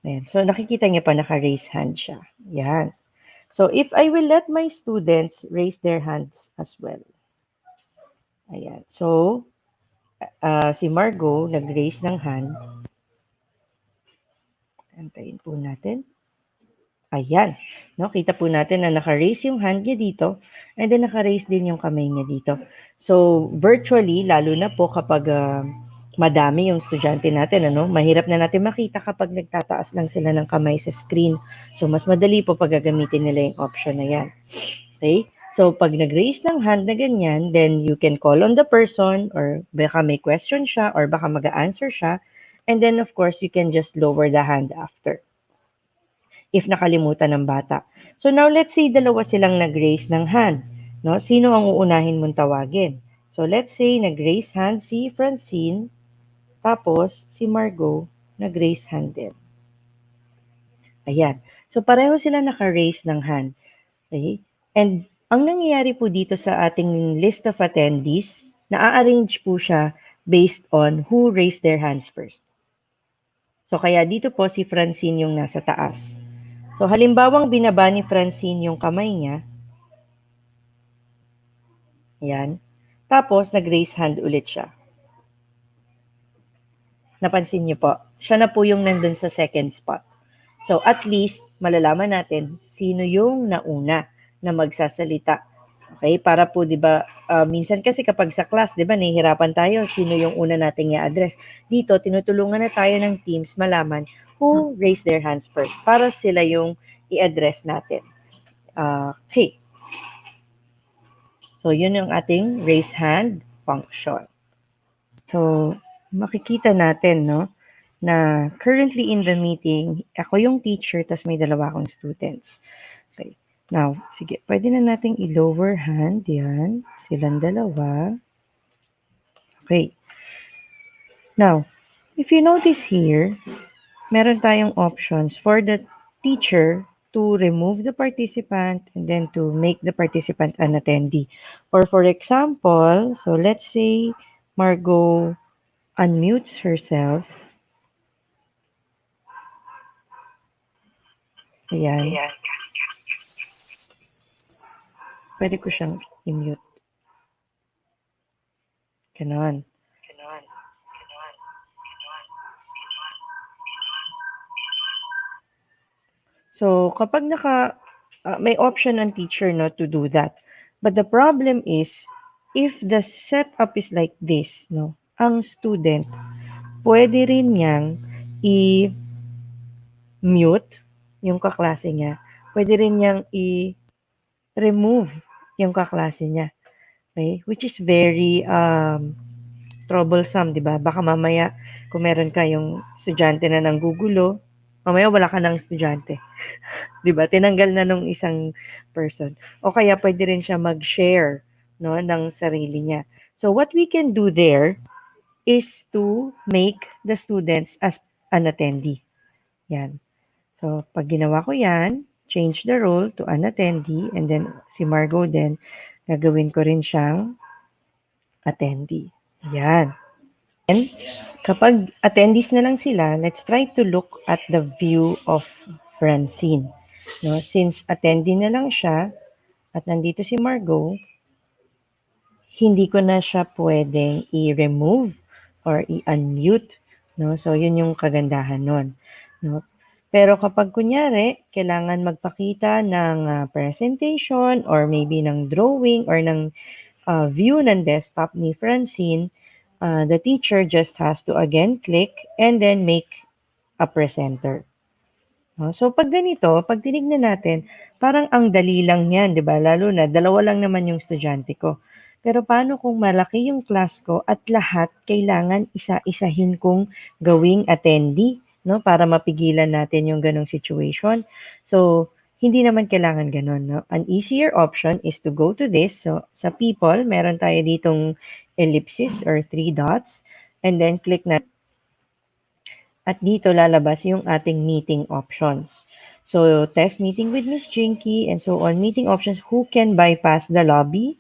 ayan. So nakikita niyo pa naka-raise hand siya. Yan. So if I will let my students raise their hands as well. Ayan. So, si Margo nag-raise ng hand. Antayin po natin. Ayan. No, kita po natin na naka-raise yung hand niya dito and then naka-raise din yung kamay niya dito. So, virtually, lalo na po kapag madami yung estudyante natin, mahirap na natin makita kapag nagtataas lang sila ng kamay sa screen. So, mas madali po pag gagamitin nila yung option na yan. Okay? So, pag nag-raise ng hand na ganyan, then you can call on the person or baka may question siya or baka mag-answer siya. And then, of course, you can just lower the hand after if nakalimutan ng bata. So now let's say dalawa silang nag-raise ng hand. No? Sino ang uunahin mong tawagin? So let's say nag-raise hand si Francine, tapos si Margo nag-raise hand din. Ayan. So pareho sila naka-raise ng hand. Okay? And ang nangyayari po dito sa ating list of attendees, na-arrange po siya based on who raised their hands first. So kaya dito po si Francine yung nasa taas. So, halimbawang binaba ni Francine yung kamay niya. Yan. Tapos, nag-raise hand ulit siya. Napansin niyo po, siya na po yung nandun sa second spot. So, at least, malalaman natin sino yung nauna na magsasalita. Okay? Para po, di ba, minsan kasi kapag sa class, di ba, nahihirapan tayo sino yung una nating i-address. Dito, tinutulungan na tayo ng teams malaman who raised their hands first para sila yung i-address natin. Okay. So, yun yung ating raise hand function. So, makikita natin, na currently in the meeting, ako yung teacher, tas may dalawa akong students. Okay. Now, sige, pwede na nating i-lower hand. Yan. Silang dalawa. Okay. Now, if you notice here, meron tayong options for the teacher to remove the participant and then to make the participant an attendee. Or for example, so let's say Margo unmutes herself. Ayan. Pwede ko siyang i-mute. Ganon. So, kapag may option ang teacher to do that. But the problem is, if the setup is like this, ang student, pwede rin niyang i-mute yung kaklase niya. Pwede rin niyang i-remove yung kaklase niya. Okay? Which is very troublesome, di ba? Baka mamaya, kung meron kayong estudyante na nanggugulo, mamaya wala ka ng estudyante. Di ba? Tinanggal na nung isang person. O kaya pwede rin siya mag-share ng sarili niya. So what we can do there is to make the students as an attendee. Yan. So pag ginawa ko yan, change the role to an attendee and then si Margo din, gagawin ko rin siyang attendee. Yan. And kapag attendees na lang sila, let's try to look at the view of Francine. Since attendee na lang siya at nandito si Margo, hindi ko na siya pwedeng i-remove or i-unmute. So, yun yung kagandahan nun. Pero kapag kunyari, kailangan magpakita ng presentation or maybe ng drawing or ng view ng desktop ni Francine, the teacher just has to again click and then make a presenter. So pag ganito, pag tinignan natin, parang ang dali lang yan, di ba? Lalo na, dalawa lang naman yung estudyante ko. Pero paano kung malaki yung class ko at lahat kailangan isa-isahin kong gawing attendee, para mapigilan natin yung ganong situation. So, hindi naman kailangan ganon. An easier option is to go to this. So, sa people, meron tayo ditong ellipsis or 3 dots. And then, click na. At dito lalabas yung ating meeting options. So, test meeting with Miss Jinky and so on. Meeting options, who can bypass the lobby?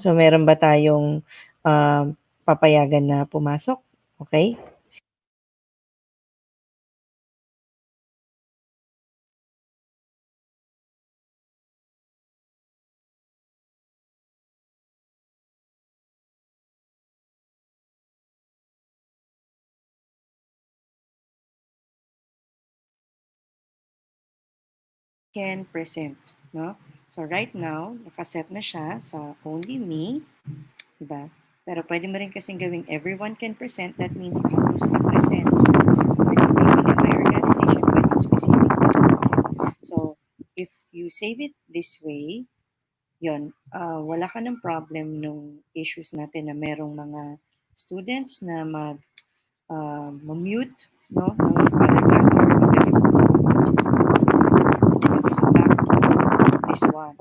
So, meron ba tayong papayagan na pumasok? Okay? can present, no? So right now, nakaset na siya sa only me, diba? Pero pwede mo rin kasing gawing everyone can present. That means lahat po sila present. Pwede pipili by organization, pwede specific. So, if you save it this way, yon, wala ka ng problem nung issues natin na merong mga students na mute, no, ng other classmates. Let's go back to this one.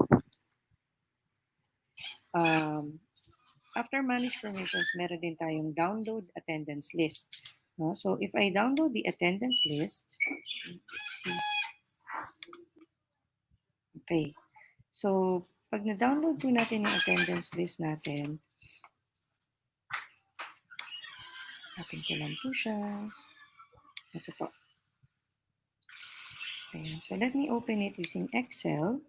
After manage permissions, meron din tayong download attendance list. No? So, if I download the attendance list, let's see. Okay. So, pag na-download po natin yung attendance list natin, natin ko lang po siya. Ito po. Ayan. So, let me open it using Excel.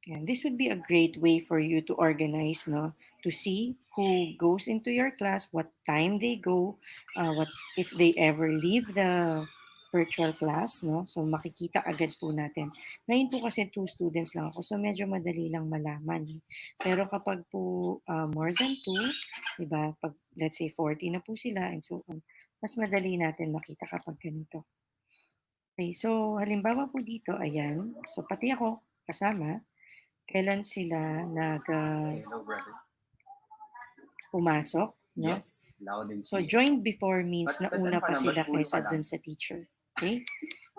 And this would be a great way for you to organize, no? To see who goes into your class, what time they go, what if they ever leave the virtual class, no? So makikita agad po natin. Ngayon po kasi 2 students lang ako, so medyo madali lang malaman. Pero kapag po more than 2, di ba? Pag let's say 40 na po sila and so on, mas madali natin makita kapag ganito. Okay, so halimbawa po dito, ayan. So pati ako kasama, kailan sila Hello, brother. pumasok, no? Yes, loud and So, clear. joined before means But nauna pa ano, sila ba't ulo kaysa ka lang? dun sa teacher. Okay?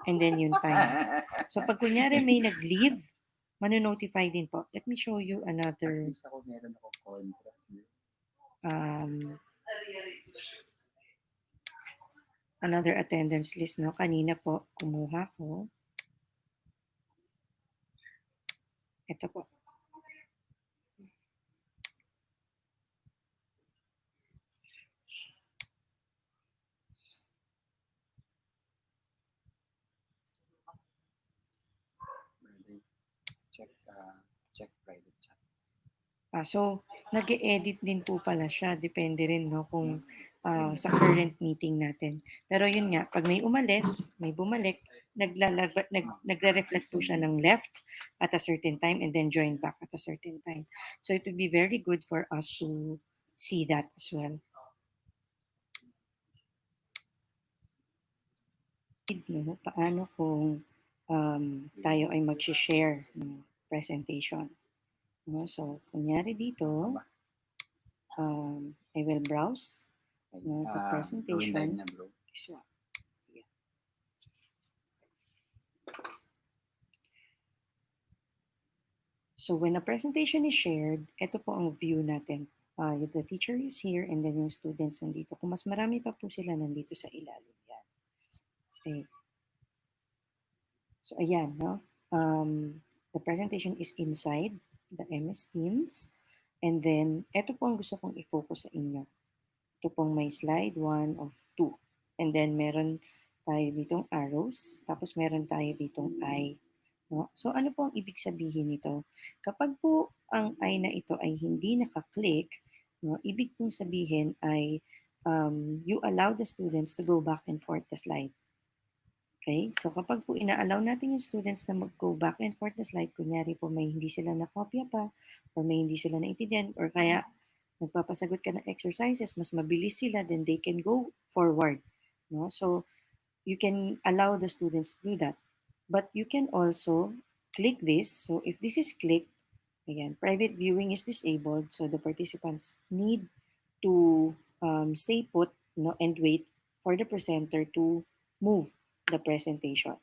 And then yung time. So, pag kunyari may nag-leave, mano-notify din po. Let me show you At another least ako meron ako contrast. another attendance list, no? Kanina po, kumuha ko. Ito po. Brother, check private chat. So, nag-e-edit din po pala siya. Depende rin, no, kung sa current meeting natin. Pero yun nga, pag may umalis, may bumalik, nagre-reflect po siya ng left at a certain time and then join back at a certain time. So, it would be very good for us to see that as well. No, paano kung tayo ay mag-share ng presentation? No? So, kunyari dito, I will browse the presentation. This one. Yeah. So, when a presentation is shared, ito po ang view natin. The teacher is here and then yung students nandito. Kung mas marami pa po sila nandito sa ilalim. Yan. Okay. So, ayan, no? The presentation is inside the MS Teams. And then, ito po ang gusto kong i-focus sa inyo. Ito pong may slide 1 of 2. And then, meron tayo ditong arrows. Tapos, meron tayo ditong eye. No? So, ano po ang ibig sabihin nito? Kapag po ang eye na ito ay hindi nakaklik, no, ibig pong sabihin ay you allow the students to go back and forth the slide. Okay? So kapag po ina-allow natin yung students na mag-go back and forth the slide, kunyari po may hindi sila nakopya pa, or may hindi sila naintindihan, or kaya nagpapasagot ka ng exercises, mas mabilis sila, then they can go forward. No? So you can allow the students to do that. But you can also click this. So if this is clicked, ayan, private viewing is disabled, so the participants need to stay put, no, and wait for the presenter to move the presentation.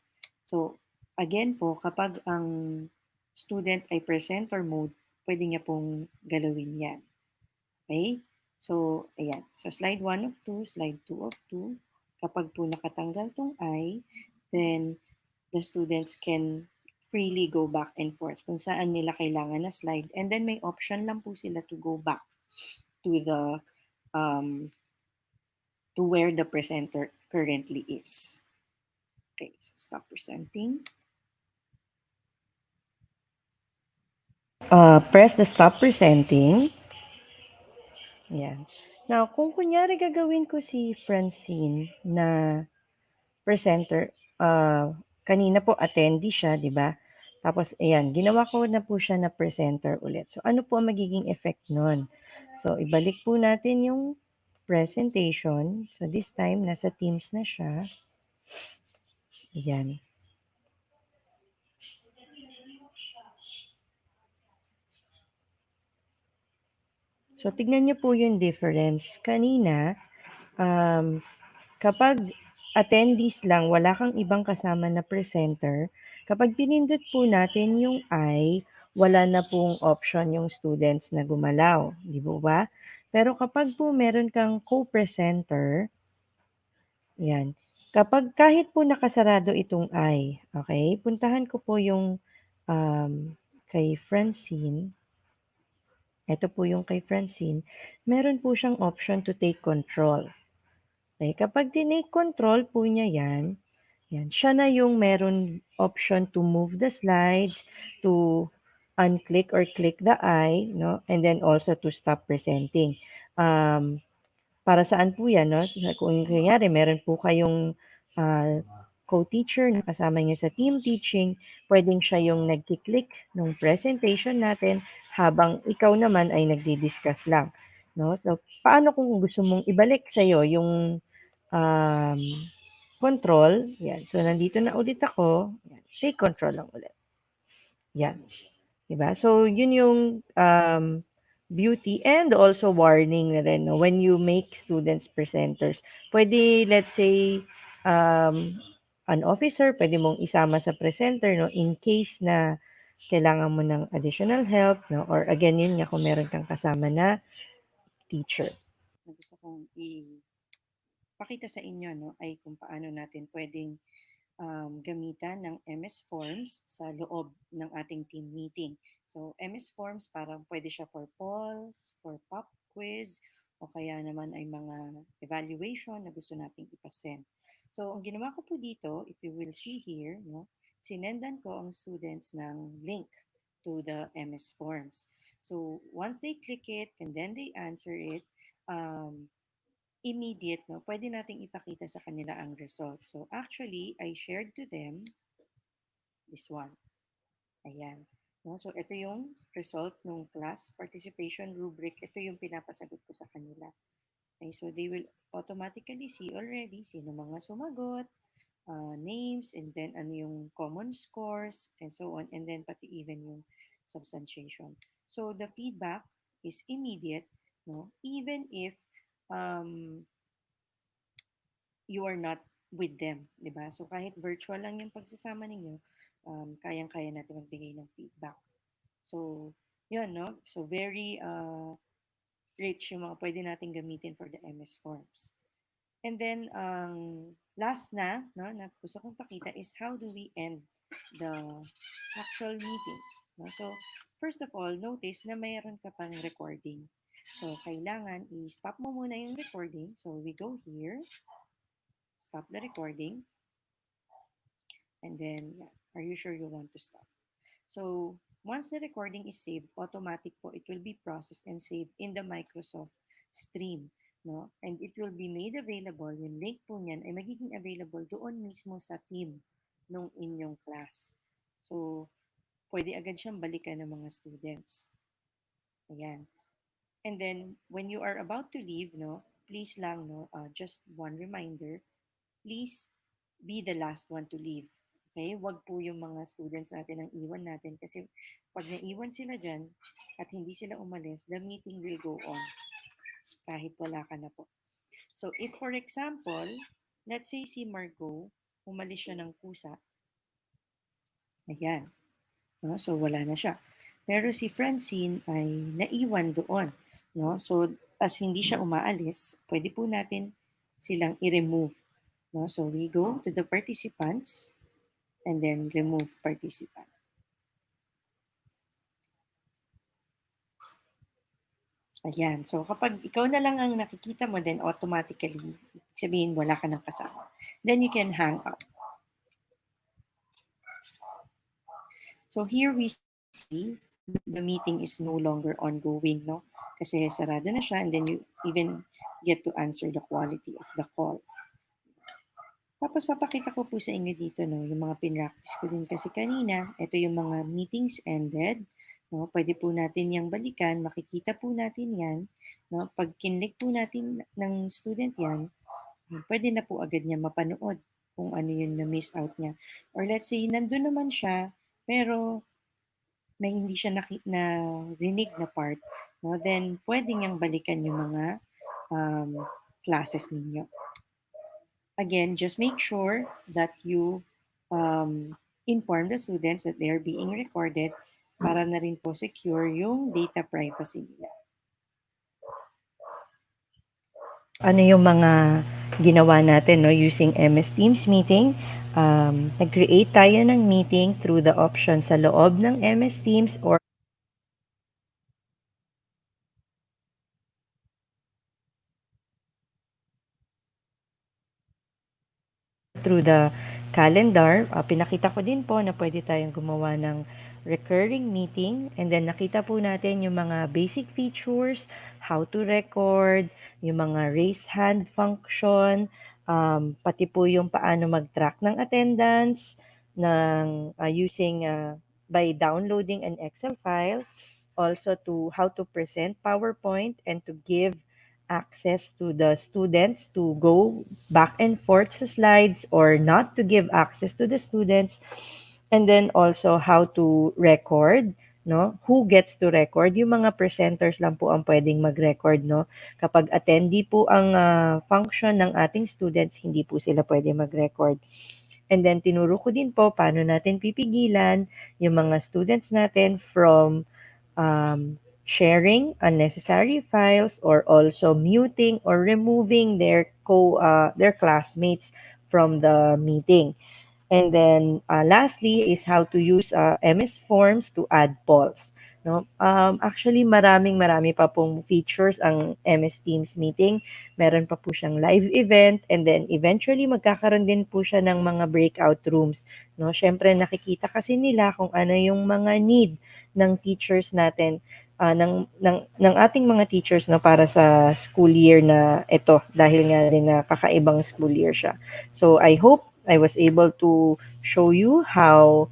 So, again po, kapag ang student ay presenter mode, pwede niya pong galawin yan. Okay? So, ayan. So, slide 1 of 2, slide 2 of 2. Kapag po nakatanggal tong I, then the students can freely go back and forth kung saan nila kailangan na slide. And then may option lang po sila to go back to the to where the presenter currently is. Okay, so stop presenting. Press the stop presenting. Yan. Now, kung kunyari gagawin ko si Francine na presenter, kanina po attendee siya, 'di ba? Tapos ayan, ginawa ko na po siya na presenter ulit. So, ano po ang magiging effect nun? So, ibalik po natin yung presentation. So, this time, nasa Teams na siya. Ayan. So, tignan niyo po yung difference. Kanina, kapag attendees lang, wala kang ibang kasama na presenter, kapag pinindot po natin yung I, wala na pong option yung students na gumalaw. Di ba ba? Pero kapag po meron kang co-presenter, yan. Kapag kahit po nakasarado itong I, okay, puntahan ko po yung kay Francine. Ito po yung kay Francine. Meron po siyang option to take control. Okay, kapag tinake control po niya yan, siya na yung meron option to move the slides, to unclick or click the eye, no? And then also to stop presenting. Para saan po yan, no? Kung kunyari, meron po kayong co-teacher na kasama niyo sa team teaching, pwedeng siya yung nagki-click ng presentation natin habang ikaw naman ay nagdi-discuss lang. No? So, paano kung gusto mong ibalik sa'yo yung um, control? Yan. So, nandito na ulit ako. Yan. Take control lang ulit. Yan. Diba? So, yun yung beauty and also warning na rin. No? When you make students presenters, pwede, let's say, an officer, pwede mong isama sa presenter, no? In case na kailangan mo ng additional help, no? Or again, yun nga kung meron kang kasama na teacher. Na gusto kong ipakita sa inyo, no, ay kung paano natin pwedeng gamitan ng MS Forms sa loob ng ating team meeting. So, MS Forms parang pwede siya for polls, for pop quiz, o kaya naman ay mga evaluation na gusto nating ipasend. So, ang ginawa ko po dito, if you will see here, no, sinendan ko ang students ng link to the MS Forms. So, once they click it and then they answer it, immediate, no, pwede nating ipakita sa kanila ang result. So, actually, I shared to them this one. Ayan. No? So, ito yung result ng class participation rubric. Ito yung pinapasagot ko sa kanila. Okay, so they will automatically see already sino mga sumagot, names, and then ano yung common scores, and so on, and then pati even yung substantiation. So, the feedback is immediate, no? Even if um, you are not with them, di ba? So kahit virtual lang yung pagsasama ninyo, kayang-kaya natin magbigay ng feedback. So, yun, no? So very rich yung mga pwede natin gamitin for the MS Forms. And then, last no, na gusto kong pakita is how do we end the actual meeting. No? So, first of all, notice na mayroon ka pang recording. So, kailangan i-stop mo muna yung recording. So, we go here, stop the recording, and then, yeah, are you sure you want to stop? So, once the recording is saved, automatic po, it will be processed and saved in the Microsoft Stream. No? And it will be made available, yung link po niyan ay magiging available doon mismo sa team nung inyong class. So, pwede agad siyang balikan ng mga students. Ayan. And then, when you are about to leave, no, please lang, no, just one reminder, please be the last one to leave. Okay? Wag po yung mga students natin ang iwan natin kasi pag naiwan sila dyan at hindi sila umalis, the meeting will go on kahit wala ka na po. So, if for example, let's say si Margot, umalis siya ng kusa, ayan. No? So, wala na siya. Pero si Francine ay naiwan doon. No? So, as hindi siya umaalis, pwede po natin silang i-remove. No? So, we go to the participants and then remove participant. Ayan. So, kapag ikaw na lang ang nakikita mo, then automatically, sabihin wala ka ng kasama. Then you can hang up. So, here we see the meeting is no longer ongoing, no? Kasi sarado na siya, and then you even get to answer the quality of the call. Tapos papakita ko po sa inyo dito, no, yung mga pinractice ko din kasi kanina. Ito yung mga meetings ended. No, pwede po natin yung balikan. Makikita po natin yan. No, pag kinlik po natin ng student yan, pwede na po agad niya mapanood kung ano yung na-miss out niya. Or let's say, nandun naman siya, pero may hindi siya narinig na part. No, then pwede niyang balikan yung mga classes ninyo. Again, just make sure that you inform the students that they are being recorded para na rin po secure yung data privacy nila. Ano yung mga ginawa natin, no, using MS Teams meeting? Nag-create tayo ng meeting through the option sa loob ng MS Teams or through the calendar. Pinakita ko din po na pwede tayong gumawa ng recurring meeting, and then nakita po natin yung mga basic features, how to record, yung mga raise hand function, pati po yung paano mag-track ng attendance ng using by downloading an Excel file, also to how to present PowerPoint and to give access to the students to go back and forth sa slides or not to give access to the students, and then also how to record, no, who gets to record. Yung mga presenters lang po ang pwedeng mag-record, no, kapag attendee po ang function ng ating students, hindi po sila pwede mag-record. And then tinuro ko din po paano natin pipigilan yung mga students natin from sharing unnecessary files or also muting or removing their classmates from the meeting. And then lastly is how to use MS Forms to add polls. No? Actually, marami pa pong features ang MS Teams meeting. Meron pa po siyang live event, and then eventually magkakaroon din po siya ng mga breakout rooms. No? Syempre, nakikita kasi nila kung ano yung mga need ng teachers natin, ng ating mga teachers, no, para sa school year na ito, dahil nga din na kakaibang school year siya. So I hope I was able to show you how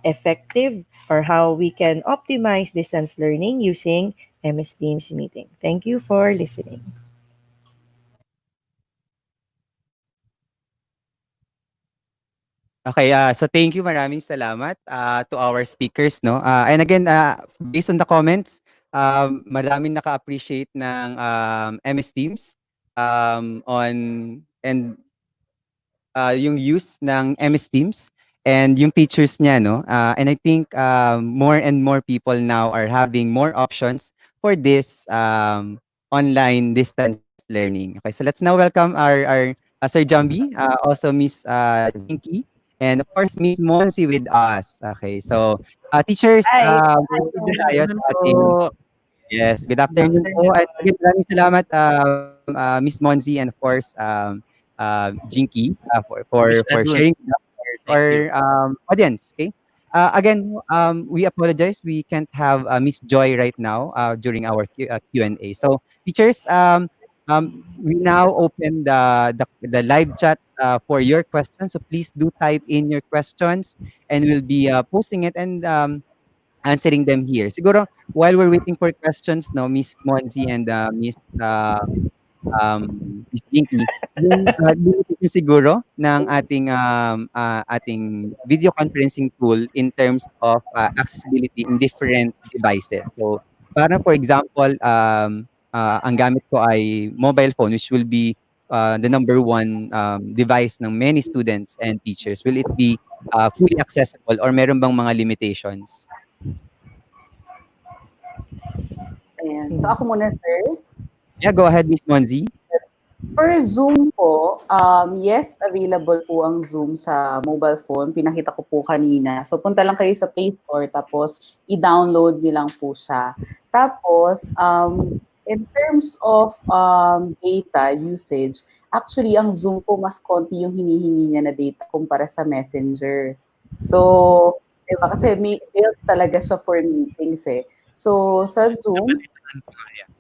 effective or how we can optimize distance learning using MS Teams meeting. Thank you for listening. Okay, so thank you, maraming salamat to our speakers, no? And again, based on the comments, maraming naka-appreciate ng MS Teams on and yung use ng MS Teams and yung features niya, no? And I think more and more people now are having more options for this online distance learning. Okay, so let's now welcome our Sir Jambi, also Miss Jinky, and of course Miss Monsi with us. Okay, so teachers, Hi. proceed na tayo sa ating po. yes, good afternoon po. At again, maraming salamat Miss Monsi and of course Jinky for Reschedule. sharing Thank you. our audience. Okay. Again, we apologize. We can't have Miss Joy right now during our Q&A. So, teachers, we now open the live chat for your questions. So, please do type in your questions, and we'll be posting it and answering them here. Siguro, while we're waiting for questions, no, Miss Monzi and Miss Jinky, yung limitation siguro ng ating video conferencing tool in terms of accessibility in different devices. So, parang for example, ang gamit ko ay mobile phone, which will be the number one device ng many students and teachers. Will it be fully accessible or meron bang mga limitations? Ayan. So ako muna, sir. Yeah, go ahead, Miss Monzi. For Zoom po, yes, available po ang Zoom sa mobile phone. Pinakita ko po kanina. So, punta lang kayo sa Play Store, tapos i-download nyo lang po siya. Tapos, in terms of data usage, actually, ang Zoom po mas konti yung hinihingi niya na data kumpara sa Messenger. So, 'di ba? Kasi built talaga siya for meetings eh. So sa Zoom, Nabalitaan ko nga yan.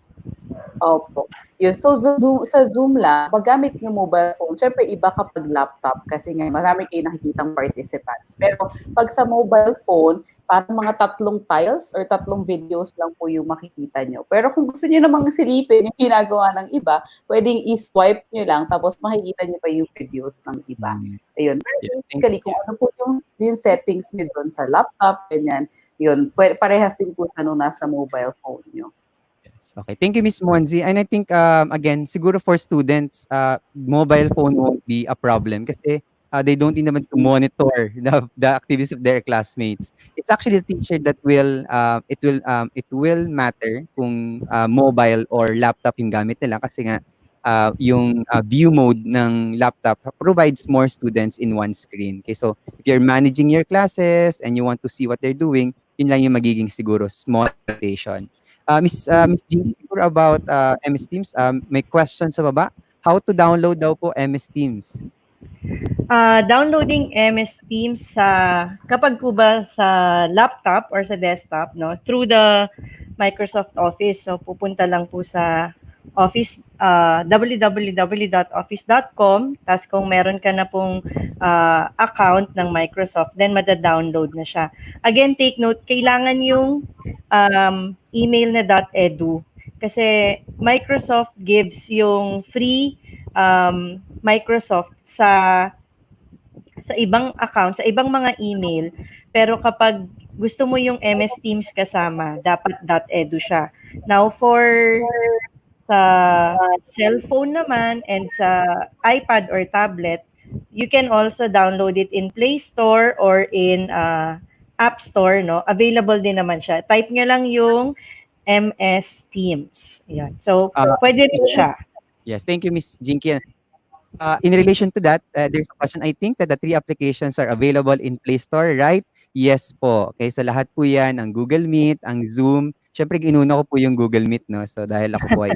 opo. Yun. So, sa Zoom lang, paggamit yung mobile phone, syempre iba kapag laptop kasi nga marami kayo nakikitang participants. Pero pag sa mobile phone, parang mga tatlong tiles or tatlong videos lang po yung makikita nyo. Pero kung gusto nyo namang silipin yung ginagawa ng iba, pwedeng i-swipe nyo lang tapos makikita nyo pa yung videos ng iba. Mm. Ayun. Pero Yes, basically, kung ano po yung settings nyo doon sa laptop, ganyan, yun, parehas din po sa nung nasa mobile phone nyo. Yes. Okay. Thank you, Miss Monzi. And I think, again, siguro for students, mobile phone won't be a problem kasi they don't need naman to monitor the activities of their classmates. It's actually the teacher that it will matter kung mobile or laptop yung gamit nila kasi nga yung view mode ng laptop provides more students in one screen. Okay, so if you're managing your classes and you want to see what they're doing, yun lang yung magiging siguro small rotation. Miss Jean, siguro about MS Teams, may question sa baba. How to download daw po MS Teams? Downloading MS Teams kapag po ba sa laptop or sa desktop, no, through the Microsoft Office. So pupunta lang po sa Office, www.office.com. Tapos kung meron ka na pong account ng Microsoft, then mada-download na siya. Again, take note, kailangan yung email na .edu. Kasi Microsoft gives yung free Microsoft sa ibang account, sa ibang mga email. Pero kapag gusto mo yung MS Teams kasama, dapat .edu siya. Now, for sa cellphone naman and sa iPad or tablet, you can also download it in Play Store or in App Store, no? Available din naman siya. Type nyo lang yung MS Teams. Yan. So, pwede rin siya. Yes, thank you, Miss Jinky. In relation to that, there's a question. I think that the 3 applications are available in Play Store, right? Yes po. Okay, so lahat po yan, ang Google Meet, ang Zoom. Siyempre, inuna ko po yung Google Meet, no? So, dahil ako po ay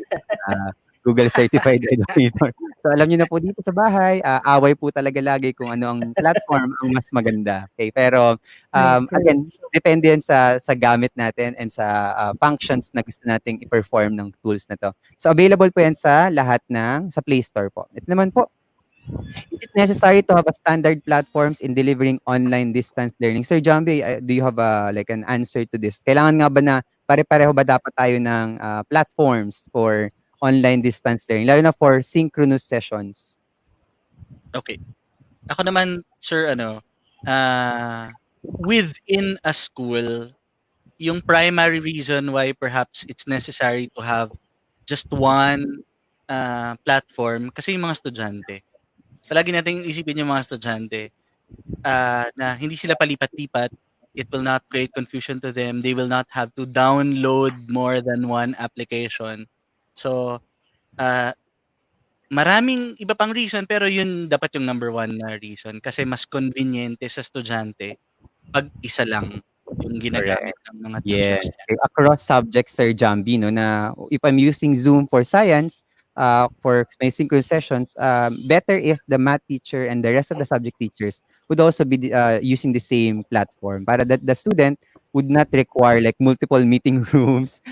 Google Certified Educator. So, alam niyo na po dito sa bahay, away po talaga lagi kung ano ang platform ang mas maganda. Okay, pero again, depende yan sa gamit natin and sa functions na gusto nating i-perform ng tools na to. So, available po yan sa lahat sa Play Store po. Ito naman po, is it necessary to have a standard platforms in delivering online distance learning? Sir Jambi, do you have like an answer to this? Kailangan nga ba na pare-pareho ba dapat tayo ng platforms for online distance learning, lalo na for synchronous sessions? Okay. Ako naman, sir, within a school, yung primary reason why perhaps it's necessary to have just one platform kasi yung mga estudyante. Palagi nating isipin yung mga estudyante na hindi sila palipat-lipat. It will not create confusion to them. They will not have to download more than one application. So, maraming iba pang reason pero yun dapat yung number one na reason kasi mas conveniente sa estudyante pag isa lang yung ginagamit ng mga teachers Yes. niya. Okay. Across subjects, Sir Jambi, no, na if I'm using Zoom for science, for my synchronous sessions, better if the math teacher and the rest of the subject teachers would also be using the same platform para that the student would not require like multiple meeting rooms,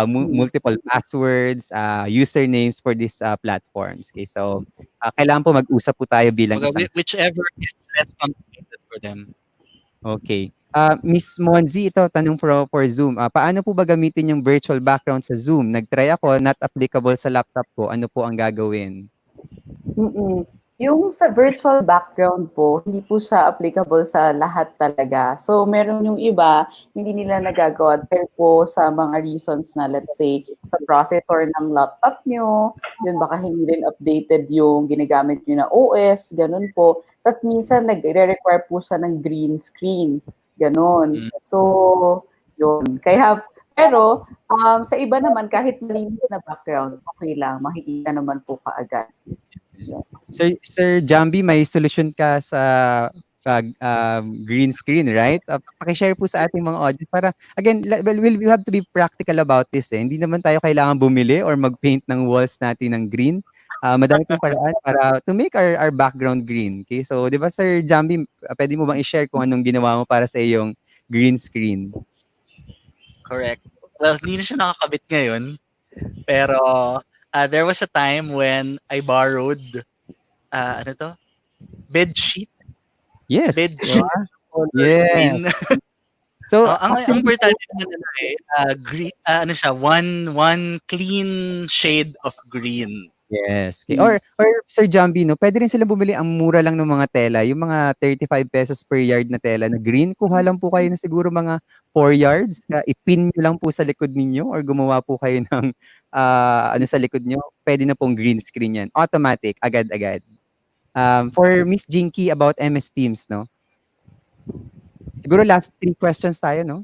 multiple passwords, usernames for these platforms. Okay, so kailangan po mag-usap po tayo bilang isang Whichever is less complicated for them. Okay. Miss Monzi, ito tanong for Zoom. Paano po ba gamitin yung virtual background sa Zoom? Nag-try ako, not applicable sa laptop ko. Ano po ang gagawin? Yung sa virtual background po, hindi po siya applicable sa lahat talaga. So, meron yung iba, hindi nila nagagawa dahil po sa mga reasons na, let's say, sa processor ng laptop nyo, yun baka hindi rin updated yung ginagamit nyo na OS, ganun po. Tapos minsan, nagre-require po siya ng green screen, ganun. So, yun. Pero, sa iba naman, kahit malinis na background, okay lang, makikita naman po kaagad. Sir Jambi, may solution ka sa green screen, right? Paki-share po sa ating mga audience para, again, we have to be practical about this. Hindi naman tayo kailangan bumili or mag-paint ng walls natin ng green. Madami pong paraan para to make our background green. Okay? So, di ba, Sir Jambi, pwede mo bang i-share kung anong ginawa mo para sa iyong green screen. Correct. Well, hindi na siya nakakabit ngayon. Pero there was a time when I borrowed, ano to? Bed sheet. Yes, Bed 'di sheet ba? color Yes. green. So, Ang actually po importante naman nila green, ano siya, one clean shade of green. yes, Mm. or Sir Jambi 'no, puwede rin silang bumili ang mura lang ng mga tela, yung mga ₱35 per yard na tela na green, kuha lang po kayo ng siguro mga 4 yards, ipin niyo lang po sa likod ninyo or gumawa po kayo ng, ano sa likod niyo, puwede na pong green screen 'yan, automatic, agad-agad. For Miss Jinky about MS Teams 'no, siguro last 3 questions tayo 'no?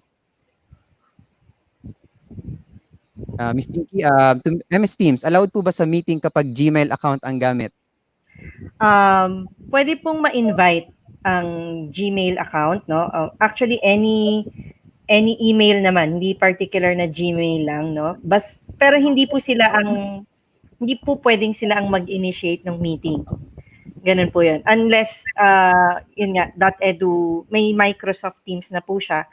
Miss Jinky, to MS Teams, allowed po ba sa meeting kapag Gmail account ang gamit? Pwede pong ma-invite ang Gmail account, no? Actually, any email naman, hindi particular na Gmail lang, no? Pero hindi po pwedeng sila ang mag-initiate ng meeting. Ganun po yun. Unless, yun nga, .edu, may Microsoft Teams na po siya.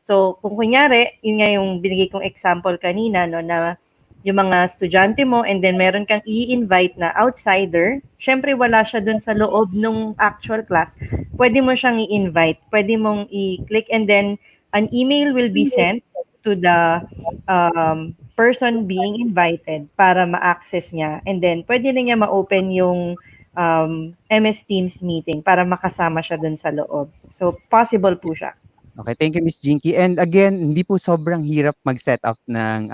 So, kung kunyari, yun nga yung binigay kong example kanina, no, na yung mga estudyante mo and then meron kang i-invite na outsider, syempre wala siya dun sa loob ng actual class, pwede mo siyang i-invite, pwede mong i-click and then an email will be sent to the person being invited para ma-access niya and then pwede na niya ma-open yung MS Teams meeting para makasama siya dun sa loob. So, possible po siya. Okay, thank you Miss Jinky. And again, hindi po sobrang hirap mag-setup ng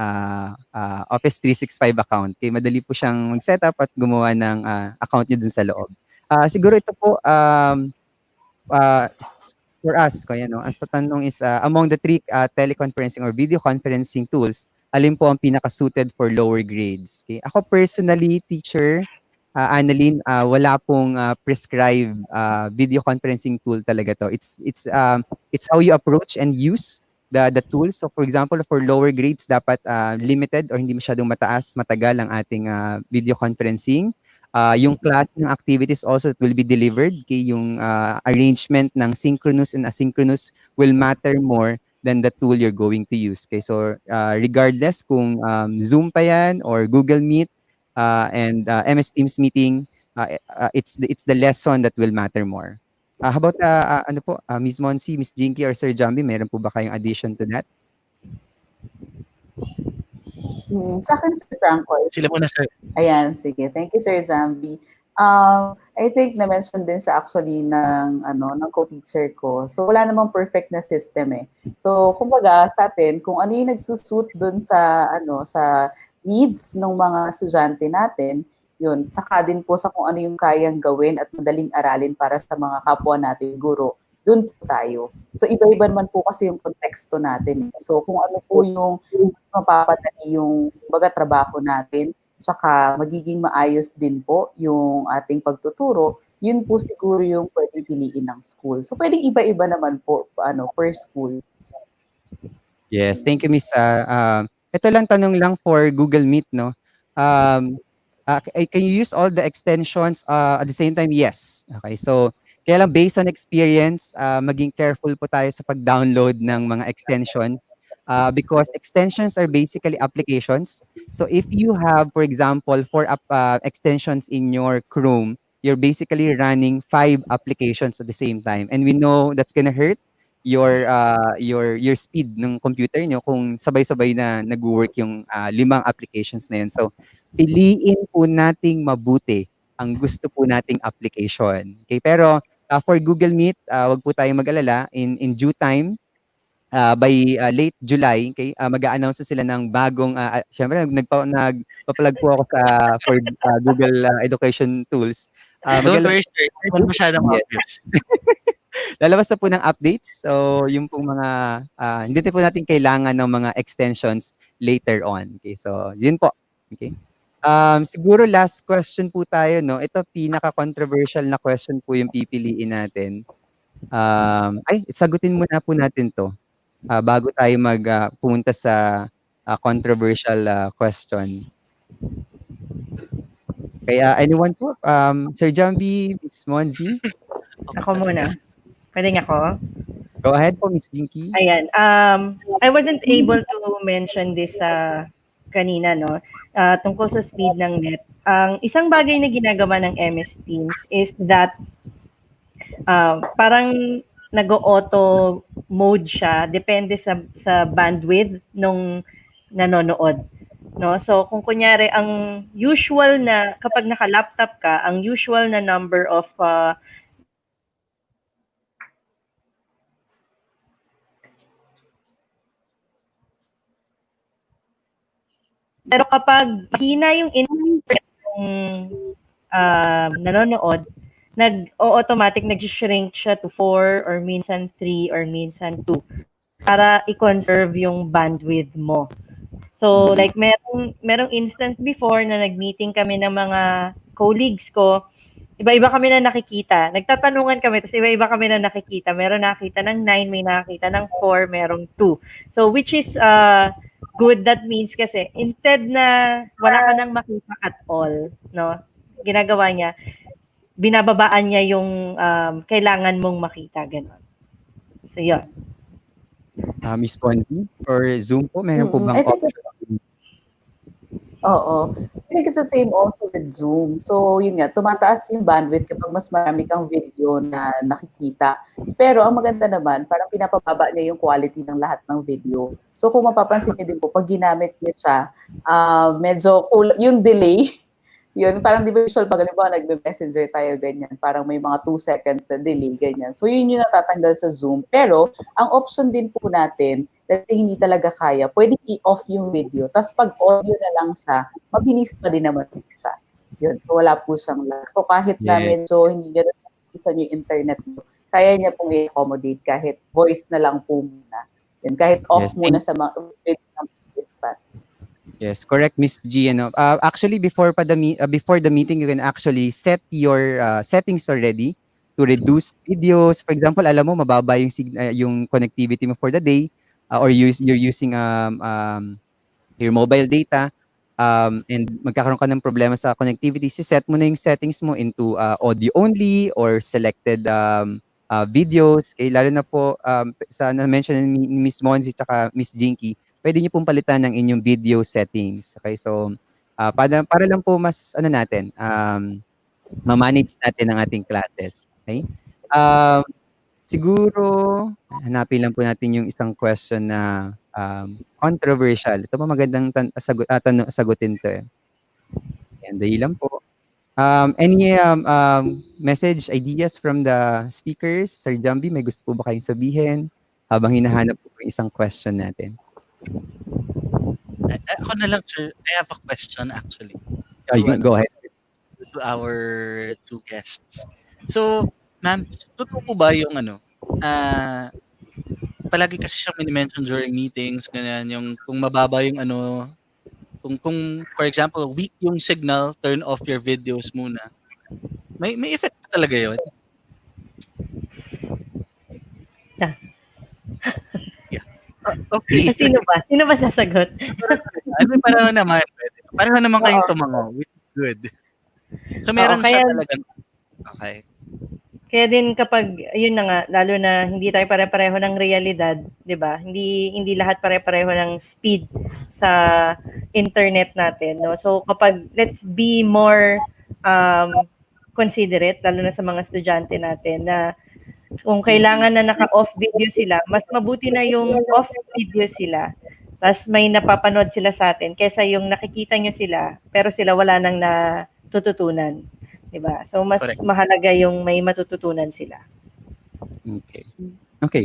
Office 365 account. Kaya madali po siyang mag-setup at gumawa ng account niyo dun sa loob. Siguro ito po for us, kaya no, ang sa tanong is among the 3 teleconferencing or video conferencing tools, alin po ang pinaka-suited for lower grades? Okay. Ako personally, teacher, Annalyn, wala pong prescribed video conferencing tool talaga to. It's how you approach and use the tools. So for example, for lower grades dapat limited or hindi masyadong matagal ang ating video conferencing. Yung class ng activities also will be delivered. Okay, yung arrangement ng synchronous and asynchronous will matter more than the tool you're going to use. Okay, so regardless kung Zoom pa yan or Google Meet, and MS Teams meeting, it's the lesson that will matter more. How about ano po, Miss Monsi, Miss Jinky, or Sir Jambi, meron po ba kayong addition to that? Sa'kin, Sir Franco, Sila muna, sir. ayan, sige. Thank you, Sir Jambi. I think na-mention din siya actually ng co-teacher ko. So, wala namang perfect na system eh. So, kumbaga sa atin, kung ano yung nagsusuit dun sa needs ng mga estudyante natin, yun. Tsaka din po sa kung ano yung kayang gawin at madaling aralin para sa mga kapwa natin guro, dun po tayo. So, iba-iba naman po kasi yung konteksto natin. So, kung ano po yung mas mapapadali yung trabaho natin, saka magiging maayos din po yung ating pagtuturo, yun po siguro yung pwedeng piliin ng school. So, pwedeng iba-iba naman po per school. Yes, thank you Miss. Ito lang tanong lang for Google Meet, no? Can you use all the extensions at the same time? Yes. Okay, so kaya lang based on experience, maging careful po tayo sa pag-download ng mga extensions because extensions are basically applications. So if you have, for example, 4 extensions in your Chrome, you're basically running 5 applications at the same time. And we know that's gonna hurt your speed ng computer niyo kung sabay-sabay na nagwo-work yung 5 applications na yun. So piliin po nating mabuti ang gusto po nating application. Okay, pero for Google Meet, wag po tayong mag-alala in due time by late July, okay, mag-a-announce na sila ng bagong syempre nagpa-plug po ako for Google Education Tools. Don't worry, sir. Hindi masyadong Yes. obvious. Lalabas na po ng updates. So, yung pong mga, hindi po natin kailangan ng mga extensions later on. Okay, so, yun po. Okay. Siguro last question po tayo, no? Ito, pinaka-controversial na question po yung pipiliin natin. Sagutin muna po natin to bago tayo pumunta sa controversial question. Kaya anyone po? Sir Jambi, Miss Monzi? Ako muna. Pwede nga ako? Go ahead po, Miss Jinky. Ayan, I wasn't able to mention this kanina, no? Tungkol sa speed ng net. Ang isang bagay na ginagawa ng MS Teams is that parang nag-auto mode siya depende sa bandwidth nung nanonood, no? So kung kunyari ang usual na kapag naka-laptop ka, ang usual na number of pero kapag mahina yung internet ng nanonood, nag-automatic nag-shrink siya to 4 or minsan 3 or minsan 2 para i-conserve yung bandwidth mo. So like merong instance before na nag-meeting kami ng mga colleagues ko, iba-iba kami na nakikita. Nagtatanungan kami, tapos iba-iba kami na nakikita. Meron nakakita ng 9, may nakakita ng 4, merong 2. So which is good. That means kasi instead na wala ka nang makita at all, no? Ginagawa niya, binababaan niya yung kailangan mong makita, gano'n. So yun. Miss Ponzi, for Zoom po, meron po bang I think it's option? Oo. I think it's the same also with Zoom. So, yun nga, tumataas yung bandwidth kapag mas marami kang video na nakikita. Pero ang maganda naman, parang pinapababa niya yung quality ng lahat ng video. So, kung mapapansin niyo din po, pag ginamit niyo siya, medyo yung delay, yun, parang di ba usual pag halimbawa nagme-messenger tayo ganyan, parang may mga 2 seconds na delay, ganyan. So, yun yung natatanggal sa Zoom. Pero, ang option din po natin, let's say hindi talaga kaya, pwede i-off yung video. Tapos pag audio na lang siya, mabilis pa din naman siya. Yun, so wala po siyang lag. So kahit na Yeah. medyo hindi niya yung internet mo, kaya niya pong i-accommodate kahit voice na lang po muna. Yun, kahit off Yes, muna sa mga video ng participants. Yes, correct, Miss G. Actually, before the meeting, you can actually set your settings already to reduce videos. For example, alam mo mababa yung connectivity mo for the day, or you're using your mobile data, and magkakaroon ka ng problema sa connectivity. Set mo na yung settings mo into audio only or selected videos. Lalo na po sa na-mention ni Miss Monzi at Miss Jinky, pwede niyo pong palitan ng inyong video settings. Okay, so para lang po mas natin, ma-manage natin ang ating classes. Okay? Siguro hanapin lang po natin yung isang question na controversial. Ito pa magandang sagutin to eh. Yan, dali lang po. Any message, ideas from the speakers? Sir Jambi, may gusto po ba kayong sabihin habang hinahanap po yung isang question natin? Ako na lang, sir. I have a question actually. Go ahead. To our two guests. So, ma'am, totoo po ba yung palagi kasi siyang mini-mention during meetings, ganyan, yung kung mababa yung kung for example, weak yung signal, turn off your videos muna. May effect pa talaga yun? Yeah. Yeah. Okay. Sino ba sasagot? Pareho naman. Pareho naman kayong tumango, which is good. So, meron siya talaga. Okay. Kaya din kapag, yun na nga, lalo na hindi tayo pare-pareho ng realidad, di ba? Hindi lahat pare-pareho ng speed sa internet natin, no? So kapag, let's be more considerate, lalo na sa mga estudyante natin, na kung kailangan na naka-off video sila, mas mabuti na yung off video sila. Tapos may napapanood sila sa atin, kaysa yung nakikita nyo sila, pero sila wala nang natututunan. Diba? So, mas Correct. mahalaga yung may matututunan sila. Okay.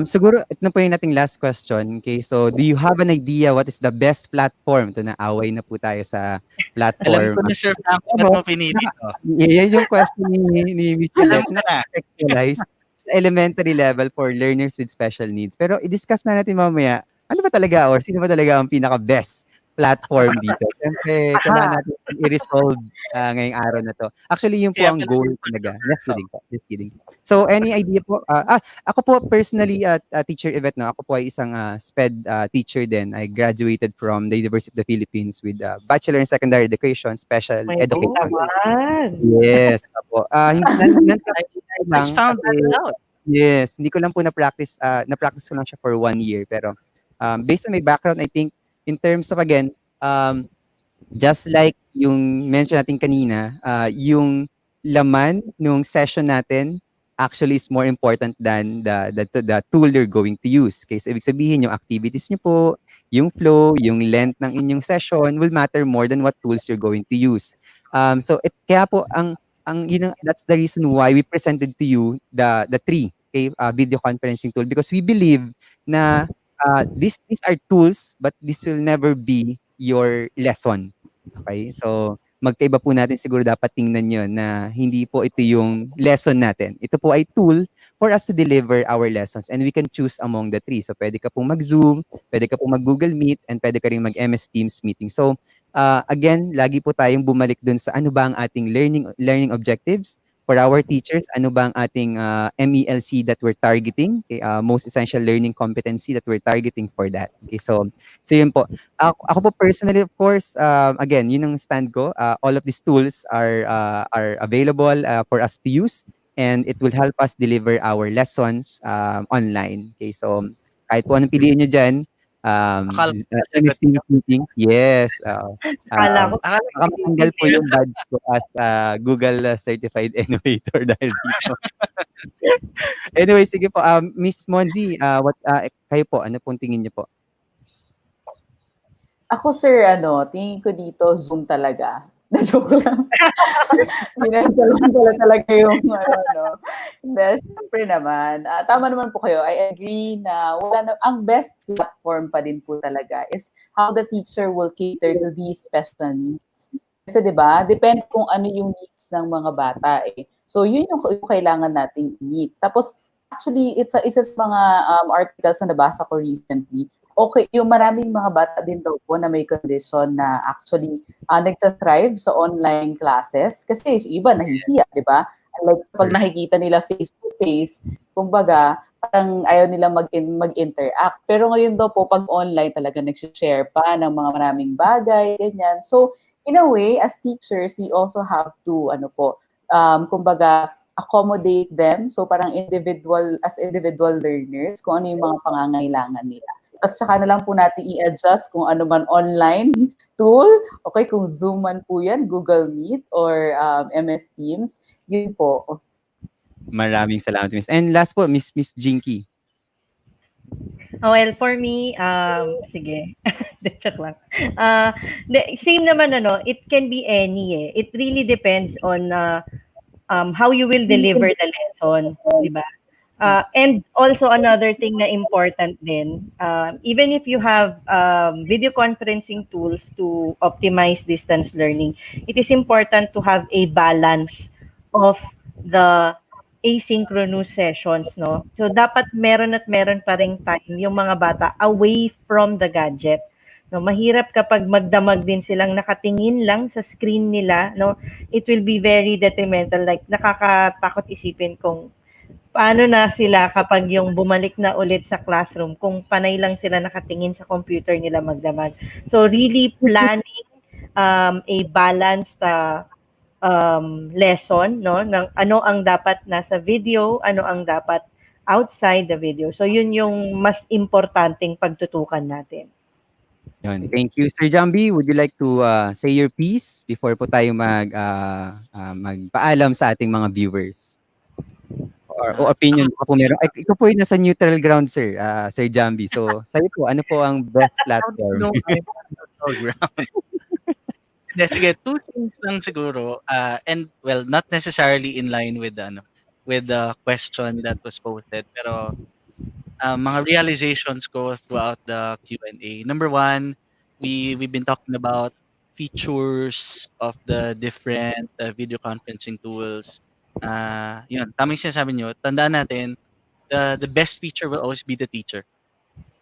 Siguro, ito na po yung nating last question. Okay, so do you have an idea what is the best platform? Ito na, away na po tayo sa platform. Alam ko na, Sir Frank, ba't mo pinili to? Yan yung question ni Miss Alam Yvette ko na na. contextualize sa elementary level for learners with special needs. Pero i-discuss na natin mamaya, ano ba talaga or sino ba talaga ang pinaka-best platform dito? Siyempre, kailangan natin i-resolve ngayong araw na to. Actually, yun po ang goal talaga. Just kidding. So, any idea po? Ako po personally, Teacher Yvette, no, ako po ay isang SPED teacher din. I graduated from the University of the Philippines with Bachelor in Secondary Education, Special Education. Naman. Yes. Apo. I just found that out. Yes, hindi ko lang po na-practice ko lang siya for 1 year pero, based on my background, I think in terms of again, just like yung mention natin kanina, yung laman nung session natin actually is more important than the tool you're going to use. Okay, so ibig sabihin yung activities niyo po, yung flow, yung length ng inyong session will matter more than what tools you're going to use. So kaya po ang yun that's the reason why we presented to you the three okay, video conferencing tool because we believe na these are tools but this will never be your lesson. Okay, so magkaiba po natin siguro dapat tingnan yun na hindi po ito yung lesson natin. Ito po ay tool for us to deliver our lessons and we can choose among the three. So pwede ka pong mag-Zoom, pwede ka pong mag-Google Meet, and pwede ka rin mag-MS Teams meeting. So again, lagi po tayong bumalik dun sa ano ba ang ating learning objectives for our teachers, ano ba ang ating MELC that we're targeting, okay, most essential learning competency that we're targeting for that. Okay, so yun po. Ako po personally, of course, again, yun ang stand ko. All of these tools are available for us to use and it will help us deliver our lessons online. Okay, so kahit po anong piliin nyo dyan, Akala ko MS sasagot Teams niyo. meeting, yes. Akala ko Akala ko Baka matanggal po yung badge ko as Google Certified Innovator dahil dito. Anyway, sige po, Miss Monzi, kayo po, ano pong tingin niyo po? Ako sir, tingin ko dito Zoom talaga. Na-joke lang. Ginagalan ko lang talaga yung Hindi, syempre naman. Tama naman po kayo. I agree na ang best platform pa din po talaga is how the teacher will cater to these special needs. Kasi 'di ba, depende kung ano yung needs ng mga bata eh. So yun yung kailangan nating i-meet. Tapos actually isa sa mga articles na nabasa ko recently. Okay, yung maraming mga bata din daw po na may condition na actually nagta-thrive sa online classes kasi yung iba nahihiya, 'di ba? Like pag nakikita nila face to face, kumbaga parang ayaw nila mag-interact. Pero ngayon daw po pag online talaga nag-share pa ng mga maraming bagay, ganyan. So in a way, as teachers, we also have to kumbaga accommodate them. So parang individual learners, kung ano yung mga pangangailangan nila. Tapos saka na lang po natin i-adjust kung ano man online tool. Okay, kung Zoom man po yan, Google Meet or MS Teams. Yun po. Maraming salamat, Miss. And last po, Miss Jinky. Well, for me, sige. Joke lang. Same naman, it can be any eh. It really depends on how you will deliver the lesson, di ba? And also another thing na important din, even if you have video conferencing tools to optimize distance learning, it is important to have a balance of the asynchronous sessions, no? So dapat meron at meron pa ring time yung mga bata away from the gadget. No, mahirap kapag magdamag din silang nakatingin lang sa screen nila, no? It will be very detrimental, like nakakatakot isipin kung paano na sila kapag yung bumalik na ulit sa classroom kung panay lang sila nakatingin sa computer nila magdamag. So really planning a balanced lesson, no, ng ano ang dapat nasa video, ano ang dapat outside the video. So yun yung mas importanteng pagtutukan natin. Yun, thank you. Sir Jambi, would you like to say your piece before po tayo magpaalam sa ating mga viewers? O opinion baka po meron. Ikaw po yung nasa neutral ground, sir, Sir Jambi. So, sa'yo po, ano po ang best platform? No, I'm on ground. Hindi, sige, two things lang siguro. And well, not necessarily in line with with the question that was posted, pero mga realizations ko throughout the Q&A. Number one, we've been talking about features of the different video conferencing tools. Yun, tama yung sinasabi nyo. Tandaan natin, the best feature will always be the teacher.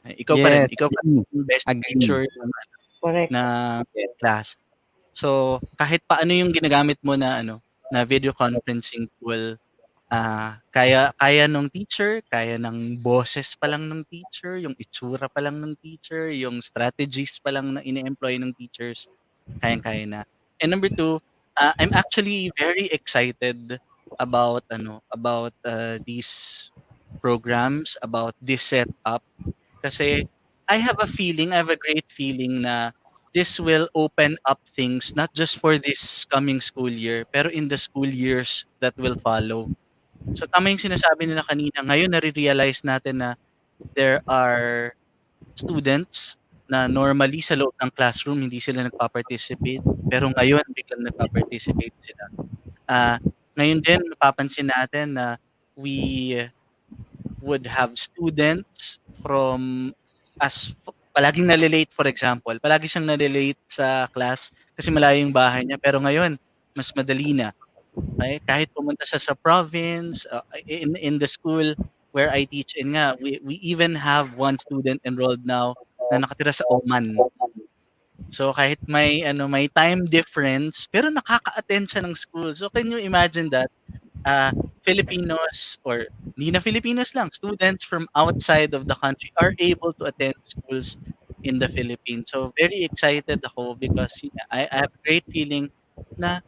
Ikaw pa rin. Yes, Ikaw pa rin yung best agree. teacher Correct. na class. So, kahit paano yung ginagamit mo na na video conferencing tool, kaya nung teacher, kaya ng boses pa lang ng teacher, yung itsura pa lang ng teacher, yung strategies pa lang na ine-employ ng teachers, kayang-kaya na. And number two, I'm actually very excited about these programs about this setup kasi I have a great feeling na this will open up things not just for this coming school year, pero in the school years that will follow. So tama yung sinasabi nila kanina, ngayon nare-realize natin na there are students na normally sa loob ng classroom hindi sila nagpa-participate, pero ngayon biglang nagpa-participate sila. Ah, Ngayon din napapansin natin na we would have students from palaging nale-late, for example, palagi siyang nale-late sa class kasi malayo yung bahay niya, pero ngayon mas madali na. Okay? Kahit pumunta siya sa province, in the school where I teach in nga, we even have one student enrolled now na nakatira sa Oman. So kahit may time difference, pero nakaka-attend siya ng school. So can you imagine that? Filipinos or hindi na Filipinos lang, students from outside of the country are able to attend schools in the Philippines. So very excited ako because I have a great feeling na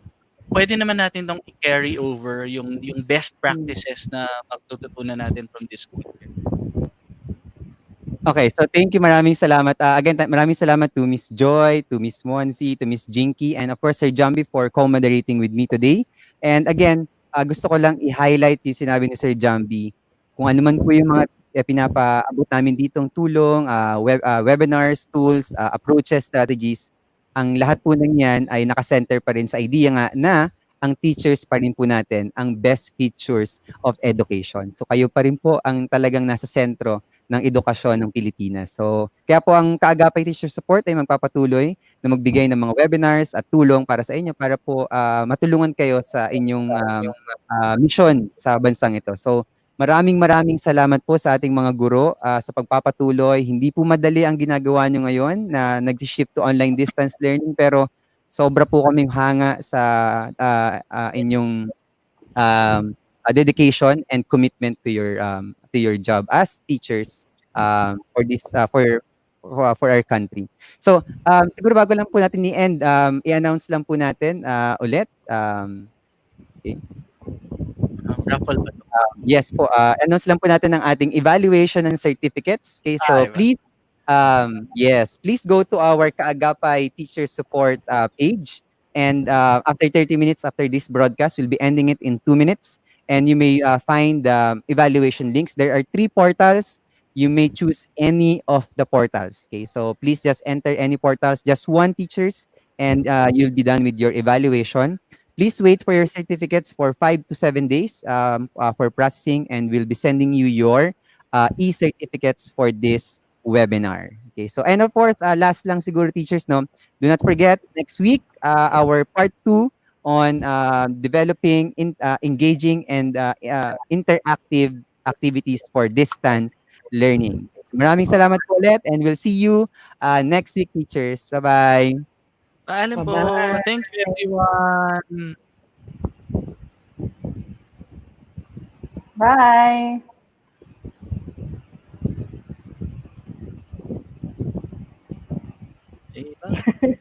pwede naman natin 'tong i-carry over yung best practices na matututunan natin from this school year. Okay, so thank you. Maraming salamat. Again, maraming salamat to Miss Joy, to Miss Monsi, to Miss Jinky, and of course, Sir Jambi for co-moderating with me today. And again, gusto ko lang i-highlight yung sinabi ni Sir Jambi. Kung ano man po yung mga pinapaabot namin ditong tulong, webinars, tools, approaches, strategies, ang lahat po ng yan ay nakasenter pa rin sa idea nga na ang teachers pa rin po natin ang best features of education. So kayo pa rin po ang talagang nasa sentro ng edukasyon ng Pilipinas. So, kaya po ang Kaagapay Teacher Support ay magpapatuloy na magbigay ng mga webinars at tulong para sa inyo para po matulungan kayo sa inyong mission sa bansang ito. So, maraming salamat po sa ating mga guro sa pagpapatuloy. Hindi po madali ang ginagawa nyo ngayon na nag-shift to online distance learning pero sobra po kaming hanga sa inyong dedication and commitment to your job as teachers for this for our country. So siguro bago lang po natin i-end, i-announce lang po natin ulit. Okay. Raffle ba 'to? Yes po, announce lang po natin ang ating evaluation and certificates. Okay, so please yes, please go to our Kaagapay Teacher Support page. And after 30 minutes after this broadcast, we'll be ending it in 2 minutes. And you may find evaluation links. There are 3 portals. You may choose any of the portals. Okay, so please just enter any portals, just one teachers, and you'll be done with your evaluation. Please wait for your certificates for 5 to 7 days for processing, and we'll be sending you your e-certificates for this webinar. Okay, so and of course, last lang siguro teachers, no, do not forget next week our part 2 on developing engaging and interactive activities for distance learning. So, maraming salamat po ulit and we'll see you next week teachers. Bye-bye. Paalam po. Bye-bye. Thank you everyone. Bye! Eh,